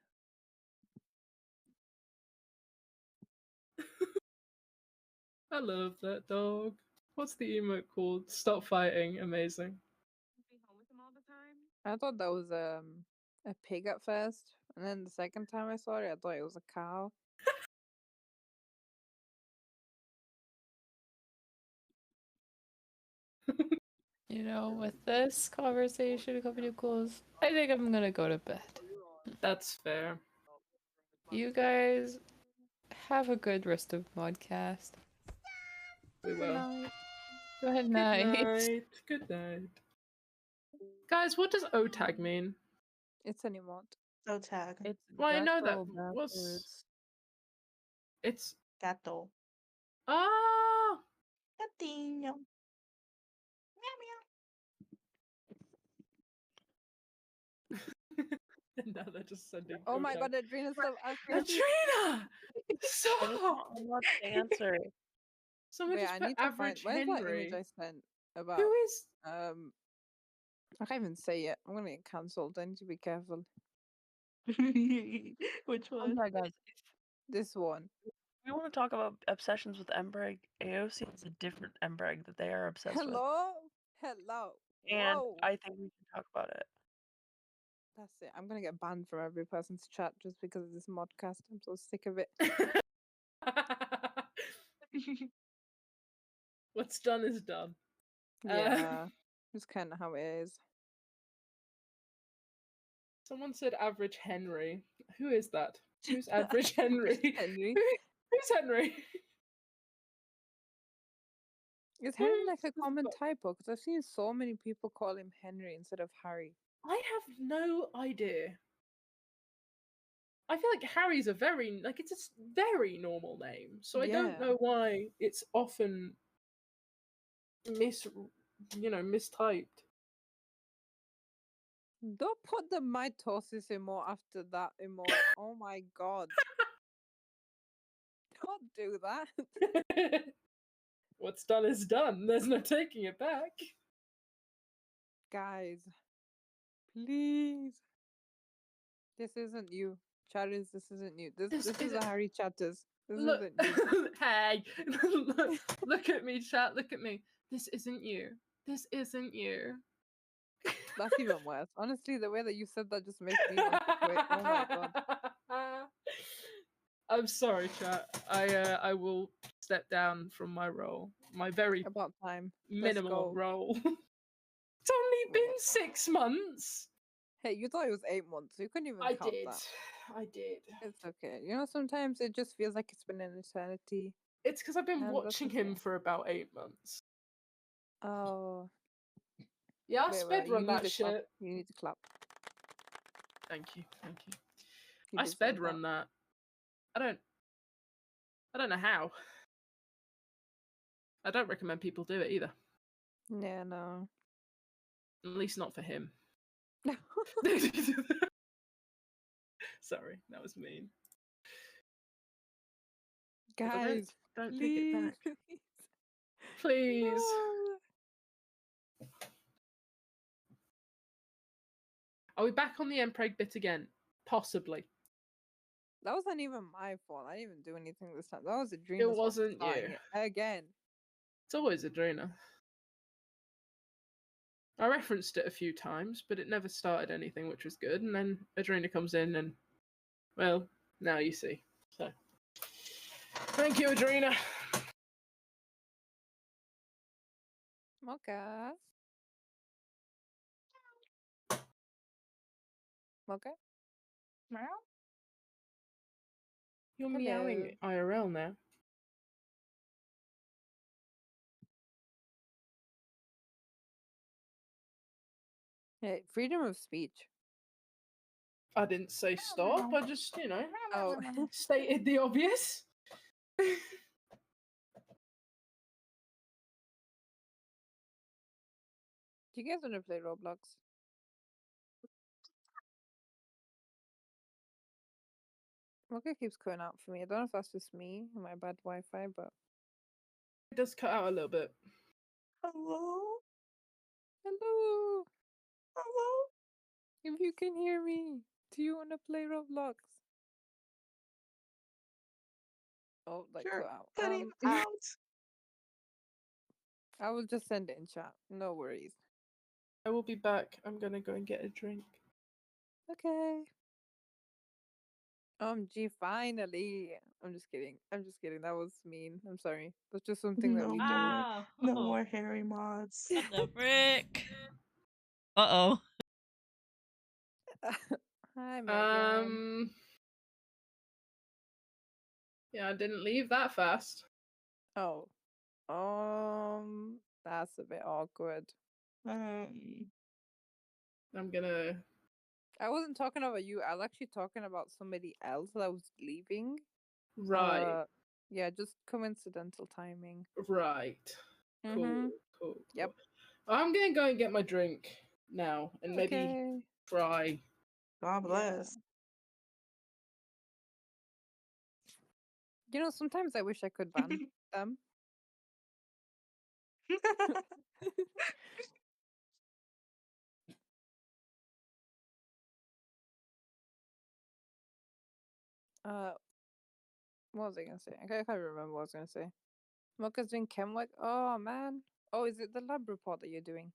I love that dog. What's the emote called? Stop fighting. Amazing. I thought that was a pig at first, and then the second time I saw it, I thought it was a cow. You know, with this conversation coming to close, I think I'm gonna go to bed. That's fair. You guys have a good rest of Modcast. We will. Good Good night. night. Good night. Guys, what does OTAG mean? It's an emote. So tag. It's Well, I know that. gato What's backwards. it's? Gato. Ah. Gatinho. Meow meow. And now they're just sending. Oh my OTAG. god, Adrena's still asking. Adrena! Stop! I'm not the answer. Someone Wait, just I put need to find. average Where's that image Henry. I sent about? Who is? I can't even say it. I'm gonna get cancelled. I need to be careful. Which Oh one? yeah, guys. This one. If we want to talk about obsessions with Embreg, AOC is a different Embreg that they are obsessed with. Hello? Hello. And Whoa. I think we should talk about it. That's it. I'm gonna get banned from every person's chat just because of this modcast. I'm so sick of it. What's done is done. Yeah. It's kind of how it is. Someone said average Henry. Who is that? Who's average Henry? Henry. Who's Henry? Is Henry like Who's a common the- typo? Because I've seen so many people call him Henry instead of Harry. I have no idea. I feel like Harry's a very it's a very normal name, so I don't Yeah. know why it's often mistyped. Don't put the mitosis emote after that emote. Oh my god. Don't do that. What's done is done. There's no taking it back. Guys, please. This isn't you. Chatters, this isn't you. This is a Harry Chatters. This Look, isn't you. hey, look at me, chat. Look at me. This isn't you. This isn't you. That's even worse. Honestly, the way that you said that just makes me want to quit. Oh my god. I'm sorry, chat. I will step down from my role. My very About time. minimal go. role. It's only been 6 months. Hey, you thought it was 8 months. You couldn't even I count did. that. I did. It's okay. You know, sometimes it just feels like it's been an eternity. It's because I've been And that's watching him okay. for about 8 months. Oh. Yeah, I Wait, sped you run need that to clap. shit. You need to clap. Thank you. You I deserve sped that. run that. I don't know how. I don't recommend people do it either. Yeah, no. At least not for him. Sorry, that was mean. Guys, don't take please. it back. Please. No. Are we back on the Mpreg bit again? Possibly. That wasn't even my fault. I didn't even do anything this time. That was Adrena's It fault for wasn't starting you. it again. It's always Adrena. I referenced it a few times, but it never started anything, which was good. And then Adrena comes in and, well, now you see. So, thank you, Adrena. Okay. Okay. Meow. You're Hello. meowing IRL now. Hey, freedom of speech. I didn't say stop. I just, Oh. stated the obvious. Do you guys want to play Roblox? Okay, keeps cutting out for me. I don't know if that's just me and my bad Wi-Fi, but It does cut out a little bit. Hello? hello. Hello? If you can hear me, do you want to play Roblox? Oh, like Sure. cut out. Cutting out. I will just send it in chat. No worries. I will be back. I'm gonna go and get a drink. Okay. Gee, finally. I'm just kidding. I'm just kidding. That was mean. I'm sorry. That's just something that No we do. more, Wow. no more Harry mods. What the frick? Uh-oh. Hi, Megan. Yeah, I didn't leave that fast. Oh. That's a bit awkward. I'm gonna. I wasn't talking about you. I was actually talking about somebody else that was leaving. Right. Yeah, just coincidental timing. Right. Cool. Cool. Yep. I'm gonna go and get my drink now and maybe Okay. try. God bless. You know, sometimes I wish I could ban them. What was I gonna say? I can't remember what I was gonna say. Mocha's doing chem work. Oh man. Oh, is it the lab report that you're doing?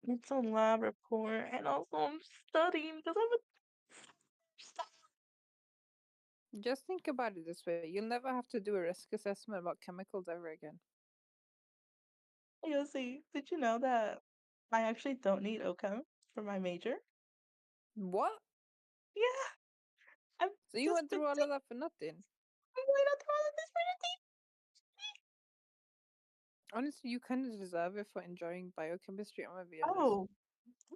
It's a lab report, and also I'm studying because I'm a. Just think about it this way: you'll never have to do a risk assessment about chemicals ever again. You'll see. Did you know that I actually don't need OChem for my major? What? Yeah. I'm So you went through all of that for nothing? I'm going out through all of this for Honestly, you kind of deserve it for enjoying biochemistry. I'm gonna be honest. nothing.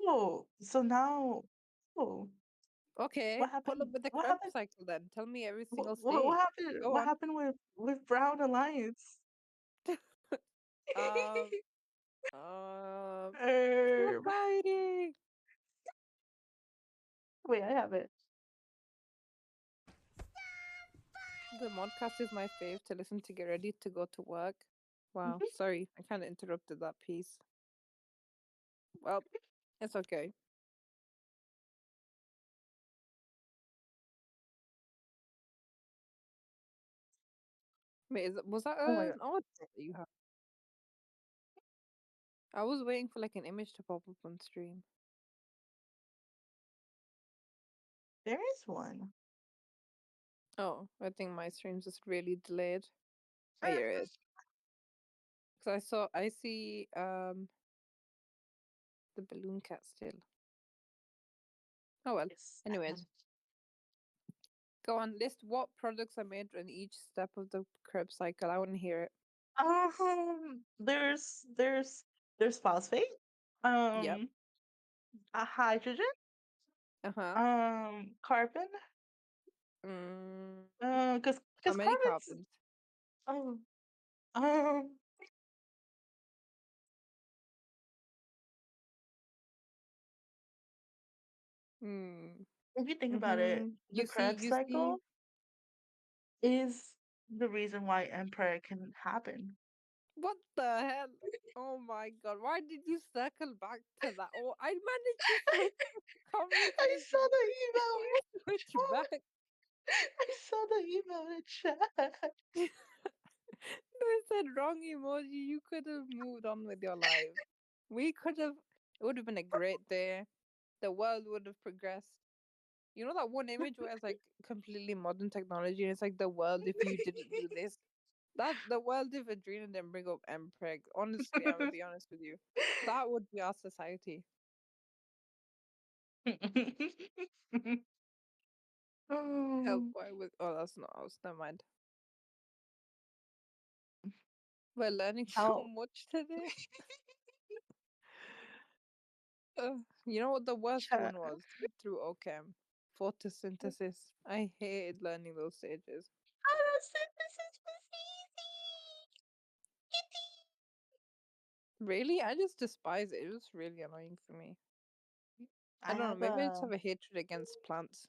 Oh, so now, oh, Okay, what pull up happened? with the What Krebs happened? cycle then. Tell me every What, single what, stage. what happened? Go What on. happened with Brown Alliance? Um, Er, fighting. wait, I have it. The Modcast is my fave to listen to get ready to go to work. Wow, sorry, I kind of interrupted that piece. Well, it's okay. Wait, was that Oh my an god. odd that you have? I was waiting for like an image to pop up on stream. There is one. Oh, I think my stream's just really delayed. Oh, here it is. Because I see the balloon cat still. Oh well. Yes. Anyways, go on. List what products are made in each step of the Krebs cycle. I want to hear it. There's phosphate. Yep. A hydrogen. Uh-huh. Carbon. Cause How cause many carbon's carbons? oh um Hmm. if you think about it, the Krebs You see. cycle is the reason why empire can happen. What the hell? Oh my god! Why did you circle back to that? Oh, I managed to switch I saw conversation. the email. You switch back. I saw the email in chat. They said wrong emoji. You could have moved on with your life. We could have. It would have been a great day. The world would have progressed. You know that one image where it's like completely modern technology, and it's like the world if you didn't do this. That's the world if Adrena didn't bring up Mpreg. Honestly, I'm gonna be honest with you. That would be our society. Help! Oh, Why would? Oh, that's not us. Never mind. We're learning so how much today. You know what the worst chat. one was through OChem? Photosynthesis. I hated learning those stages. Photosynthesis was Really? I just despise it. It was really annoying for me. easy. I I don't know. have Maybe I just a have a hatred against plants.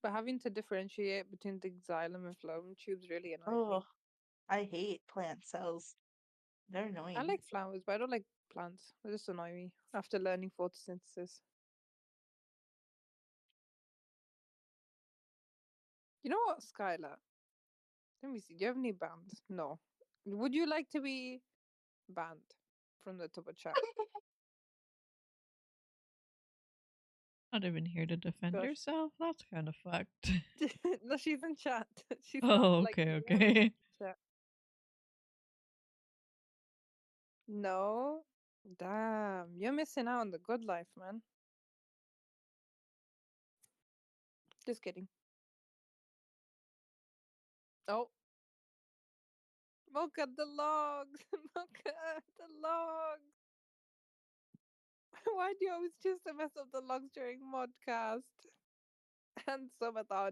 But having to differentiate between the xylem and phloem tubes really annoyed oh, me. I hate plant cells. They're I annoying. like flowers, but I don't like plants. They just annoy me after learning photosynthesis. You know what, Skylar? Let me see. Do you have any bands? No. Would you like to be banned? from the Tubbo chat. Not even here to defend Gosh. yourself. That's kind of fucked. No, she's in chat. She's not Oh, like okay, me. okay. Chat. No, damn, you're missing out on the good life, man. Just kidding. Oh, look at the logs. Look at the logs. Why do you always choose to mess up the logs during Modcast and subathon?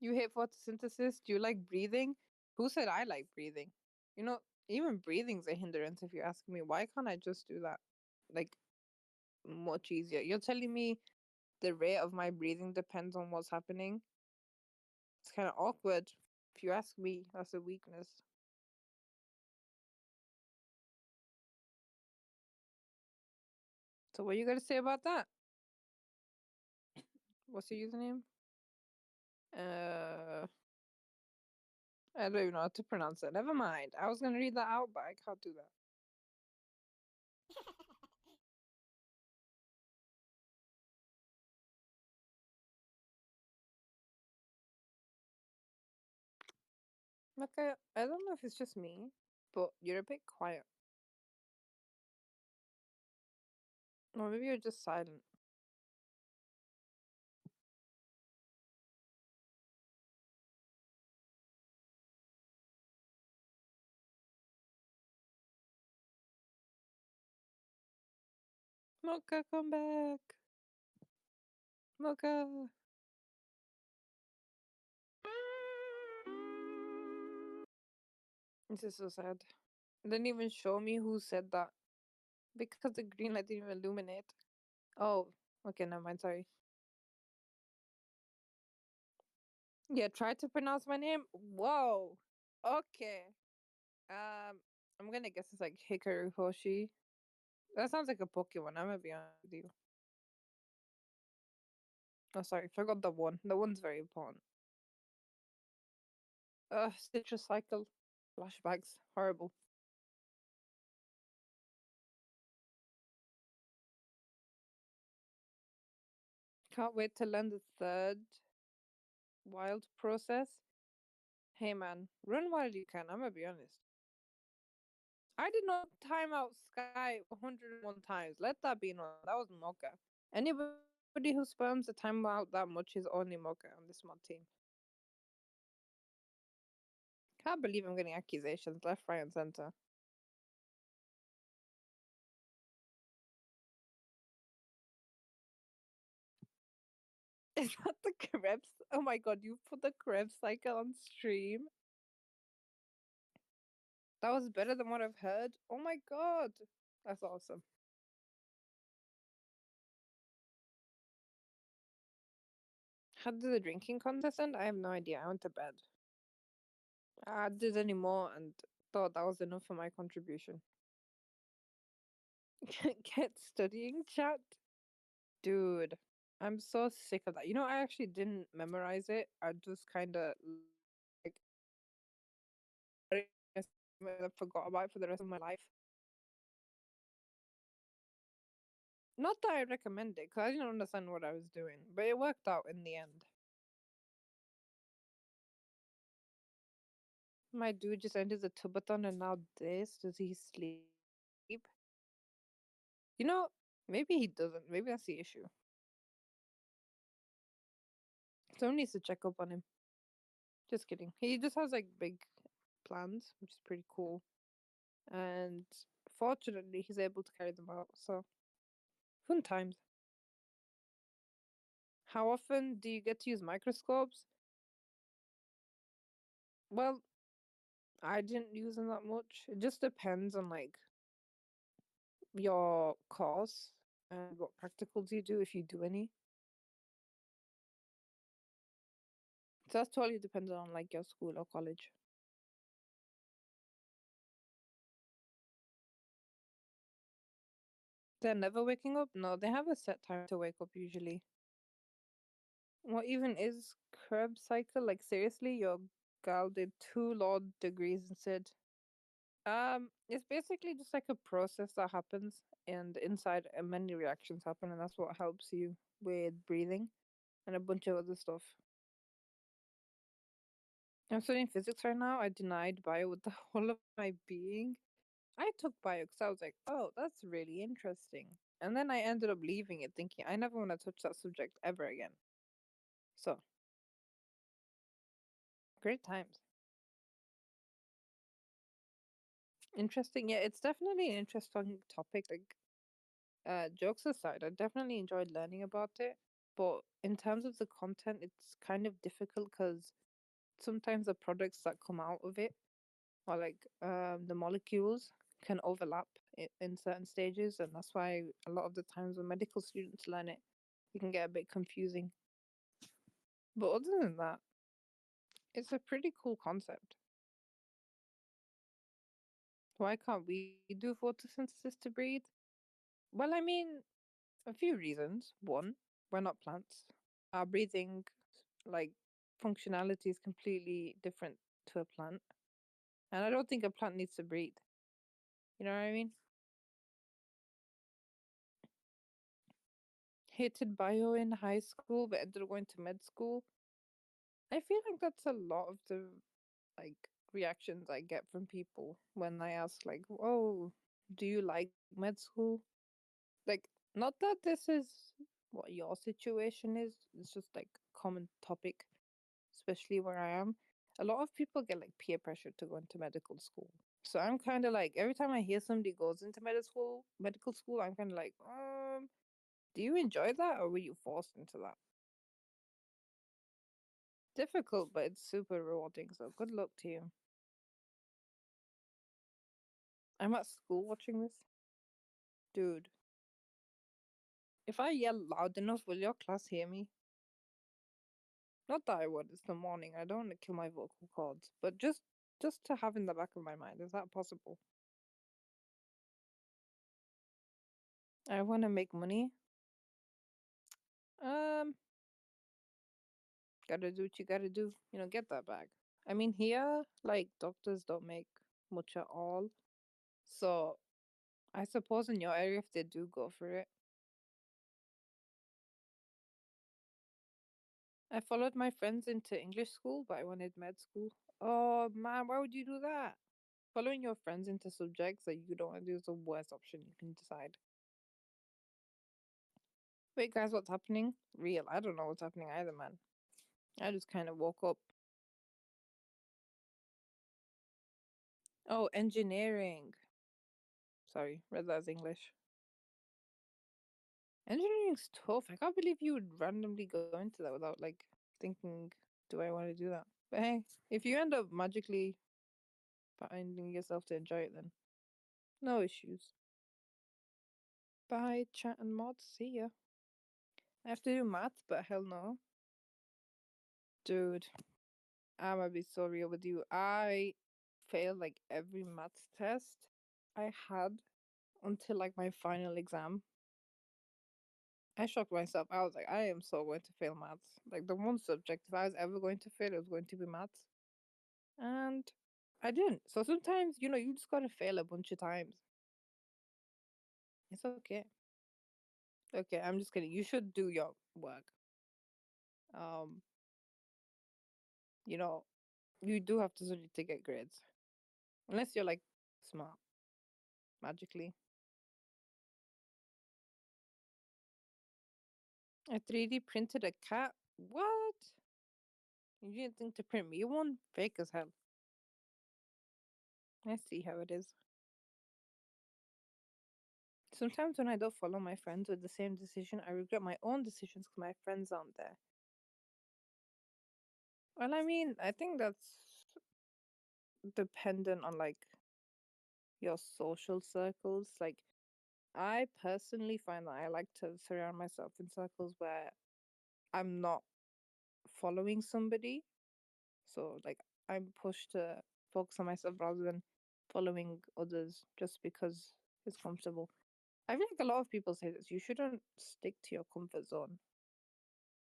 You hate photosynthesis? Do you like breathing? Who said I like breathing? You know, even breathing's a hindrance if you ask me. Why can't I just do that? Like, much easier. You're telling me the rate of my breathing depends on what's happening? It's kind of awkward. If you ask me, that's a weakness. So what you got to say about that? What's your username? I don't even know how to pronounce it. Never mind. I was gonna read that out, but I can't do that. Like I don't know if it's just me, but you're a bit quiet. Or maybe you're just silent. Mocha, come back. Mocha. This is so sad. It didn't even show me who said that. Because the green light didn't even illuminate. Oh, okay, never mind, sorry. Yeah, try to pronounce my name. Whoa. Okay. I'm gonna guess it's like Hikaru Hoshi. That sounds like a Pokemon, I'm gonna be honest with you. Oh, sorry, forgot the one. The one's very important. Citrus Cycle. Flashbacks. Horrible. Can't wait to learn the third wild process. Hey man, run while you can, I'm gonna be honest. I did not time out Sky 101 times. Let that be known. That was Mocha. Anybody who spams the time out that much is only Mocha on this mod team. Can't believe I'm getting accusations left, right, and center. Is that the Krebs? Oh my god, you put the Krebs cycle on stream? That was better than what I've heard? Oh my god. That's awesome. How did the drinking contest end? I have no idea. I went to bed. I did any more and thought that was enough for my contribution. Get studying chat? Dude, I'm so sick of that. You know, I actually didn't memorize it. I just kind of like I forgot about it for the rest of my life. Not that I recommend it, because I didn't understand what I was doing, but it worked out in the end. My dude just ended the Tubathon and now this. Does he sleep? You know, maybe he doesn't. Maybe that's the issue. Someone needs to check up on him. Just kidding. He just has like big plans, which is pretty cool. And fortunately, he's able to carry them out. So, fun times. How often do you get to use microscopes? Well, I didn't use them that much. It just depends on like your course and what practicals you do, if you do any. So that's totally dependent on like your school or college. They're never waking up? No, they have a set time to wake up usually. What even is Krebs cycle? Like seriously, you're Gal did 2 law degrees instead. It's basically just like a process that happens, and inside many reactions happen, and that's what helps you with breathing and a bunch of other stuff. I'm studying physics right now. I denied bio with the whole of my being. I took bio because I was like, oh, that's really interesting. And then I ended up leaving it thinking I never want to touch that subject ever again. So, great times. Interesting. Yeah, it's definitely an interesting topic. Like, jokes aside, I definitely enjoyed learning about it. But in terms of the content, it's kind of difficult because sometimes the products that come out of it, or like the molecules, can overlap in certain stages, and that's why a lot of the times when medical students learn it, it can get a bit confusing. But other than that, it's a pretty cool concept. Why can't we do photosynthesis to breathe? Well, I mean, a few reasons. One, we're not plants. Our breathing, like, functionality is completely different to a plant. And I don't think a plant needs to breathe. You know what I mean? Hated bio in high school, but ended up going to med school. I feel like that's a lot of the like reactions I get from people when I ask like, "Oh, do you like med school?" Like, not that this is what your situation is. It's just like common topic, especially where I am. A lot of people get like peer pressure to go into medical school. So I'm kind of like every time I hear somebody goes into medical school, I'm kind of like, do you enjoy that or were you forced into that? Difficult, but it's super rewarding. So good luck to you. I'm at school watching this. Dude, if I yell loud enough, will your class hear me? Not that I would, it's the morning. I don't want to kill my vocal cords, but just to have in the back of my mind, is that possible? I want to make money. Um, gotta do what you gotta do. Get that bag. I mean, here, like, doctors don't make much at all. So, I suppose in your area, if they do, go for it. I followed my friends into English school, but I wanted med school. Oh man, why would you do that? Following your friends into subjects that you don't want to do is the worst option you can decide. Wait, guys, what's happening? Real, I don't know what's happening either, man. I just kind of woke up. Oh, engineering. Sorry, read that as English. Engineering's tough. I can't believe you would randomly go into that without like thinking, do I want to do that? But hey, if you end up magically finding yourself to enjoy it, then no issues. Bye, chat and mods. See ya. I have to do math, but hell no. Dude, I'm gonna be so real with you. I failed like every maths test I had until like my final exam. I shocked myself. I was like, I am so going to fail maths. Like the one subject, if I was ever going to fail, it was going to be maths. And I didn't. So sometimes, you just gotta fail a bunch of times. It's okay. Okay, I'm just kidding. You should do your work. Um, you know, you do have to study to get grades. Unless you're like smart magically. I 3D printed a cat? What? You didn't think to print me one? Fake as hell. I see how it is. Sometimes when I don't follow my friends with the same decision, I regret my own decisions because my friends aren't there. Well, I mean, I think that's dependent on like your social circles. Like, I personally find that I like to surround myself in circles where I'm not following somebody. So, like, I'm pushed to focus on myself rather than following others just because it's comfortable. I feel like a lot of people say this. You shouldn't stick to your comfort zone.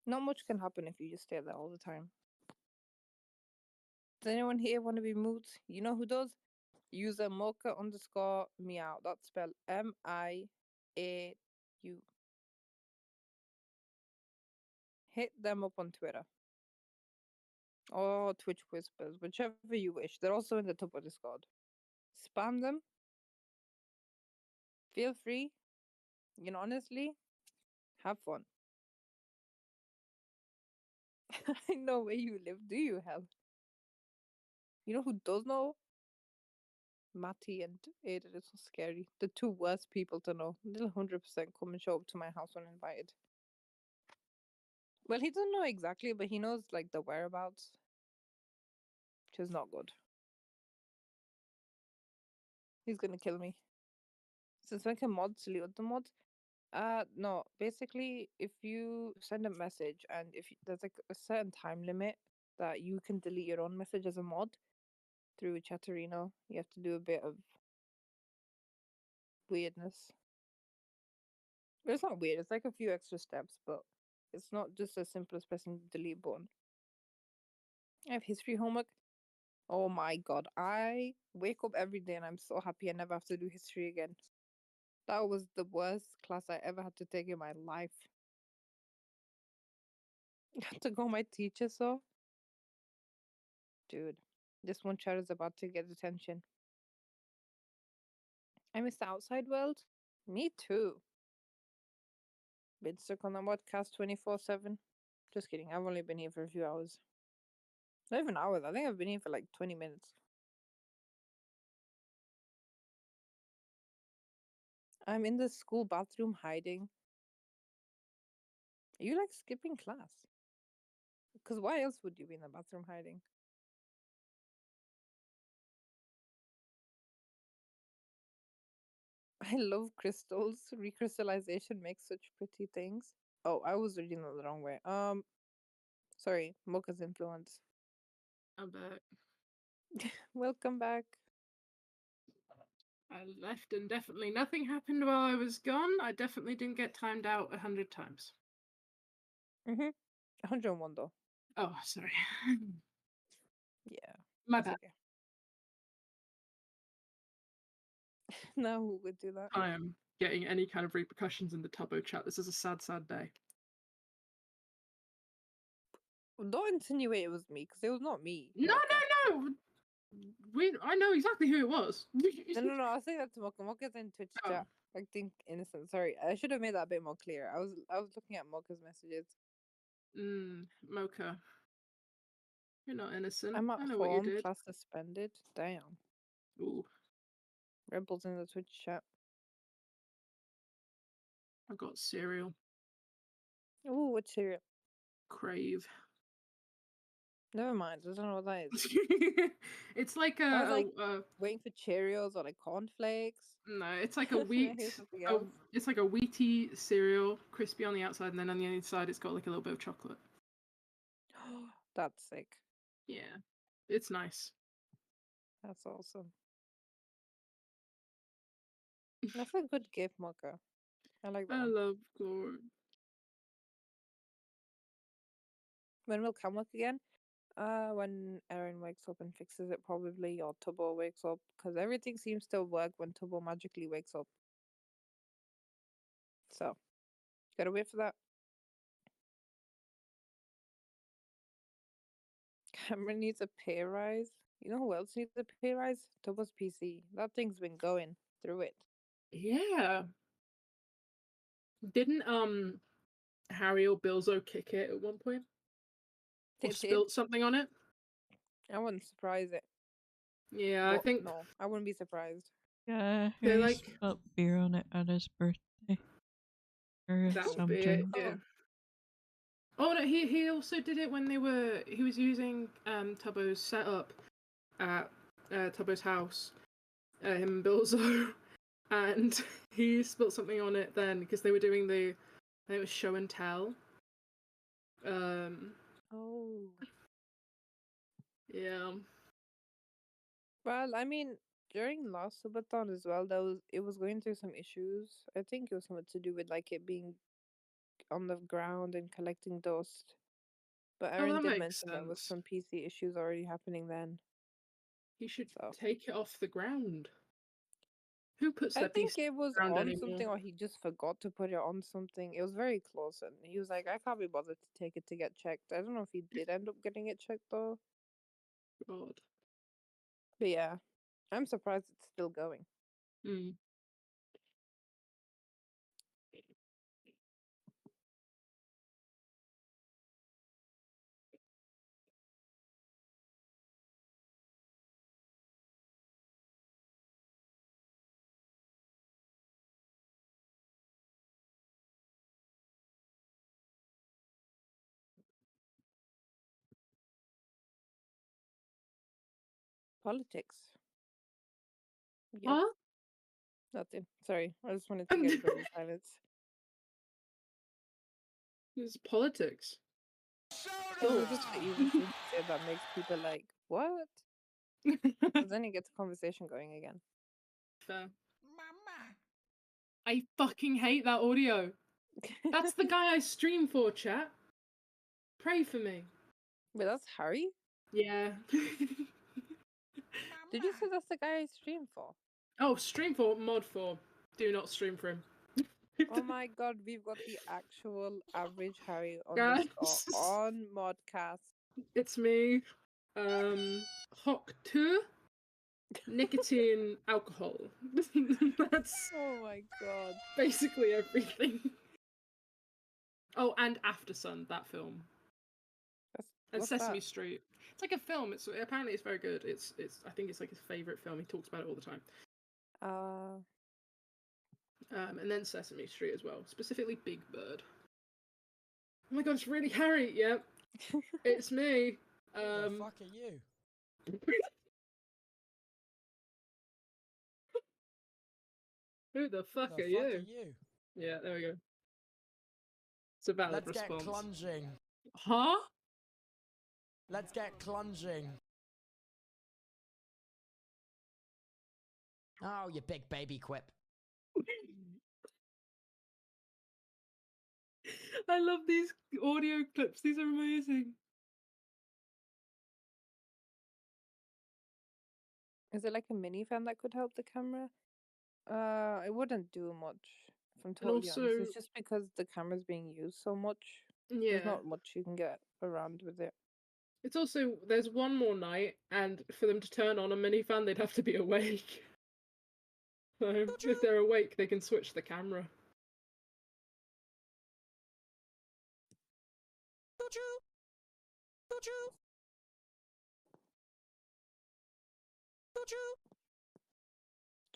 Not much can happen if you just stay there all the time. Does anyone here want to be moved? You know who does? User mocha_meow. That's spelled MIAU. Hit them up on Twitter or Twitch Whispers, whichever you wish. They're also in the Tubbo Discord. Spam them. Feel free. You know, honestly, have fun. I know where you live. Do you have? You know who does know? Matty and Aiden. It's so scary. The two worst people to know. They'll 100% come and show up to my house uninvited. Well, he doesn't know exactly, but he knows like the whereabouts, which is not good. He's gonna kill me. Since when can mods delete the mods? No. Basically, if you send a message and if there's like a certain time limit that you can delete your own message as a mod through Chatterino, you have to do a bit of weirdness. It's not weird. It's like a few extra steps, but it's not just as simple as pressing the delete button. I have history homework. Oh my god, I wake up every day and I'm so happy I never have to do history again. That was the worst class I ever had to take in my life. I had to go my teacher saw. Dude, this one child is about to get attention. I miss the outside world. Me too. Been stuck on the Modcast 24/7. Just kidding, I've only been here for a few hours. Not even hours, I think I've been here for like 20 minutes. I'm in the school bathroom hiding. Are you like skipping class? Because why else would you be in the bathroom hiding? I love crystals. Recrystallization makes such pretty things. Oh, I was reading that the wrong way. Sorry, Mocha's influence. I'm back. Welcome back. I left and definitely nothing happened while I was gone. I definitely didn't get timed out 100 times. 101 though. Oh, sorry. Yeah. My bad. Okay. No, who would do that? I am getting any kind of repercussions in the Tubbo chat. This is a sad, sad day. Don't insinuate it was me, because it was not me. No. I know exactly who it was. No. I'll say that to Mocha. Mocha's in Twitch chat. Acting innocent. Sorry, I should have made that a bit more clear. I was looking at Mocha's messages. Mocha. You're not innocent. I'm at I know what you home, did. class suspended. Damn. Ooh. Rebels in the Twitch chat. I got cereal. Ooh, what cereal? Crave. Never mind. I don't know what that is. It's like I was like waiting for Cheerios or like cornflakes. No, it's like a wheat. It's like a wheaty cereal, crispy on the outside, and then on the inside it's got like a little bit of chocolate. That's sick. Yeah, it's nice. That's awesome. That's a good gift, Mocha. I like that. I love corn. When will Cam work again? When Erin wakes up and fixes it, probably, or Tubbo wakes up, because everything seems to work when Tubbo magically wakes up. So, gotta wait for that. Cameron needs a pay rise. You know who else needs a pay rise? Tubbo's PC. That thing's been going through it. Yeah. Didn't Harry or Bilzo kick it at one point? Or spilt something on it? I wouldn't surprise it. Yeah, I think no, I wouldn't be surprised. Yeah, Harry spilled beer on it at his birthday. Or some drink. Yeah. Oh no, he also did it when he was using Tubbo's setup at Tubbo's house, him and Bilzo, and he spilled something on it then because they were doing I think it was show and tell. Oh. Yeah. Well, I mean, during last subathon as well, it was going through some issues. I think it was something to do with like it being on the ground and collecting dust. But Oh, Aaron that did makes mention there was sense. some PC issues already happening then. He should So take it off the ground. Who puts I their think PC it was on the ground on anymore? something, or he just forgot to put it on something. It was very close, and he was like, "I can't be bothered to take it to get checked." I don't know if he did end up getting it checked though. God. But yeah, I'm surprised it's still going. Hmm. Politics. Yep. Huh? Nothing. Sorry, I just wanted to get rid of the silence. It's politics. It's just an easy thing to say that makes people like, what? Because then you get the conversation going again. Fair. I fucking hate that audio. That's the guy I stream for, chat. Pray for me. Wait, that's Harry? Yeah. Did you say that's the guy I stream for? Oh, stream for, mod for. Do not stream for him. Oh my god, we've got the actual average Harry Guys. underscore on Modcast. It's me. Hock 2. Nicotine, alcohol. That's Oh my god. basically everything. Oh, and After Sun, that film. And What's Sesame that? Street. It's like a film. It's apparently it's very good. It's I think it's like his favorite film. He talks about it all the time. And then Sesame Street as well, specifically Big Bird. Oh my god, it's really Harry. Yep, it's me. Who the fuck are you? Who the fuck are you? Yeah, there we go. It's a valid response. Let's get clunging. Huh? Let's get clunging. Oh, you big baby quip. I love these audio clips. These are amazing. Is it like a mini fan that could help the camera? It wouldn't do much, if I'm totally honest. It's just because the camera's being used so much. Yeah. There's not much you can get around with it. It's also, there's one more night, and for them to turn on a minifan, they'd have to be awake. So, if they're awake, they can switch the camera.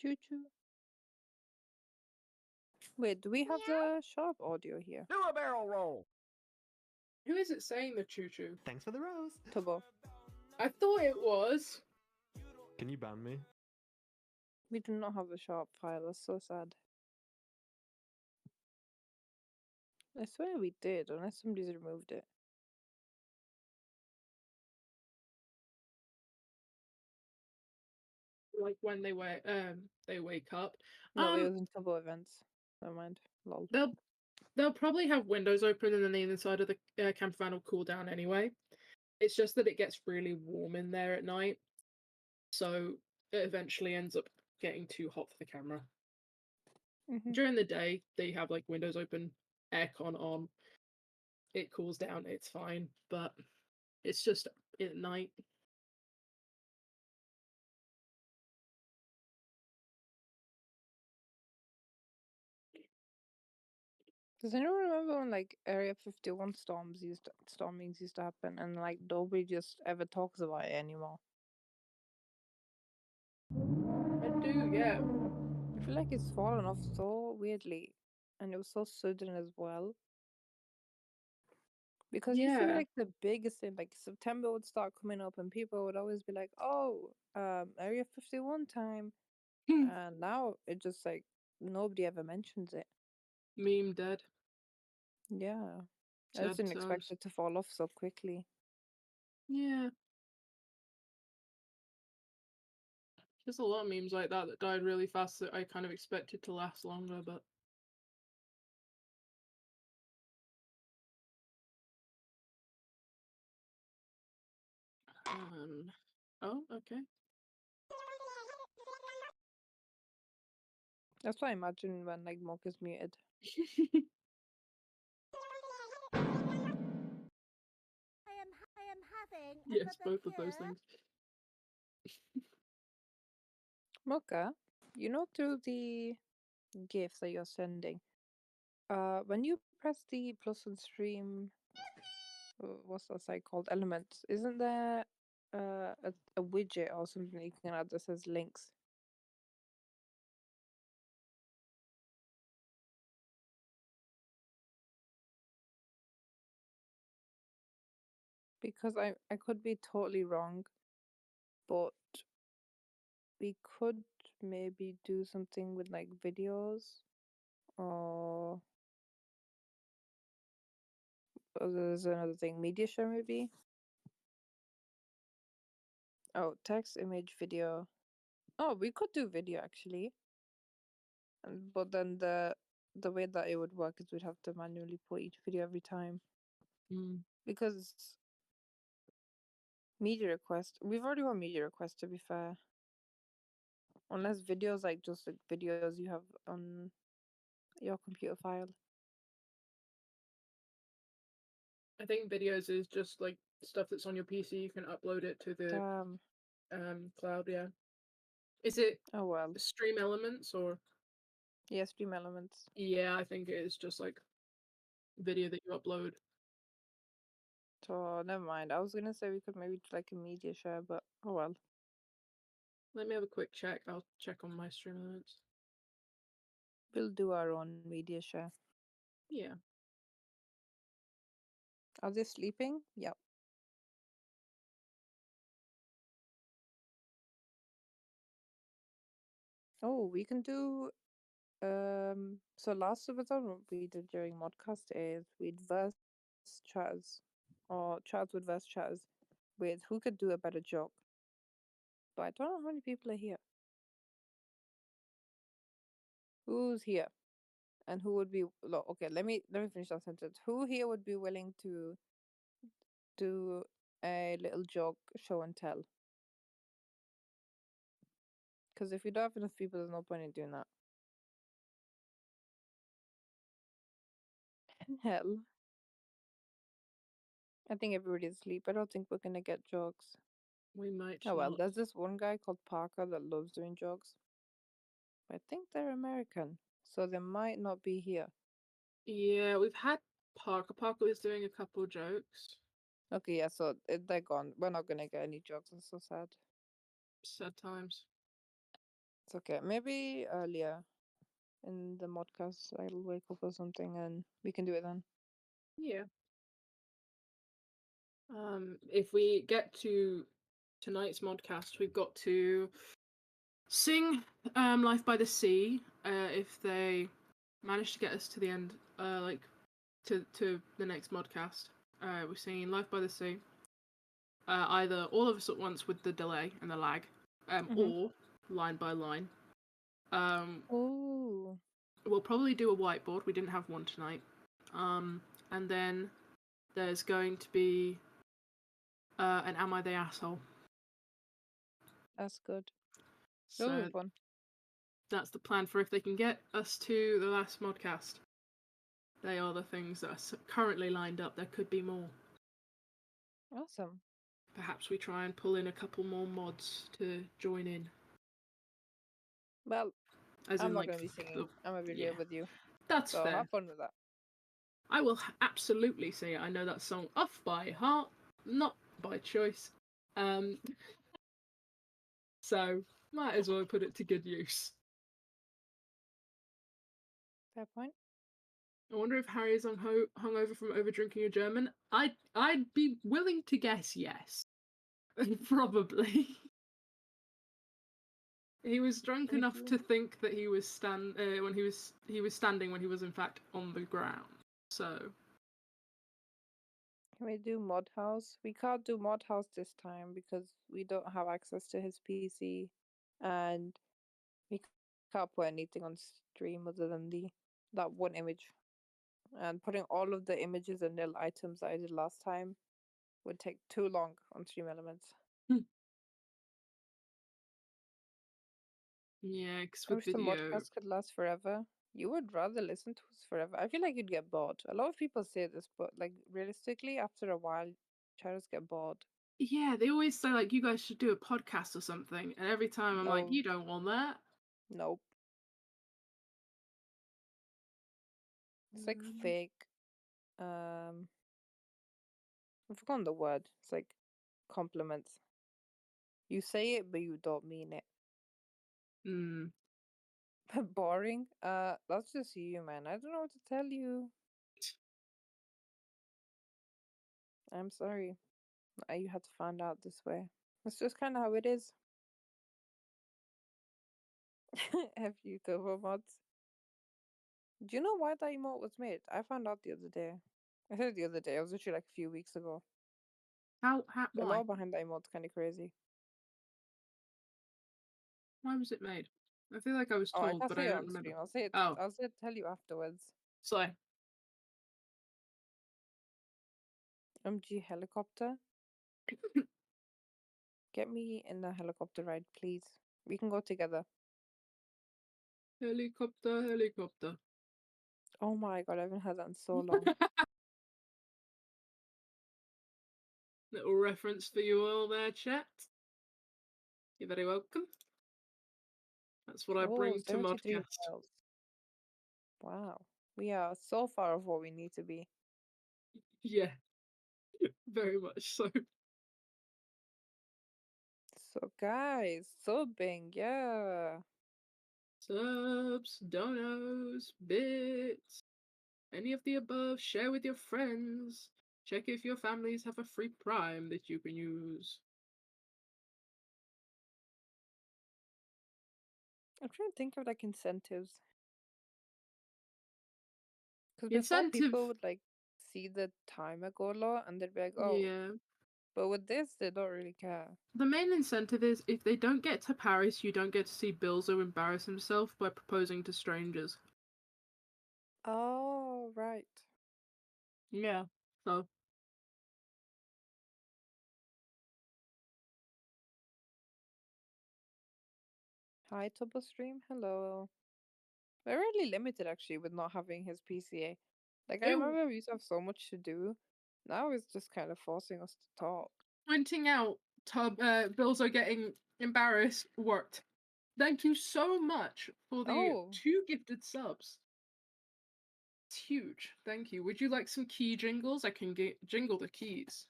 Choo-choo. Wait, do we have the sharp audio here? Do a barrel roll. Who is it saying the choo-choo? Thanks for the rose. Tubbo. I thought it was. Can you ban me? We do not have a sharp file. That's so sad. I swear we did, unless somebody's removed it. Like when they wake up. No, it was in Tubbo events. Never mind. Lol. They'll probably have windows open and then the inside of the camper van will cool down anyway. It's just that it gets really warm in there at night. So it eventually ends up getting too hot for the camera. During the day, they have like windows open, aircon on. It cools down, it's fine. But it's just at night. Does anyone remember when like Area 51 stormings used to happen and like nobody just ever talks about it anymore? I do, yeah. I feel like it's fallen off so weirdly, and it was so sudden as well. Because you see like the biggest thing, like September would start coming up and people would always be like, oh, Area 51 time. And now it just like nobody ever mentions it. Meme dead. Yeah. I just didn't expect it to fall off so quickly. Yeah. There's a lot of memes like that died really fast that I kind of expected to last longer, but Oh, okay. That's what I imagine when like Mock is muted. Yes, both of those things. Mocha, you know through the gifts that you're sending, when you press the plus on stream, what's that site called? Elements. Isn't there a widget or something you can add that says links? Because I could be totally wrong, but we could maybe do something with like videos or there's another thing, media share maybe. Oh, text, image, video. Oh, we could do video actually. But then the way that it would work is we'd have to manually put each video every time. Because media request, we've already got media request to be fair. Unless videos like just like videos you have on your computer file. I think videos is just like stuff that's on your PC. You can upload it to the cloud. Yeah. Is it? Oh well. Stream Elements or? Yeah, Stream Elements. Yeah, I think it is just like video that you upload. So never mind. I was gonna say we could maybe do like a media share, but oh well. Let me have a quick check. I'll check on my Stream Elements. We'll do our own media share. Yeah. Are they sleeping? Yep. Oh, we can do so last subathon what we did during Modcast is we'd verse chatters or chatters would verse chatters with who could do a better joke. But I don't know how many people are here. Who's here? And who would be okay, let me finish that sentence. Who here would be willing to do a little joke show and tell? Because if we don't have enough people, there's no point in doing that. Hell. I think everybody's asleep. I don't think we're gonna get jokes. We might. Oh well, there's this one guy called Parker that loves doing jokes. I think they're American, so they might not be here. Yeah, we've had Parker. Parker was doing a couple jokes. Okay, yeah, so they're gone. We're not gonna get any jokes. It's so sad. Sad times. It's okay. Maybe earlier in the Modcast, I'll wake up or something and we can do it then. Yeah. If we get to tonight's Modcast, we've got to sing Life by the Sea. If they manage to get us to the end, like to the next Modcast, we're singing Life by the Sea. Either all of us at once with the delay and the lag, or line by line. Ooh. We'll probably do a whiteboard. We didn't have one tonight. And then there's going to be an Am I the Asshole? That's good. So fun. That's the plan for if they can get us to the last Modcast. They are the things that are currently lined up. There could be more. Awesome. Perhaps we try and pull in a couple more mods to join in. Well, as I'm in, not like, going to be singing. I'm going to be real with you. That's so fair. Have fun with that. I will absolutely sing it. I know that song off by heart, not by choice. So might as well put it to good use. Fair point. I wonder if Harry is hungover from over drinking a German. I'd be willing to guess yes. Probably. He was drunk enough to think that he was when he was standing when he was in fact on the ground. So can we do Mod House? We can't do Mod House this time because we don't have access to his PC, and we can't put anything on stream other than that one image. And putting all of the images and little items that I did last time would take too long on Stream Elements. Yeah, because I with wish the video, Modcast could last forever. You would rather listen to us forever. I feel like you'd get bored. A lot of people say this, but like realistically, after a while, chatters get bored. yeah, they always say like you guys should do a podcast or something, and every time I'm like, No. you don't want that. Nope. It's like fake. I've forgotten the word. It's like compliments. You say it, but you don't mean it. Mm. Boring. That's just you, man. I don't know what to tell you. I'm sorry. You had to find out this way. It's just kind of how it is. Have you Tubbo VODs? Do you know why that emote was made? I found out the other day. I said the other day. It was literally like a few weeks ago. How The why? law behind that emote's kind of crazy. Why was it made? I feel like I was Oh, I told, can't but say I it don't on the remember. stream. I'll say it. Oh, Tell you afterwards. sorry. MG helicopter. Get me in the helicopter ride, please. We can go together. Helicopter, helicopter. Oh my god, I haven't had that in so long. Little reference for you all there, chat. You're very welcome. That's what I bring to 73 Modcast. miles. Wow. We are so far off what we need to be. Yeah, very much so. So guys, subbing, yeah. Subs, donos, bits, any of the above, share with your friends. Check if your families have a free Prime that you can use. I'm trying to think of like incentives. Because The before incentive, people would like see the timer go low and they'd be like, oh. yeah. But with this, they don't really care. The main incentive is if they don't get to Paris, you don't get to see Bilzo embarrass himself by proposing to strangers. Oh, right. Yeah. So. Hi, Tubbo stream. Hello. We're really limited actually with not having his PCA. Like I remember we used to have so much to do. Now it's just kind of forcing us to talk. Pointing out Bilzo getting embarrassed worked. Thank you so much for the 2 gifted subs. It's huge. Thank you. Would you like some key jingles? I can jingle the keys.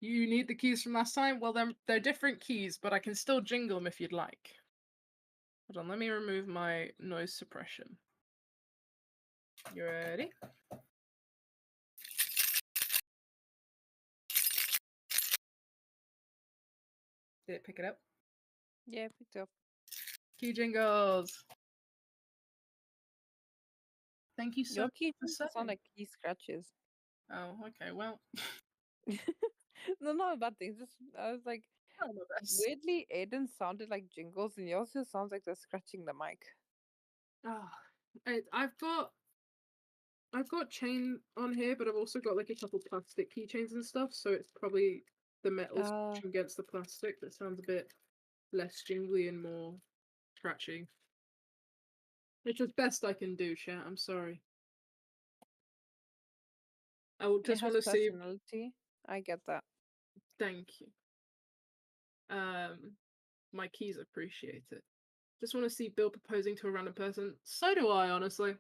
You need the keys from last time? Well, they're different keys, but I can still jingle them if you'd like. Hold on, let me remove my noise suppression. You ready? Did it pick it up? Yeah, picked up. Key jingles. Thank you so Your key much for sound like key scratches. Oh, okay, well. No, not a bad thing. Just I was like, weirdly, Aiden sounded like jingles, and yours just sounds like they're scratching the mic. Oh, I've got chain on here, but I've also got like a couple plastic keychains and stuff, so it's probably the metal's pushing against the plastic that sounds a bit less jingly and more scratchy. Which is best I can do, chat. I'm sorry. I will just want to see. Personality. I get that. Thank you. My keys appreciate it. Just want to see Bill proposing to a random person. So do I, honestly.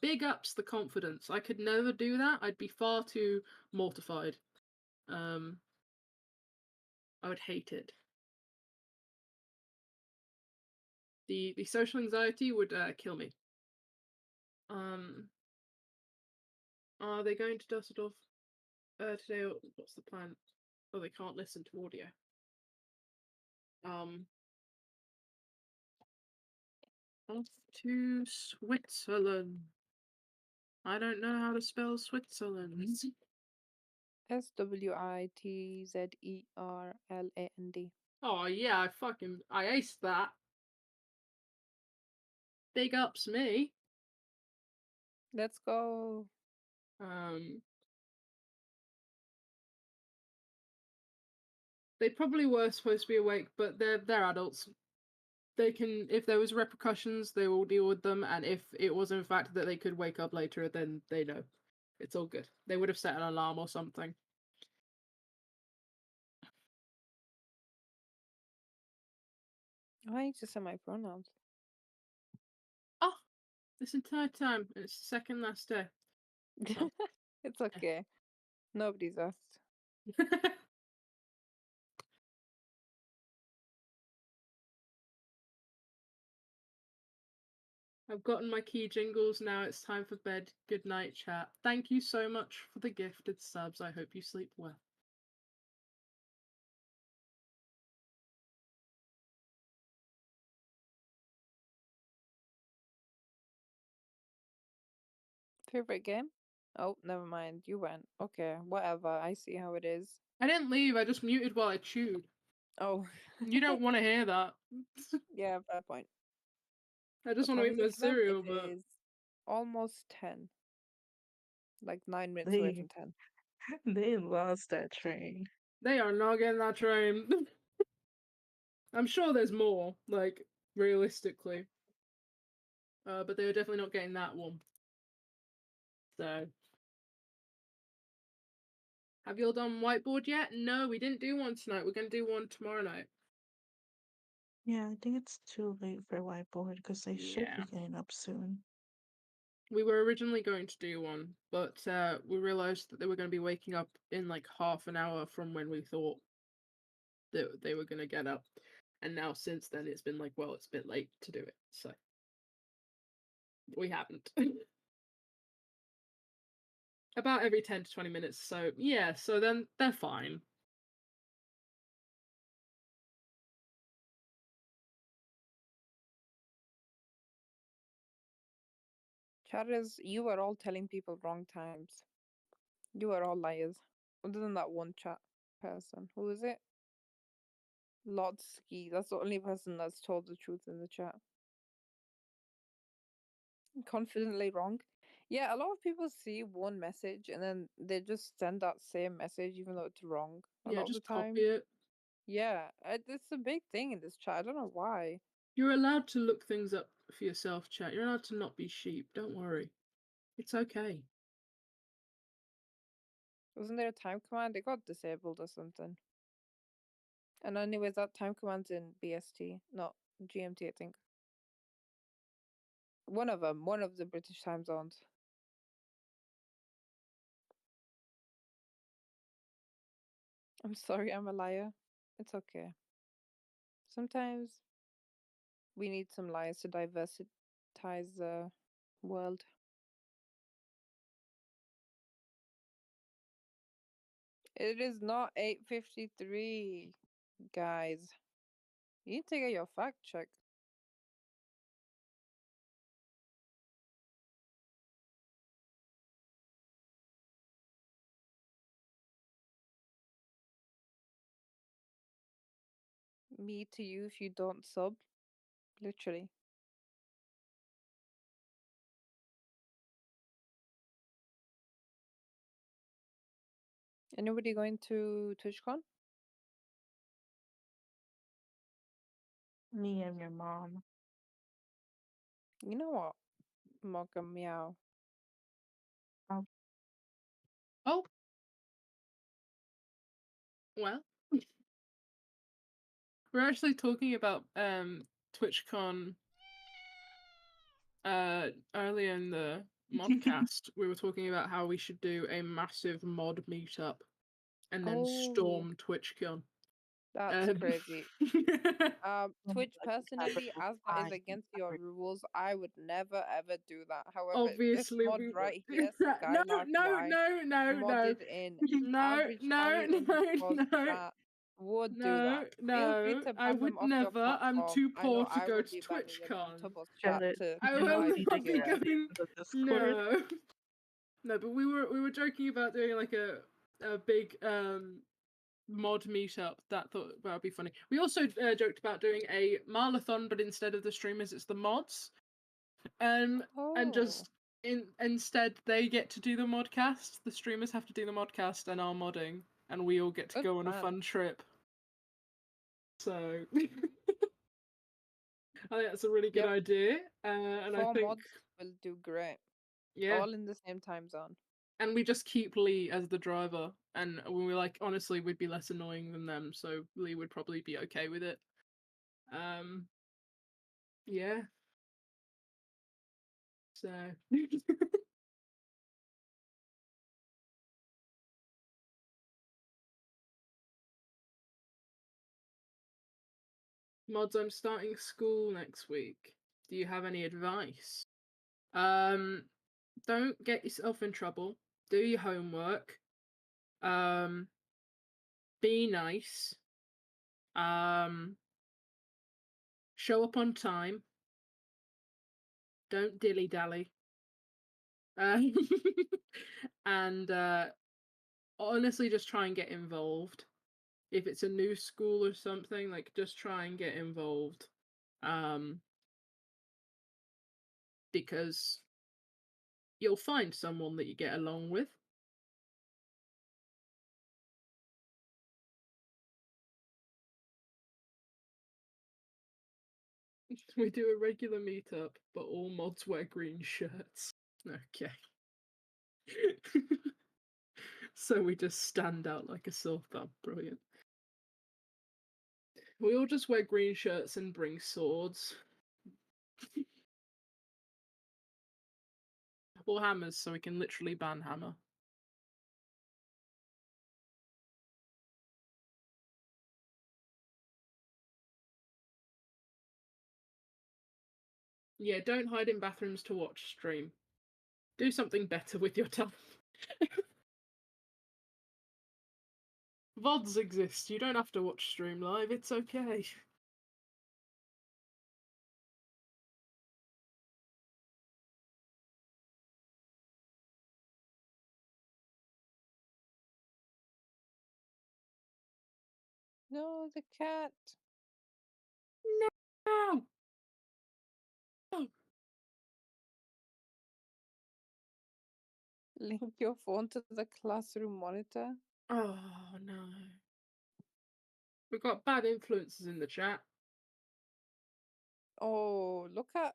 Big ups the confidence. I could never do that. I'd be far too mortified. I would hate it. The social anxiety would kill me. Are they going to Dusseldorf today? Or what's the plan? Oh, they can't listen to audio. Off to Switzerland. I don't know how to spell Switzerland. SWITZERLAND. Oh yeah, I aced that. Big ups me. Let's go. They probably were supposed to be awake, but they're adults. They can, if there was repercussions, they will deal with them, and if it was in fact that they could wake up later, then they know. It's all good. They would have set an alarm or something. I need to say my pronouns. Oh, this entire time, and it's the second last day. Oh. It's okay. Nobody's asked. I've gotten my key jingles, now it's time for bed. Good night, chat. Thank you so much for the gifted subs. I hope you sleep well. Favorite game? Oh, never mind. You went. Okay, whatever. I see how it is. I didn't leave, I just muted while I chewed. Oh. You don't want to hear that. Yeah, fair point. I just What want to time eat is my it, Clem? cereal, It but is almost 10. Like 9 minutes away from 10. They lost that train. they are not getting that train. I'm sure there's more, like, realistically. But they were definitely not getting that one. So. Have you all done whiteboard yet? No, we didn't do one tonight. We're going to do one tomorrow night. Yeah, I think it's too late for whiteboard because they should be getting up soon. We were originally going to do one, but we realized that they were going to be waking up in like half an hour from when we thought that they were going to get up. And now since then it's been like, well, it's a bit late to do it. So we haven't. About every 10 to 20 minutes. So yeah, so then they're fine. Chatters, you are all telling people wrong times. You are all liars. Other than that one chat person. Who is it? Lotsky. That's the only person that's told the truth in the chat. Confidently wrong. Yeah, a lot of people see one message and then they just send that same message even though it's wrong. A lot of the time. Copy it. Yeah, it's a big thing in this chat. I don't know why. You're allowed to look things up for yourself, chat. You're allowed to not be sheep. Don't worry. It's okay. Wasn't there a time command? It got disabled or something. And anyways, that time command's in BST, not GMT, I think. One of them, one of the British time zones. I'm sorry, I'm a liar. It's okay. Sometimes we need some lies to diversitize the world. It is not 8:53, guys. You need to get your fact checked. Me to you if you don't sub. Literally. Anybody going to TwitchCon? Me and your mom. You know what? Mocha meow. Oh. Well. We're actually talking about TwitchCon earlier in the Modcast. We were talking about how we should do a massive mod meetup and then storm TwitchCon. That's crazy. Twitch personally, as that is against your rules, I would never ever do that. However, Obviously, this mod we right here, Skylark Y, modded in average Harry underscore chat, would do that. Feel free to I ban would them off your never. platform. I'm too I poor know to I go would to be banning them from TwitchCon. Tubbo's chat to I will my not be DOS. going. No, no, but we were joking about doing like a big mod meetup. That would be funny. We also joked about doing a MILE-ATHON, but instead of the streamers, it's the mods. And just instead they get to do the modcast. The streamers have to do the modcast and our modding, and we all get to go on a fun trip. So I think that's a really good Yep. idea, and I 4 think mods will do great. yeah, All in the same time zone. and we just keep Lee as the driver, and we like honestly we'd be less annoying than them, so Lee would probably be okay with it. Yeah. So Mods, I'm starting school next week. Do you have any advice? Don't get yourself in trouble. Do your homework. Be nice. Show up on time. Don't dilly-dally. And honestly, just try and get involved. If it's a new school or something, like just try and get involved. Because you'll find someone that you get along with. We do a regular meetup, but all mods wear green shirts. Okay. So we just stand out like a sore thumb. Brilliant. We all just wear green shirts and bring swords. Or hammers, so we can literally ban hammer. Yeah, don't hide in bathrooms to watch stream. Do something better with your time. VODs exist. You don't have to watch stream live. It's okay. No, the cat. No. Link your phone to the classroom monitor. Oh no. We've got bad influences in the chat. Oh, look at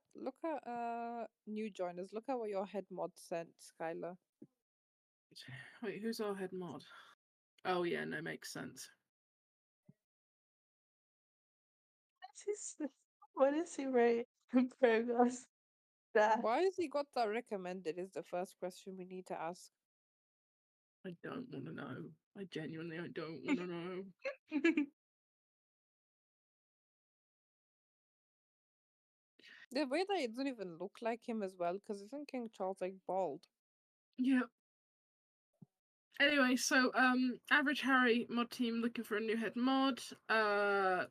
new joiners. Look at what your head mod sent, Skylar. Wait, who's our head mod? Oh yeah, no, makes sense. What is he right in paragraphs? Why has he got that recommended is the first question we need to ask. I don't want to know. I genuinely don't want to know. The way that it doesn't even look like him as well, because isn't King Charles like bald? Yeah. Anyway, so Average Harry mod team looking for a new head mod. Kyle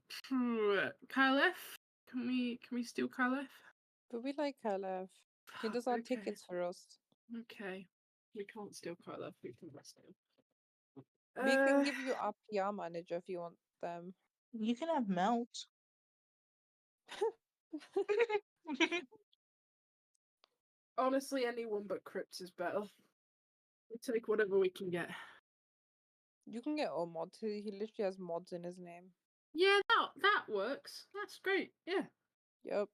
F. Can we steal Kyle F? But we like Kyle F. He does our Okay. tickets for us. Okay. We can't steal Kyle F. We can steal. We can give you our PR manager if you want them. You can have Melt. Honestly, anyone but Crips is better. We take whatever we can get. You can get all mods. He literally has mods in his name. Yeah, that works. That's great. Yeah. Yep.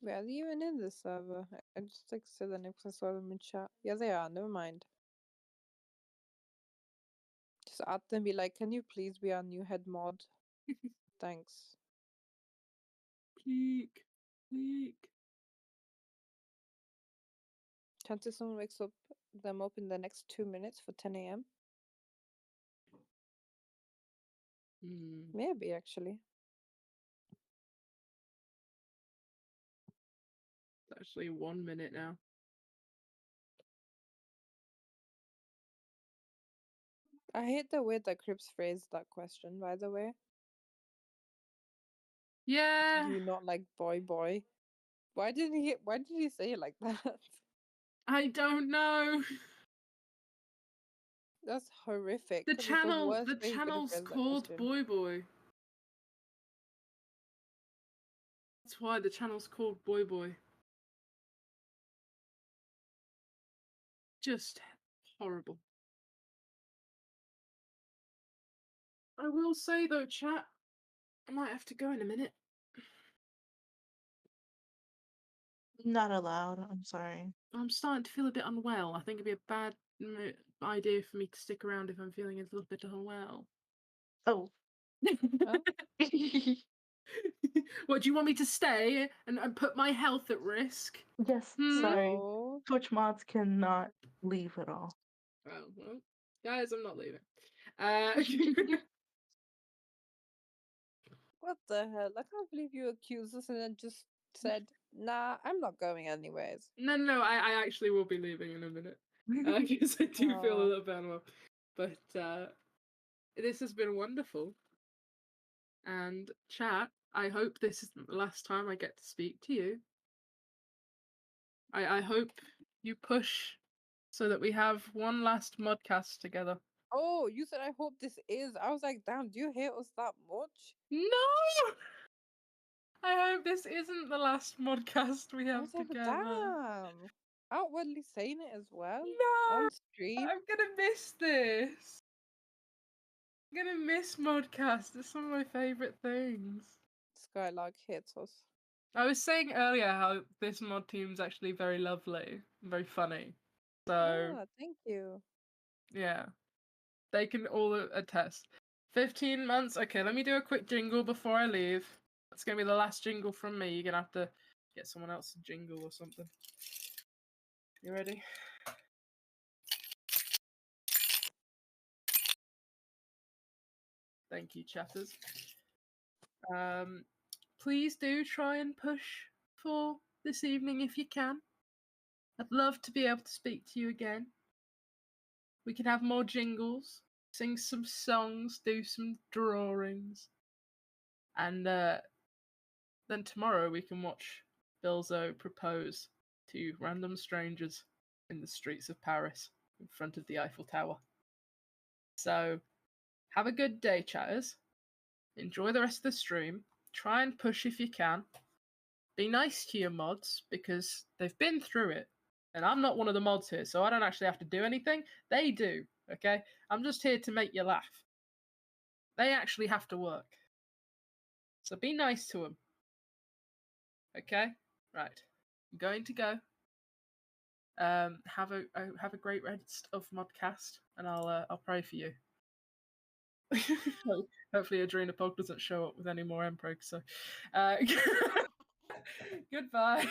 Wait, are they even in this server? I just like said the name because I saw them in chat. Yeah, they are. Never mind. Just add them. Be like, can you please be our new head mod? Thanks. Peek. Chances someone wakes them up in the next 2 minutes for 10 a.m. Maybe actually. It's actually 1 minute now. I hate the way that Crips phrased that question, by the way. Yeah. You not like boy. Why did he say it like that? I don't know. That's horrific. The 'cause it's channel's worst way he could have phrased that called question. Boy. That's why the channel's called Boy. Just horrible. I will say though, chat, I might have to go in a minute. Not allowed. I'm sorry. I'm starting to feel a bit unwell. I think it'd be a bad idea for me to stick around if I'm feeling a little bit unwell. Oh. Oh. What, do you want me to stay and put my health at risk? Yes, sorry. No. Twitch mods cannot leave at all. Oh, well, guys, I'm not leaving. What the hell? I can't believe you accused us and then just said, nah, I'm not going anyways. No, I actually will be leaving in a minute. Because I do feel a little bit unwell. But this has been wonderful. And chat, I hope this isn't the last time I get to speak to you. I hope you push so that we have one last modcast together. Oh, you said I hope this is. I was like, damn, do you hate us that much? No! I hope this isn't the last modcast we I have was like, together. damn. Outwardly saying it as well. No! On stream. I'm gonna miss this. I'm gonna miss modcast. It's some of my favourite things. Skylark hates us. I was saying earlier how this mod team's actually very lovely, very funny. So Thank you. yeah, they can all attest. 15 months. Okay, let me do a quick jingle before I leave. That's gonna be the last jingle from me. You're gonna have to get someone else to jingle or something. You ready? Thank you, chatters. Please do try and push for this evening if you can. I'd love to be able to speak to you again. We can have more jingles, sing some songs, do some drawings. And then tomorrow we can watch Bilzo propose to random strangers in the streets of Paris in front of the Eiffel Tower. So, have a good day, chatters. Enjoy the rest of the stream. Try and push if you can. Be nice to your mods because they've been through it. And I'm not one of the mods here, so I don't actually have to do anything. They do, okay? I'm just here to make you laugh. They actually have to work. So be nice to them. Okay? Right. I'm going to go. Have a great rest of Modcast, and I'll pray for you. Hopefully Adrena Pog doesn't show up with any more Empreg, so goodbye.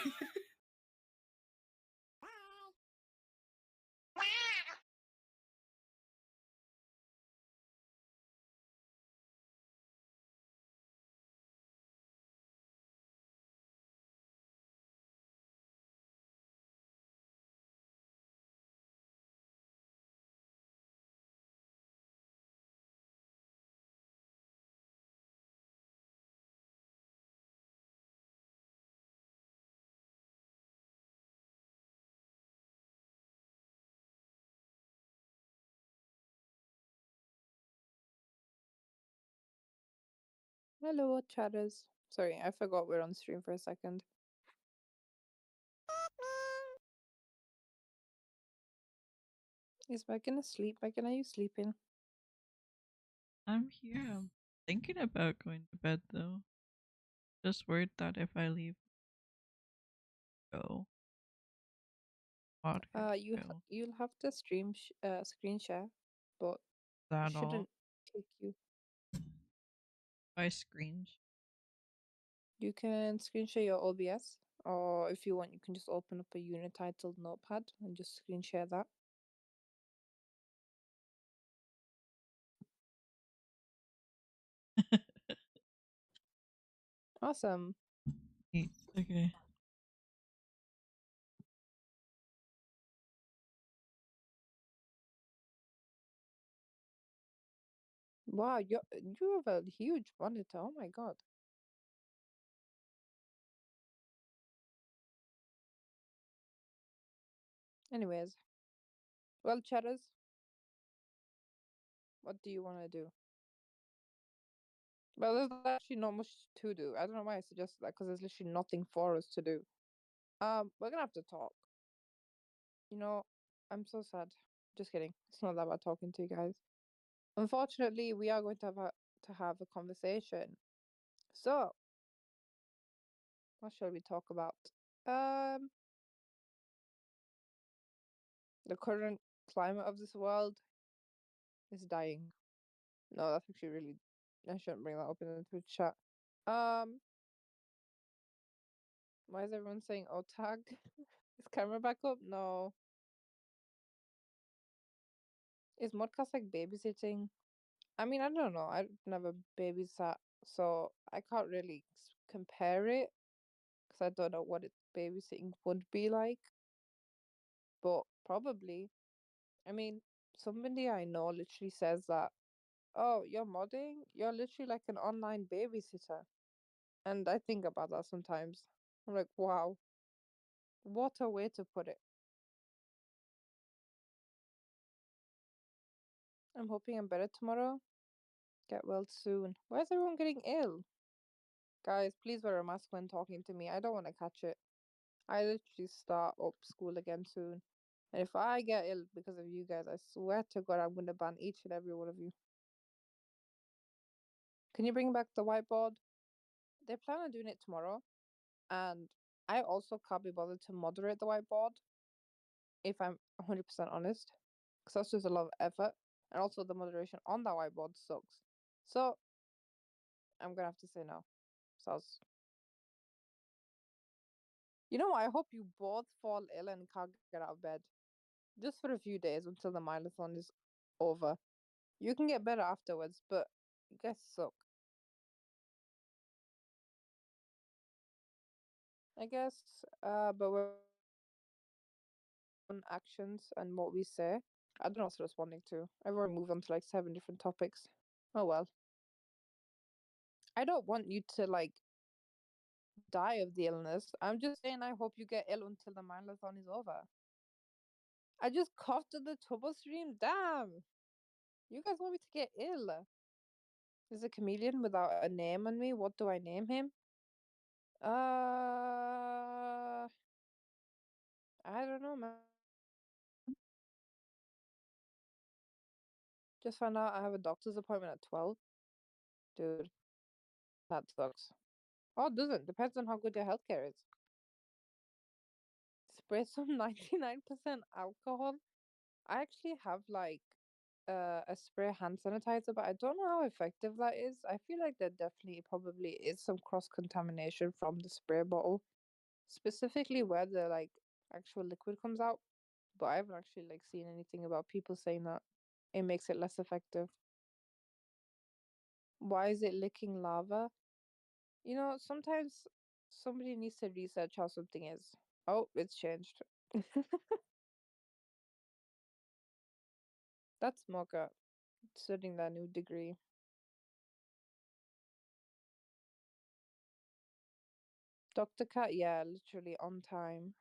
Hello, chatters. Sorry, I forgot we're on stream for a second. Is Megan asleep? Megan, are you sleeping? I'm here. I'm thinking about going to bed though. Just worried that if I leave, go. You'll have to stream screen share, but That shouldn't all? take you. I screen. You can screen share your OBS, or if you want, you can just open up a unit titled Notepad and just screen share that. Awesome. Okay. Wow, you have a huge monitor. Oh my god. Anyways, well, chatters, what do you want to do? Well, there's actually not much to do. I don't know why I suggested that, because there's literally nothing for us to do. We're gonna have to talk. You know, I'm so sad. Just kidding. It's not that bad talking to you guys. unfortunately, we are going to have a conversation. So, what shall we talk about? The current climate of this world is dying. No, that's actually really. I shouldn't bring that up in the Twitch chat. Why is everyone saying "oh tag"? Is camera back up? No. Is Modcast like babysitting? I mean, I don't know. I've never babysat, so I can't really compare it because I don't know what babysitting would be like. But probably, I mean, somebody I know literally says that, oh, you're modding? You're literally like an online babysitter. And I think about that sometimes. I'm like, wow, what a way to put it. I'm hoping I'm better tomorrow. Get well soon. Why is everyone getting ill? Guys, please wear a mask when talking to me. I don't want to catch it. I literally start up school again soon. And if I get ill because of you guys, I swear to God, I'm going to ban each and every one of you. Can you bring back the whiteboard? They plan on doing it tomorrow. And I also can't be bothered to moderate the whiteboard, if I'm 100% honest. Because that's just a lot of effort. And also the moderation on that whiteboard sucks. So I'm going to have to say no. So you know what? I hope you both fall ill and can't get out of bed. Just for a few days until the MILE-ATHON is over. You can get better afterwards, but you guys suck. I guess, but we're on actions and what we say. I don't know what I was responding to. I've already moved on to like 7 different topics. Oh well. I don't want you to like die of the illness. I'm just saying I hope you get ill until the MILE-ATHON is over. I just coughed at the Tubbo stream. Damn. You guys want me to get ill? There's a chameleon without a name on me. What do I name him? I don't know, man. Just found out I have a doctor's appointment at 12. Dude, that sucks. Oh, it doesn't. Depends on how good your healthcare is. Spray some 99% alcohol. I actually have like a spray hand sanitizer, but I don't know how effective that is. I feel like there definitely probably is some cross contamination from the spray bottle, specifically where the like actual liquid comes out. But I haven't actually like seen anything about people saying that it makes it less effective. Why is it licking lava? You know, sometimes somebody needs to research how something is. Oh, it's changed. That's Mocha studying that new degree. Dr. Cat, yeah, literally on time.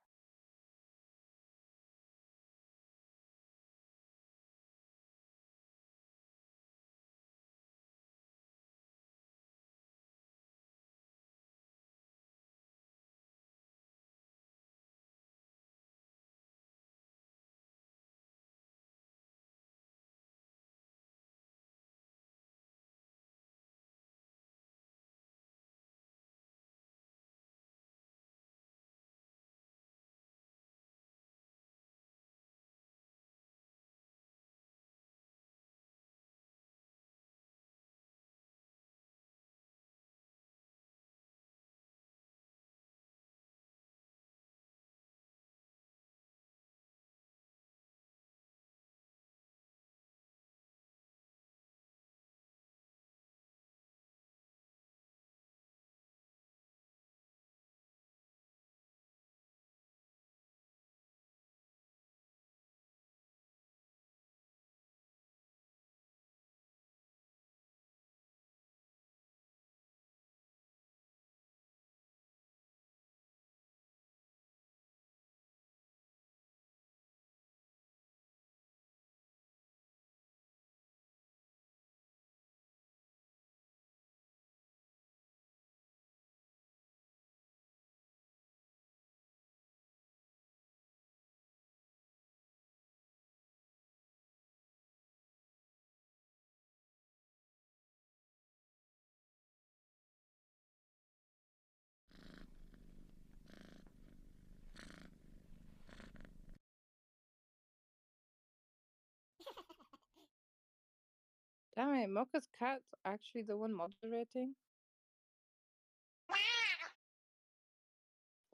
Damn it, Mocha's cat's actually the one moderating.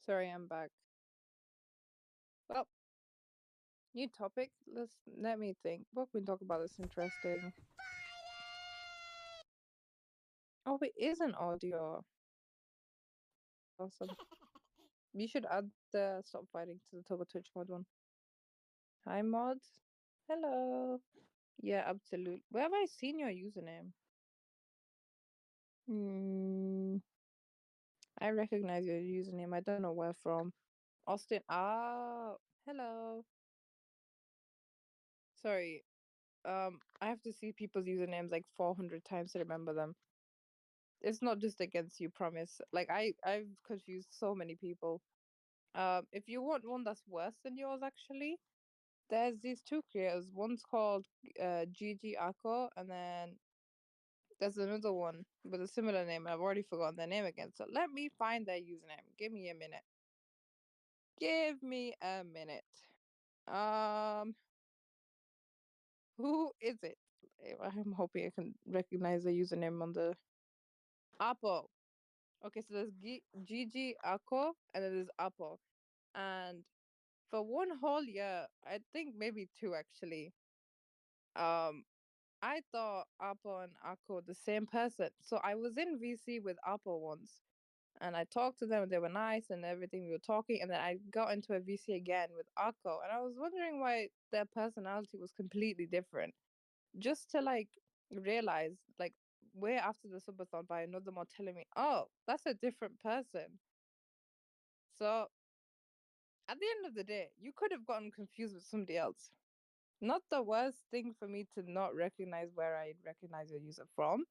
Sorry, I'm back. Well, new topic. Let me think. What can we talk about that's interesting? Oh, it is an audio. Awesome. You should add the stop fighting to the Tubbo Twitch mod one. Hi mods. Hello. Yeah, absolutely. Where have I seen your username? I recognize your username. I don't know where from. Austin. Ah, hello. Sorry. I have to see people's usernames like 400 times to remember them. It's not just against you, promise. Like I've confused so many people. If you want one that's worse than yours, actually, there's these two creators. One's called Gigi Ako, and then there's another one with a similar name. I've already forgotten their name again. So let me find their username. Give me a minute. Give me a minute. Who is it? I'm hoping I can recognize the username on the Apo. Okay, so there's Gigi Ako, and then there's Apo. And for one whole year, I think maybe two actually. I thought Apo and Ako the same person. So I was in VC with Apo once, and I talked to them. They were nice and everything. We were talking, and then I got into a VC again with Ako, and I was wondering why their personality was completely different. Just to like realize, like, way after the subathon by another mod telling me, "Oh, that's a different person." So at the end of the day, you could have gotten confused with somebody else. Not the worst thing for me to not recognize where I recognize your user from.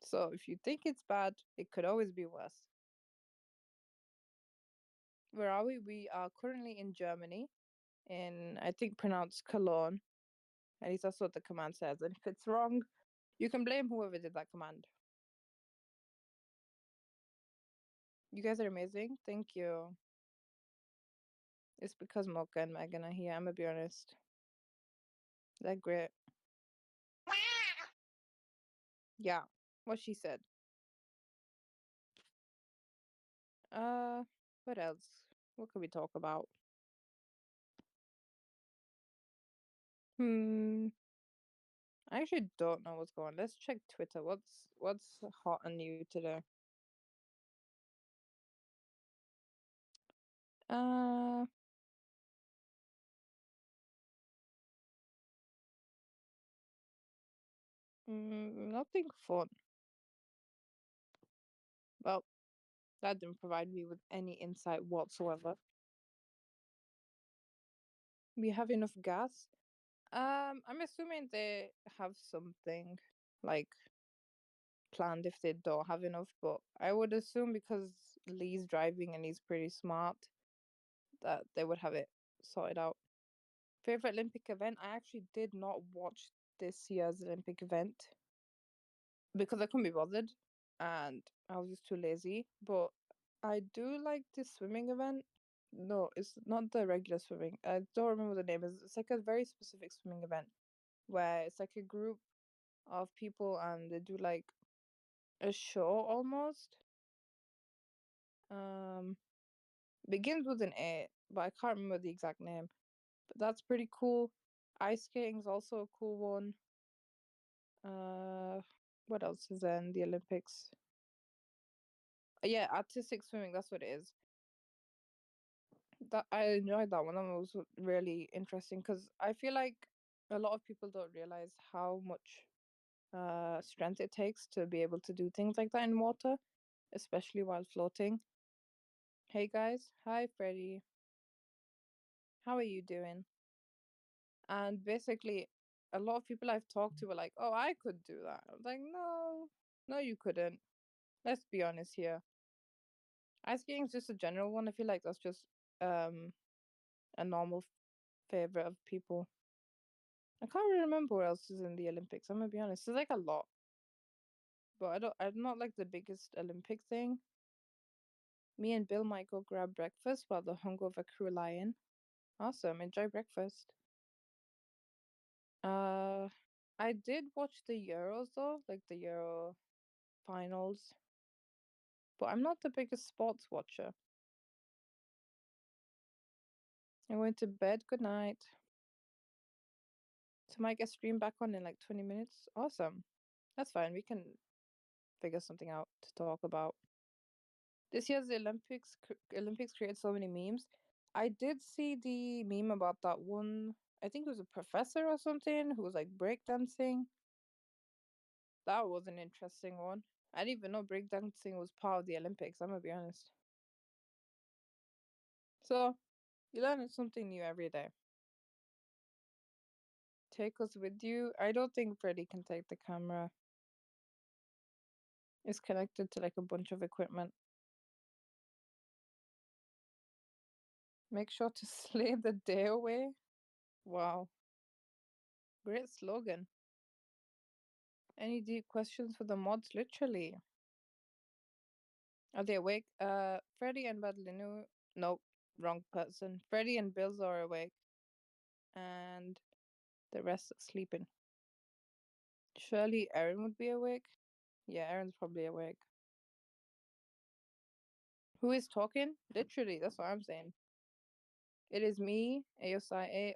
So if you think it's bad, it could always be worse. Where are we? We are currently in Germany, in I think pronounced Cologne. At least that's what the command says. And if it's wrong, you can blame whoever did that command. You guys are amazing. Thank you. It's because Mocha and Megan are here, I'm gonna be honest. They're great. Yeah, what she said. What else? What could we talk about? I actually don't know what's going on. Let's check Twitter. What's hot and new today? Nothing fun. Well, that didn't provide me with any insight whatsoever. We have enough gas. I'm assuming they have something like planned if they don't have enough, but I would assume because Lee's driving and he's pretty smart that they would have it sorted out. Favorite Olympic event? I actually did not watch this year's Olympic event because I couldn't be bothered and I was just too lazy. But I do like this swimming event. No, it's not the regular swimming. I don't remember the name. It's like a very specific swimming event where it's like a group of people and they do like a show almost. Begins with an A, but I can't remember the exact name. But that's pretty cool. Ice skating is also a cool one. What else is there in the Olympics? Yeah, artistic swimming, that's what it is. That I enjoyed that one. That was really interesting because I feel like a lot of people don't realize how much strength it takes to be able to do things like that in water, especially while floating. Hey guys, hi Freddie. How are you doing? And basically, a lot of people I've talked to were like, "Oh, I could do that." I was like, "No, no, you couldn't." Let's be honest here. Ice skating is just a general one. I feel like that's just a normal favorite of people. I can't really remember what else is in the Olympics. I'm gonna be honest. There's like a lot, but I'm not like the biggest Olympic thing. Me and Bill might go grab breakfast while the hungover crew lie in. Awesome. Enjoy breakfast. I did watch the Euros though, like the Euro finals, but I'm not the biggest sports watcher. I went to bed. Good night. So might get stream back on in like 20 minutes. Awesome. That's fine. We can figure something out to talk about. This year's Olympics created so many memes. I did see the meme about that one. I think it was a professor or something who was like breakdancing. That was an interesting one. I didn't even know breakdancing was part of the Olympics. I'm gonna be honest. So you learn something new every day. Take us with you. I don't think Freddy can take the camera. It's connected to like a bunch of equipment. Make sure to slay the day away. Wow. Great slogan. Any deep questions for the mods? Literally. Are they awake? Freddy and Badlinu. Nope, wrong person. Freddy and Bills are awake. And the rest are sleeping. Surely Aaron would be awake? Yeah, Aaron's probably awake. Who is talking? Literally, that's what I'm saying. It is me, AOSI,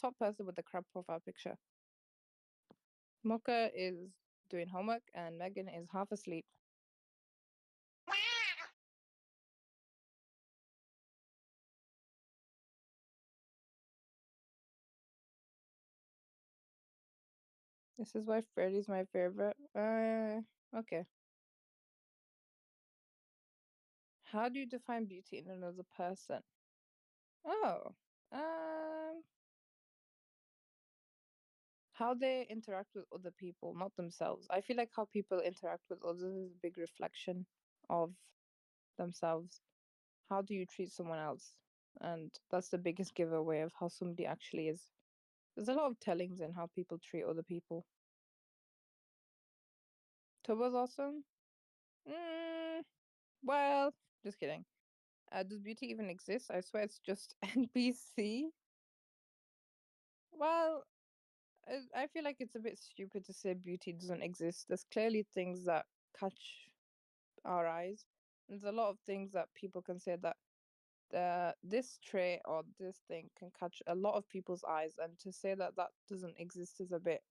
top person with the crab profile picture. Mocha is doing homework and Megan is half asleep. This is why Freddy's my favorite. Okay. How do you define beauty in another person? Oh, how they interact with other people, not themselves. I feel like how people interact with others is a big reflection of themselves. How do you treat someone else? And that's the biggest giveaway of how somebody actually is. There's a lot of tellings in how people treat other people. Tubbo's awesome. Well, just kidding. Does beauty even exist? I swear it's just NPC. Well, I feel like it's a bit stupid to say beauty doesn't exist. There's clearly things that catch our eyes. There's a lot of things that people can say that this trait or this thing can catch a lot of people's eyes, and to say that that doesn't exist is a bit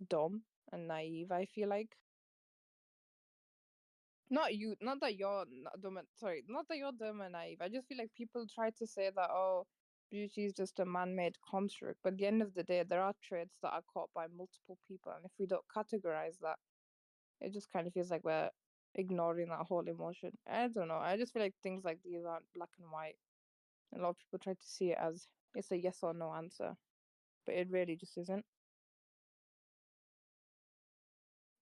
dumb and naive. I feel like not that you're dumb. Sorry, not that you're dumb and naive. I just feel like people try to say that beauty is just a man-made construct, but at the end of the day, there are traits that are caught by multiple people, and if we don't categorize that, it just kind of feels like we're ignoring that whole emotion. I don't know. I just feel like things like these aren't black and white. A lot of people try to see it as it's a yes or no answer, but it really just isn't.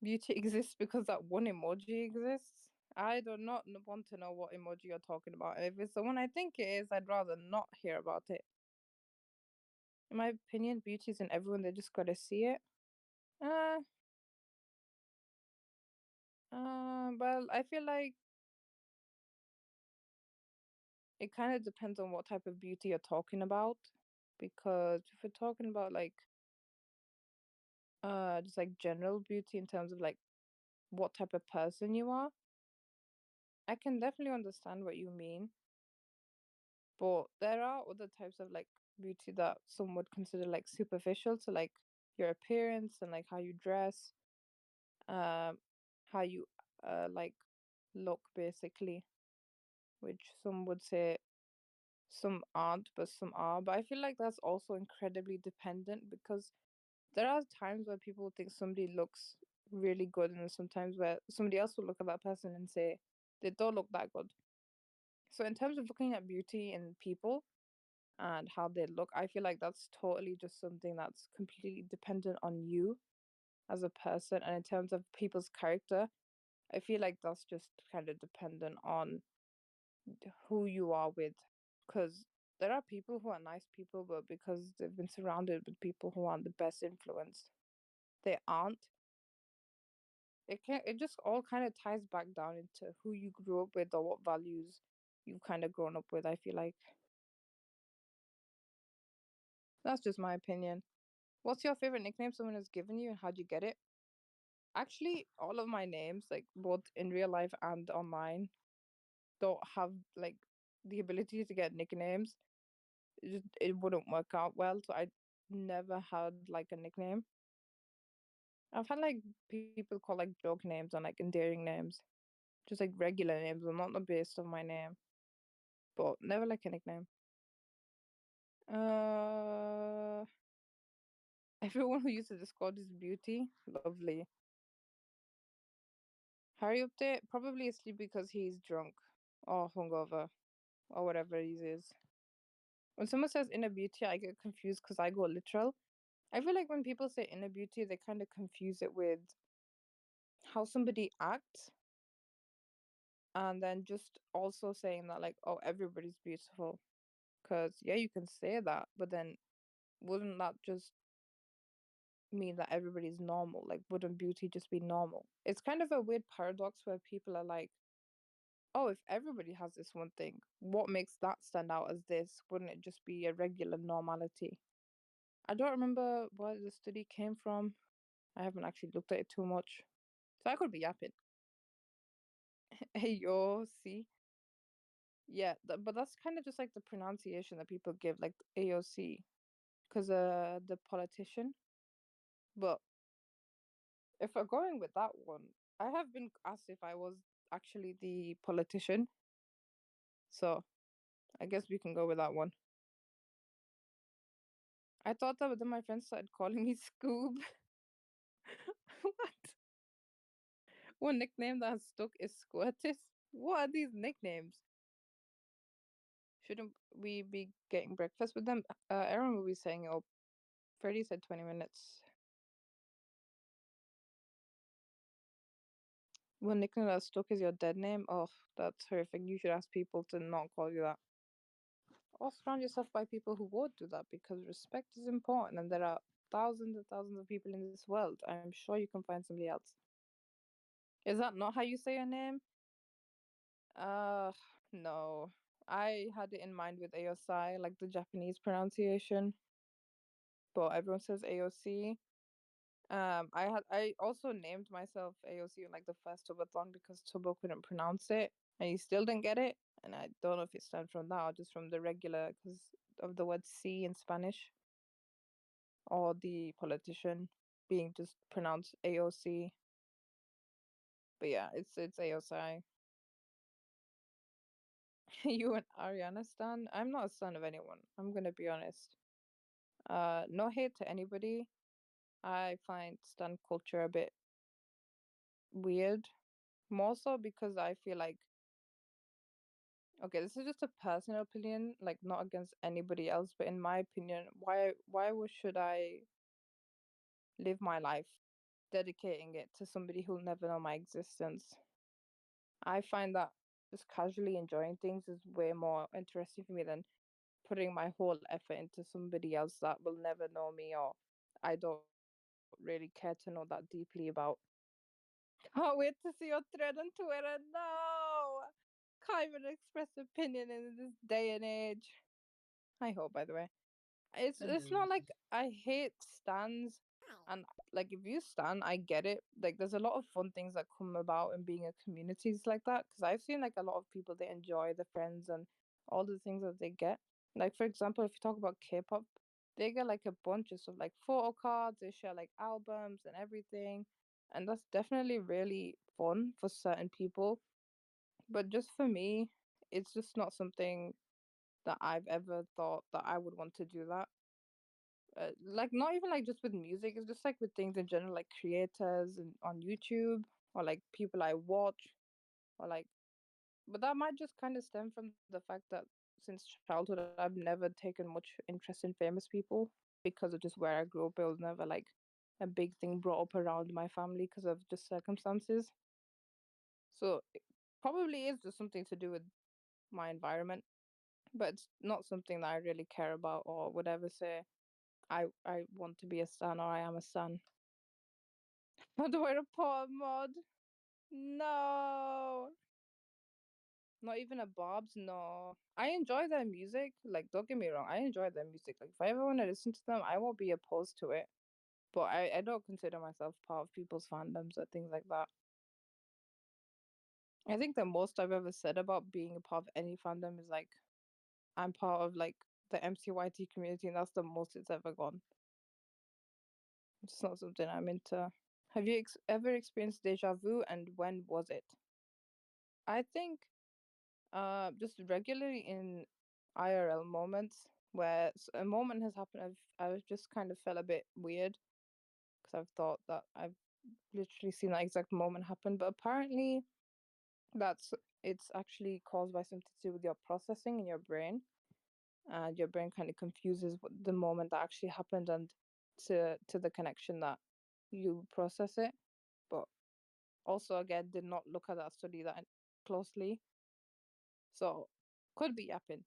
Beauty exists because that one emoji exists. I do not want to know what emoji you're talking about. If it's the one I think it is, I'd rather not hear about it. In my opinion, beauty is in everyone. They just gotta see it. Well, I feel like it kind of depends on what type of beauty you're talking about. Because if we're talking about like, just like general beauty in terms of like what type of person you are, I can definitely understand what you mean. But there are other types of like beauty that some would consider like superficial, so like your appearance and like how you dress, how you like look basically, which some would say some aren't, but some are. But I feel like that's also incredibly dependent because there are times where people think somebody looks really good, and sometimes where somebody else will look at that person and say they don't look that good. So in terms of looking at beauty in people and how they look, I feel like that's totally just something that's completely dependent on you as a person. And in terms of people's character, I feel like that's just kind of dependent on who you are with. Because there are people who are nice people, but because they've been surrounded with people who aren't the best influence, they aren't. It just all kind of ties back down into who you grew up with or what values you've kind of grown up with, I feel like. That's just my opinion. What's your favorite nickname someone has given you and how'd you get it? Actually, all of my names, like both in real life and online, don't have like the ability to get nicknames. It wouldn't work out well, so I never had like a nickname. I've had like people call like joke names and like endearing names, just like regular names, and not the base of my name, but never like a nickname. Uh, Everyone who uses Discord is beauty, lovely. Harry update probably asleep because he's drunk or hungover or whatever he is. When someone says inner beauty, I get confused because I go literal. I feel like when people say inner beauty, they kind of confuse it with how somebody acts, and then just also saying that, like, oh, everybody's beautiful. Because, yeah, you can say that, but then wouldn't that just mean that everybody's normal? Like, wouldn't beauty just be normal? It's kind of a weird paradox where people are like, oh, if everybody has this one thing, what makes that stand out as this? Wouldn't it just be a regular normality? I don't remember where the study came from. I haven't actually looked at it too much. So I could be yapping. Hey, yo, see? Yeah, but that's kind of just like the pronunciation that people give, like AOC, because the politician. But if we're going with that one, I have been asked if I was actually the politician. So I guess we can go with that one. I thought that, but then my friends started calling me Scoob. What? One nickname that has stuck is Squirtus. What are these nicknames? Shouldn't we be getting breakfast with them? Aaron will be saying, oh, Freddie said 20 minutes. One nickname that stuck is your dead name. Oh, that's horrific. You should ask people to not call you that. Or surround yourself by people who would do that because respect is important and there are thousands and thousands of people in this world. I'm sure you can find somebody else. Is that not how you say your name? Uh, no. I had it in mind with AOSI, like the Japanese pronunciation, but everyone says AOC. I also named myself AOC in like the first Tubbathon because Tubbo couldn't pronounce it and he still didn't get it. And I don't know if it stems from that or just from the regular because of the word C in Spanish or the politician being just pronounced AOC. But yeah, it's AOC. You and Ariana stan? I'm not a stan of anyone. I'm gonna be honest. No hate to anybody. I find stan culture a bit weird. More so because I feel like, okay, this is just a personal opinion, like not against anybody else, but in my opinion, should I live my life dedicating it to somebody who'll never know my existence? I find that just casually enjoying things is way more interesting for me than putting my whole effort into somebody else that will never know me or I don't really care to know that deeply about. Can't wait to see your thread on Twitter. No! Can't even express opinion in this day and age. I hope, by the way. It's not like I hate stands, and like if you stand, I get it. Like there's a lot of fun things that come about in being a communities like that. Because I've seen like a lot of people they enjoy the friends and all the things that they get. Like for example, if you talk about K-pop, they get like a bunch of stuff like photo cards. They share like albums and everything, and that's definitely really fun for certain people. But just for me, it's just not something that I've ever thought that I would want to do that. Like not even like just with music, it's just like with things in general, like creators and on YouTube or like people I watch or like. But that might just kind of stem from the fact that since childhood I've never taken much interest in famous people because of just where I grew up. It was never like a big thing brought up around my family because of just circumstances. So it probably is just something to do with my environment, but it's not something that I really care about or would ever say I want to be a stan or I am a stan. How do I report a mod? No. Not even a Bob's. No, I enjoy their music. Like, don't get me wrong, I enjoy their music. Like, if I ever want to listen to them, I won't be opposed to it. But I don't consider myself part of people's fandoms or things like that. I think the most I've ever said about being a part of any fandom is like I'm part of like the MCYT community, and that's the most it's ever gone. It's not something I'm into. Have you ever experienced deja vu, and when was it? I think just regularly in IRL moments where a moment has happened, I've just kind of felt a bit weird because I've thought that I've literally seen that exact moment happen, but apparently that's it's actually caused by something to do with your processing in your brain, and your brain kind of confuses the moment that actually happened and to the connection that you process it. But also, again, did not look at that study that closely, so could be yapping.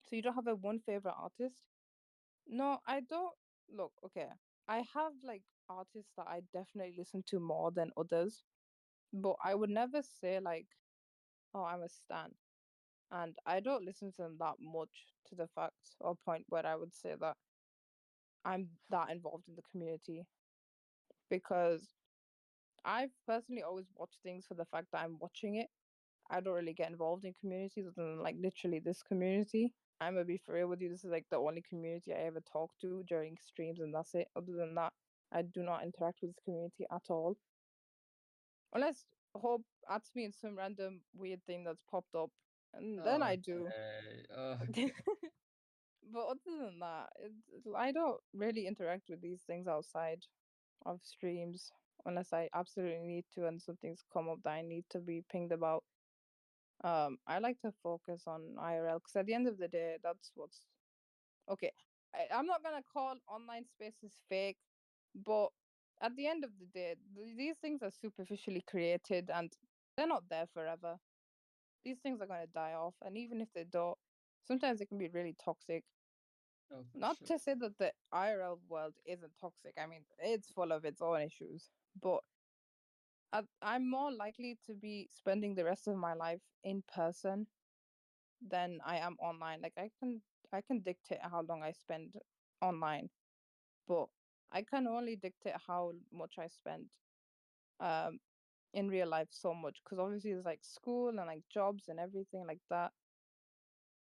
So you don't have a one favorite artist? No, I don't. Look, okay. I have like artists that I definitely listen to more than others, but I would never say like, oh, I'm a stan. And I don't listen to them that much to the fact or point where I would say that I'm that involved in the community, because I've personally always watched things for the fact that I'm watching it. I don't really get involved in communities other than like literally this community. I'm gonna be for real with you. This is like the only community I ever talk to during streams, and that's it. Other than that, I do not interact with this community at all. Unless Hope adds me in some random weird thing that's popped up, and then I do. But other than that, I don't really interact with these things outside of streams unless I absolutely need to and something's come up that I need to be pinged about. I like to focus on IRL because at the end of the day, that's what's okay. I'm not gonna call online spaces fake, but at the end of the day, these things are superficially created and they're not there forever. These things are gonna die off, and even if they don't, sometimes it can be really toxic. Not to say that the IRL world isn't toxic. I mean, it's full of its own issues, but I'm more likely to be spending the rest of my life in person than I am online. Like I can dictate how long I spend online, but I can only dictate how much I spend um in real life so much, because obviously there's like school and like jobs and everything like that.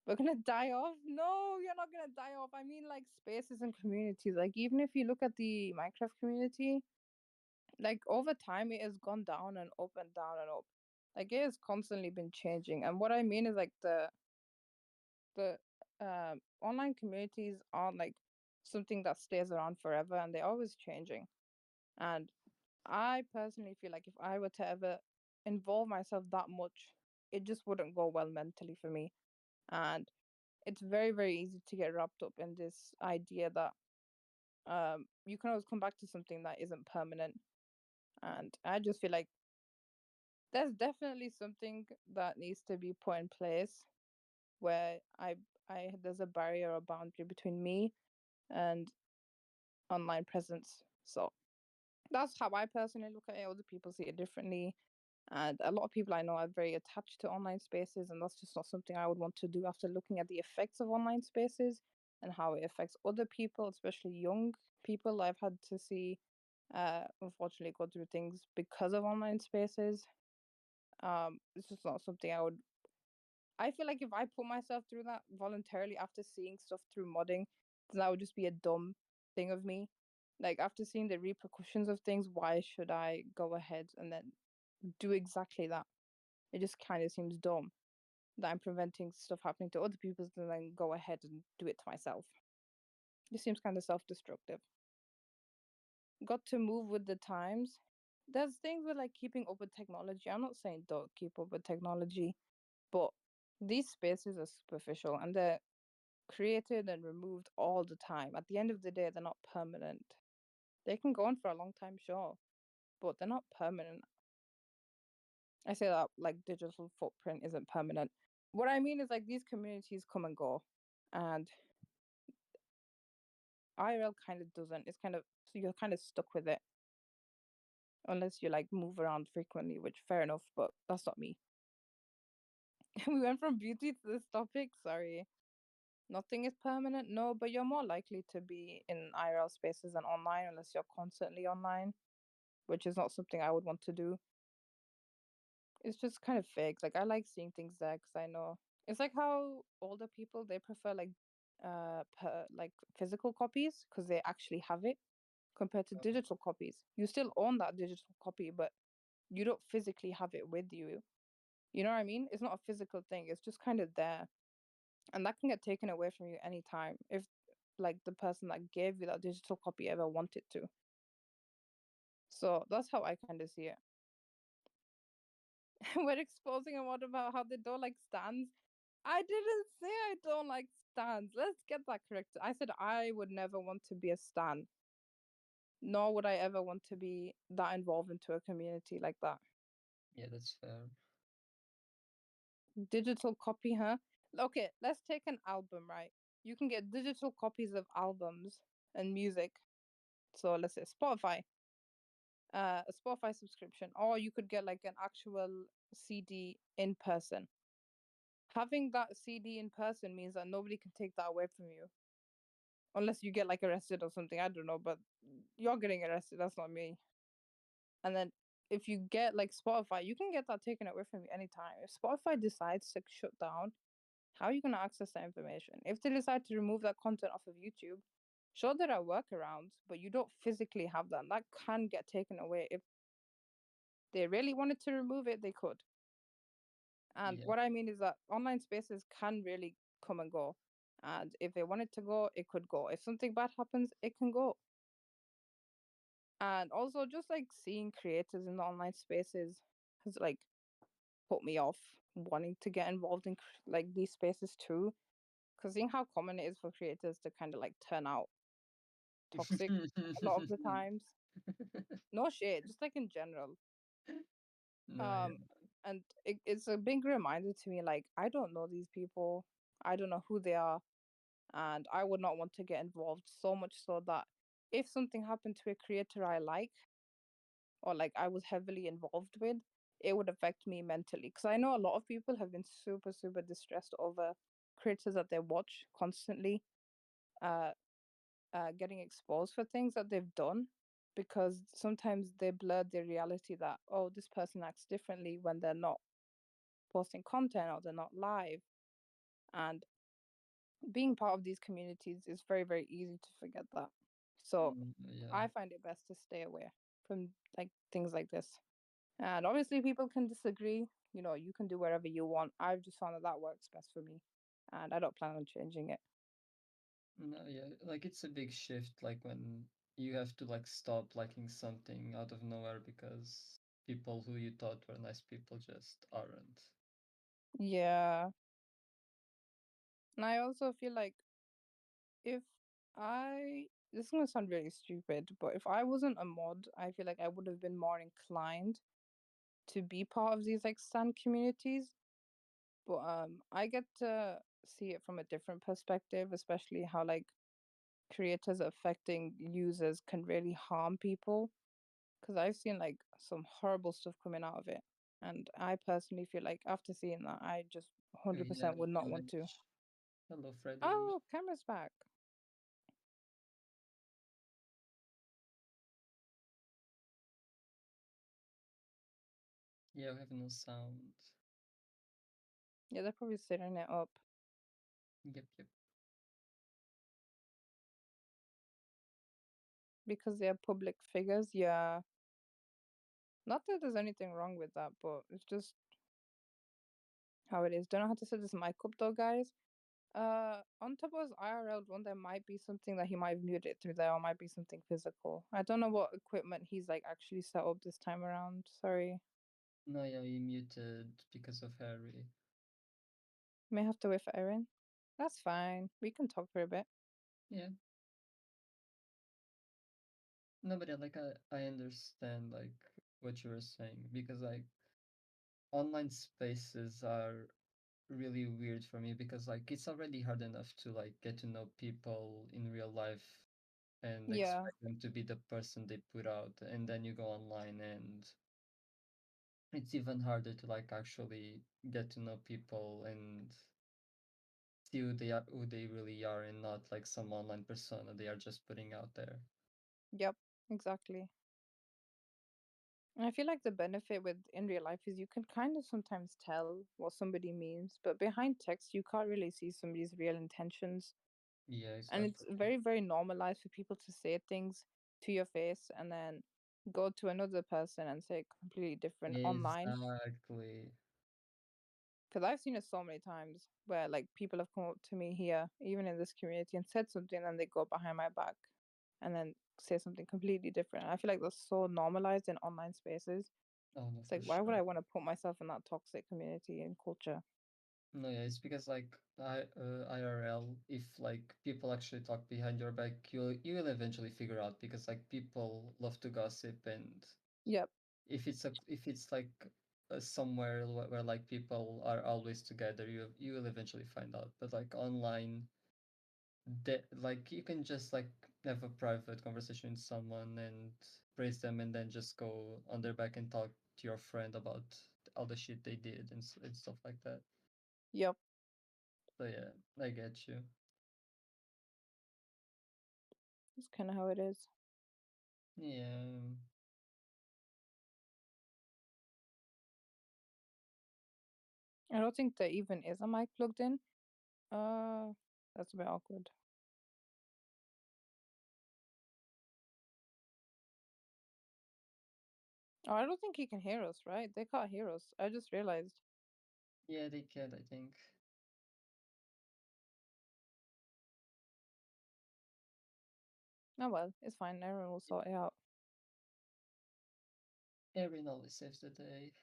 We're gonna die off? No, you're not gonna die off. I mean like spaces and communities. Like even if you look at the Minecraft community, like over time it has gone down and up and down and up. Like it has constantly been changing. And what I mean is like the online communities aren't like something that stays around forever, and they're always changing. And I personally feel like if I were to ever involve myself that much, it just wouldn't go well mentally for me. And it's very, very easy to get wrapped up in this idea that you can always come back to something that isn't permanent. And I just feel like there's definitely something that needs to be put in place where I there's a barrier or boundary between me and online presence. So that's how I personally look at it. Other people see it differently. And a lot of people I know are very attached to online spaces, and that's just not something I would want to do after looking at the effects of online spaces and how it affects other people, especially young people. I've had to see, unfortunately, go through things because of online spaces. It's just not something I would. I feel like if I put myself through that voluntarily after seeing stuff through modding, then that would just be a dumb thing of me. Like after seeing the repercussions of things, why should I go ahead and then do exactly that? It just kind of seems dumb that I'm preventing stuff happening to other people and then go ahead and do it to myself. It seems kind of self-destructive. Got to move with the times. There's things with like keeping up with technology. I'm not saying don't keep up with technology, but these spaces are superficial and they're created and removed all the time. At the end of the day, they're not permanent. They can go on for a long time, sure, but they're not permanent. I say that like digital footprint isn't permanent. What I mean is like these communities come and go, and IRL kind of doesn't. It's kind of so you're kind of stuck with it unless you like move around frequently, which fair enough, but that's not me. We went from beauty to this topic. Sorry. Nothing is permanent, no, but you're more likely to be in IRL spaces than online unless you're constantly online, which is not something I would want to do. It's just kind of fake. Like I like seeing things there because I know it's like how older people they prefer like physical copies because they actually have it compared to digital copies. You still own that digital copy, but you don't physically have it with you. You know what I mean? It's not a physical thing. It's just kind of there. And that can get taken away from you anytime if like the person that gave you that digital copy ever wanted to. So that's how I kind of see it. We're exposing a lot about how they don't like stands. I didn't say I don't like stands. Let's get that correct. I said I would never want to be a stan, nor would I ever want to be that involved into a community like that. Yeah, that's fair. Digital copy, huh? Okay, let's take an album, right? You can get digital copies of albums and music. So let's say Spotify, a Spotify subscription, or you could get like an actual CD in person. Having that CD in person means that nobody can take that away from you. Unless you get like arrested or something, I don't know, but you're getting arrested, that's not me. And then if you get like Spotify, you can get that taken away from you anytime. If Spotify decides to shut down, how are you going to access that information? If they decide to remove that content off of YouTube, sure there are workarounds, but you don't physically have that. And that can get taken away. If they really wanted to remove it, they could. And Yeah. what I mean is that online spaces can really come and go. And if they wanted to go, it could go. If something bad happens, it can go. And also just like seeing creators in the online spaces has like put me off wanting to get involved in like these spaces too. Because seeing how common it is for creators to kind of like turn out toxic a lot of the times. No shit, just like in general. No, yeah. And it's a big reminder to me, like, I don't know these people. I don't know who they are. And I would not want to get involved so much so that if something happened to a creator I like or like I was heavily involved with, it would affect me mentally. Because I know a lot of people have been super, super distressed over creators that they watch constantly uh, getting exposed for things that they've done because sometimes they blur the reality that, oh, this person acts differently when they're not posting content or they're not live. And being part of these communities is very, very easy to forget that. So Yeah. I find it best to stay away from like things like this. And obviously, people can disagree. You know, you can do whatever you want. I've just found that that works best for me, and I don't plan on changing it. No, yeah, like it's a big shift, like when you have to like stop liking something out of nowhere because people who you thought were nice people just aren't. Yeah. And I also feel like if this is gonna sound really stupid, but if I wasn't a mod, I feel like I would have been more inclined to be part of these like stan communities. But I get to see it from a different perspective, especially how like creators affecting users can really harm people. Because I've seen like some horrible stuff coming out of it. And I personally feel like after seeing that, I just We have 100% a would not want to. glitch. Hello, Freddy. Oh, camera's back. Yeah, we have no sound. Yeah, they're probably setting it up. Yep. Because they're public figures, yeah. Not that there's anything wrong with that, but it's just how it is. Don't know how to set this mic up though, guys. On Tubbo's IRL one, there might be something that he might have muted it through there, or might be something physical. I don't know what equipment he's like actually set up this time around. Sorry. No, yeah, you muted because of Harry. May have to wait for Erin. That's fine. We can talk for a bit. Yeah. No, but yeah, like I understand like what you were saying because like online spaces are really weird for me because like it's already hard enough to like get to know people in real life and Yeah. expect them to be the person they put out, and then you go online and it's even harder to like actually get to know people and see who they really are, and not like some online persona they are just putting out there. Yep, exactly. And I feel like the benefit with in real life is you can kind of sometimes tell what somebody means, but behind text you can't really see somebody's real intentions. Yeah, And it's exactly. very, very normalized for people to say things to your face and then go to another person and say completely different online. Exactly. Because I've seen it so many times where like people have come up to me here, even in this community, and said something and they go behind my back and then say something completely different. I feel like that's so normalized in online spaces. Oh no, It's for like, why would sure. I want to put myself in that toxic community and culture? No, yeah, it's because like IRL, if like people actually talk behind your back, you'll eventually figure out, because like people love to gossip, and Yep. if it's like somewhere where like people are always together, you will eventually find out. But like online, that like you can just like have a private conversation with someone and praise them, and then just go on their back and talk to your friend about all the shit they did and stuff like that. Yep. So yeah, I get you. That's kind of how it is. Yeah. I don't think there even is a mic plugged in. Uh, that's a bit awkward. Oh, I don't think he can hear us, right? They can't hear us. I just realized. Yeah, they can, I think. Oh well, it's fine. Everyone will sort it out. Erin always saves the day.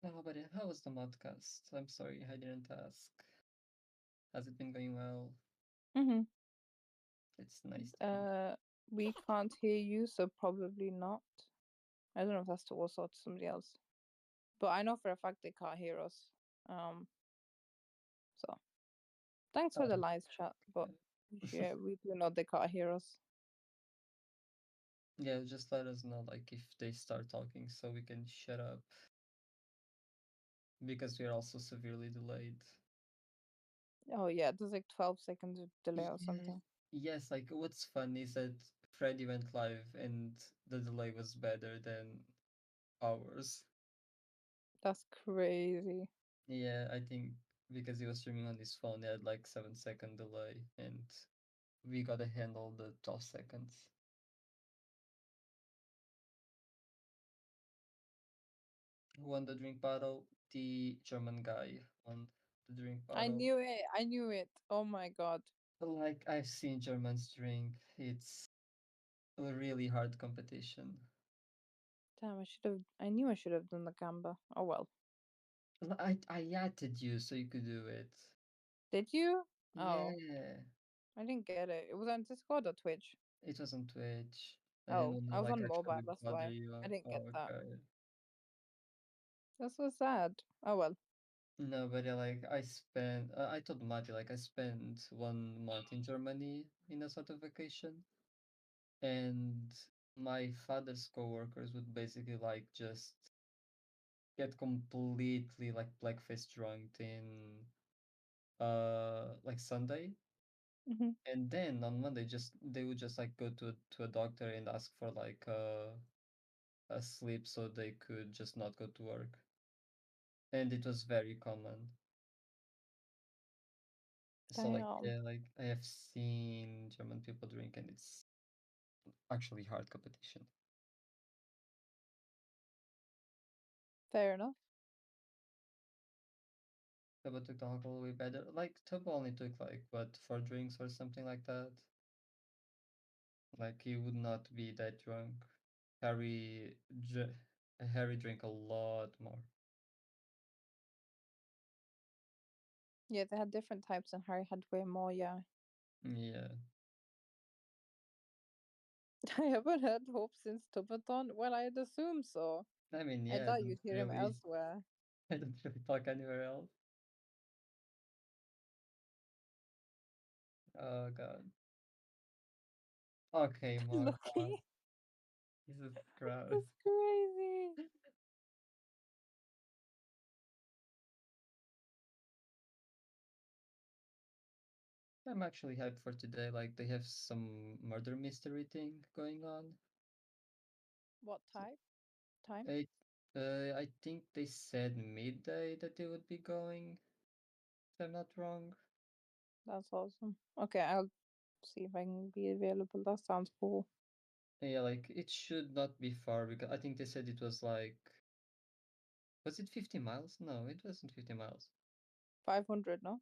Oh, but yeah, how was the modcast? I'm sorry, I didn't ask. Has it been going well? Mhm. It's nice to hear. We can't hear you, so probably not. I don't know if that's to us or to somebody else, but I know for a fact they can't hear us. Um, so thanks for the Oh, live chat, but yeah. yeah, we do know they can't hear us. Yeah, just let us know like if they start talking so we can shut up, because we are also severely delayed. Oh yeah, there's like 12 seconds of delay or Yeah. something. Yes, like what's fun is that Freddy went live and the delay was better than ours. That's crazy. Yeah, I think because he was streaming on his phone, he had like 7-second delay, and we gotta handle the 12 seconds. Who won the drink battle? The German guy won the drink I battle. knew it. I knew it. Oh my god. Like, I've seen Germans drink. It's a really hard competition. Damn, I should have. I knew I should have done the gamba. Oh well. I added you so you could do it. Did you? Oh, Yeah, I didn't get it. It was on Discord or Twitch. it was on Twitch. I didn't Oh, want to I was like on mobile. actually That's bother why you. I didn't get Oh, that. okay. That's so sad. Oh well. No, but yeah, like I told Mati, like I spent 1 month in Germany in a sort of vacation, and my father's coworkers would basically like just get completely like blackface drunk in like Sunday, Hmm. and then on Monday just they would just like go to a doctor and ask for like a sleep so they could just not go to work, and it was very common. So like Damn. yeah, like I have seen German people drink, and it's actually hard competition. Fair enough. Tubbo took the alcohol way better. Like Tubbo only took like what, 4 drinks or something like that. Like he would not be that drunk. Harry, dr- Harry drank a lot more. Yeah, they had different types, and Harry had way more. Yeah. Yeah. I haven't heard Hope since Tubaton. Well, I'd assume so. I mean, I yeah, thought you'd hear him elsewhere. I don't really talk anywhere else. Oh god. Okay, Mark. Lucky. Jesus Christ. That's crazy. I'm actually hyped for today. Like they have some murder mystery thing going on. What type? Time? I think they said midday that they would be going, if I'm not wrong. That's awesome. Okay, I'll see if I can be available. That sounds cool. Yeah, like it should not be far because I think they said it was like, was it 50 miles? No, it wasn't 50 miles. 500, no?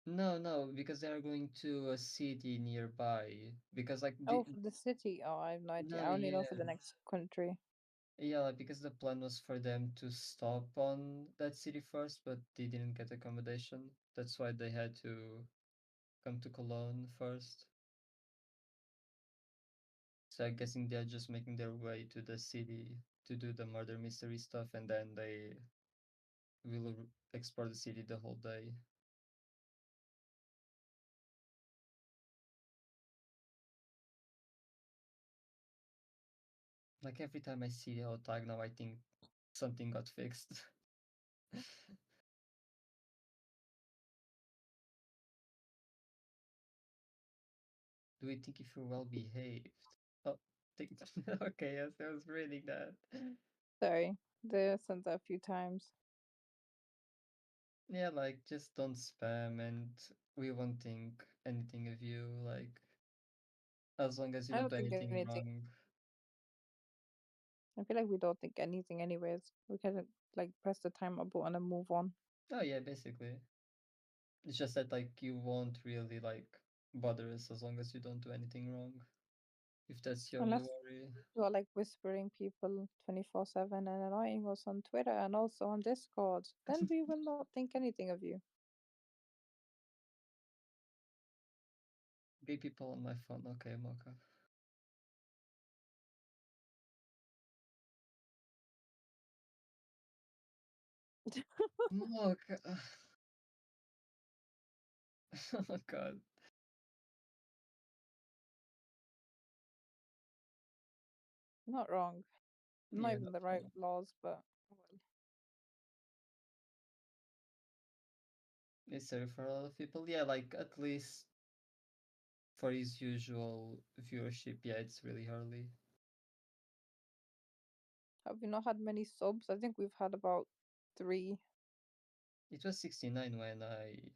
No, because they are going to a city nearby. Because like Oh, for the city. Oh, I have no idea. no, I only know yeah, for the next country. yeah, like because the plan was for them to stop on that city first, but they didn't get accommodation. That's why they had to come to Cologne first. So I'm guessing they're just making their way to the city to do the murder mystery stuff, and then they will explore the city the whole day. Like every time I see the tag now, I think something got fixed. Do we think if you're well behaved? Oh, think okay, yes, I was reading that. Sorry. They sent that a few times. Yeah, like just don't spam, and we won't think anything of you. Like as long as you I don't don't do think anything anything. wrong. I feel like we don't think anything anyways. We can like press the timer button and move on. Oh yeah, basically. It's just that like you won't really like bother us as long as you don't do anything wrong. If that's your only Unless worry. you are like whispering people 24/7 and annoying us on Twitter and also on Discord, then we will not think anything of you. Gay people on my phone. Okay, Mocha. Mocha. Oh god. Not wrong. Not Yeah, even not the right wrong. laws, but well. It's sorry for a lot of people. Yeah, like at least for his usual viewership, yeah, it's really early. Have we not had many subs? I think we've had about 3. It was 69 when I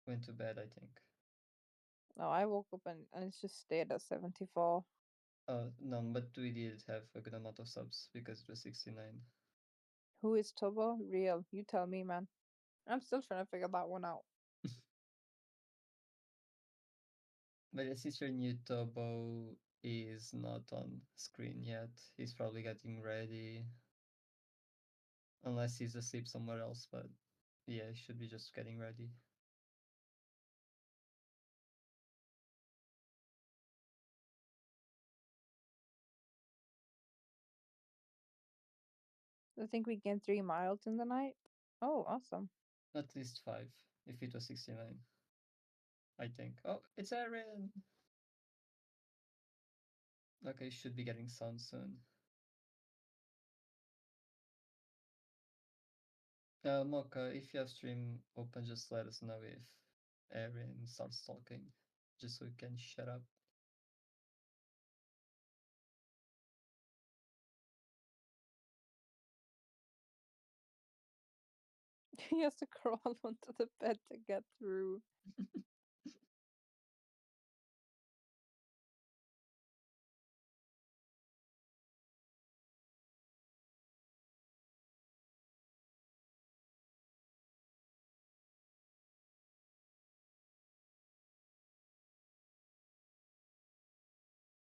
went to bed, I think. No, I woke up and it's just stayed at 74. No, but we did have a good amount of subs because it was 69. Who is Tubbo? Real. You tell me, man. I'm still trying to figure that one out. But yes, since your new Tubbo is not on screen yet, he's probably getting ready. Unless he's asleep somewhere else, but yeah, he should be just getting ready. I think we gained 3 miles in the night. Oh, awesome. At least 5, if it was 69. I think. Oh, it's Aaron! Okay, should be getting sound soon. Mocha, if you have stream open, just let us know if Aaron starts talking, just so we can shut up. He has to crawl onto the bed to get through.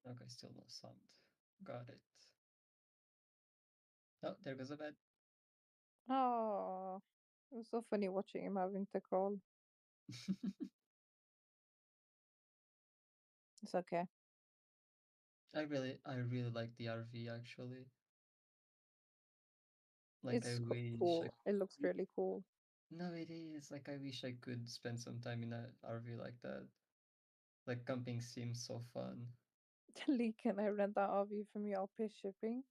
Okay, still no sound. Got it. Oh, there goes the bed. Oh, it was so funny watching him having to crawl. It's okay. I really like the RV actually. Like I It's wish cool. It looks really cool. No, it is. Like, I wish I could spend some time in a RV like that. Like, camping seems so fun. Lee, can I rent that RV from you? I'll pay shipping.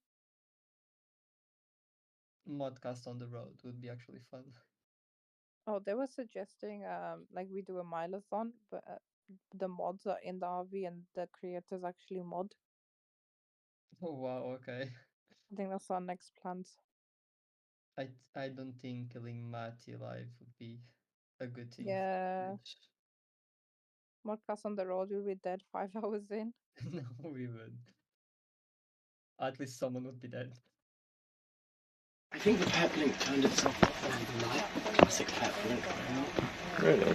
Modcast on the road would be actually fun. Oh, they were suggesting like we do a MILE-ATHON, but the mods are in the RV and the creators actually mod. Oh wow, okay. I think that's our next plans. I don't think killing Matty live would be a good thing. Yeah. Modcast on the road, we'll be dead 5 hours in. No, we would. At least someone would be dead. I think the pet blink turned itself off overnight. Classic pet blink. Really?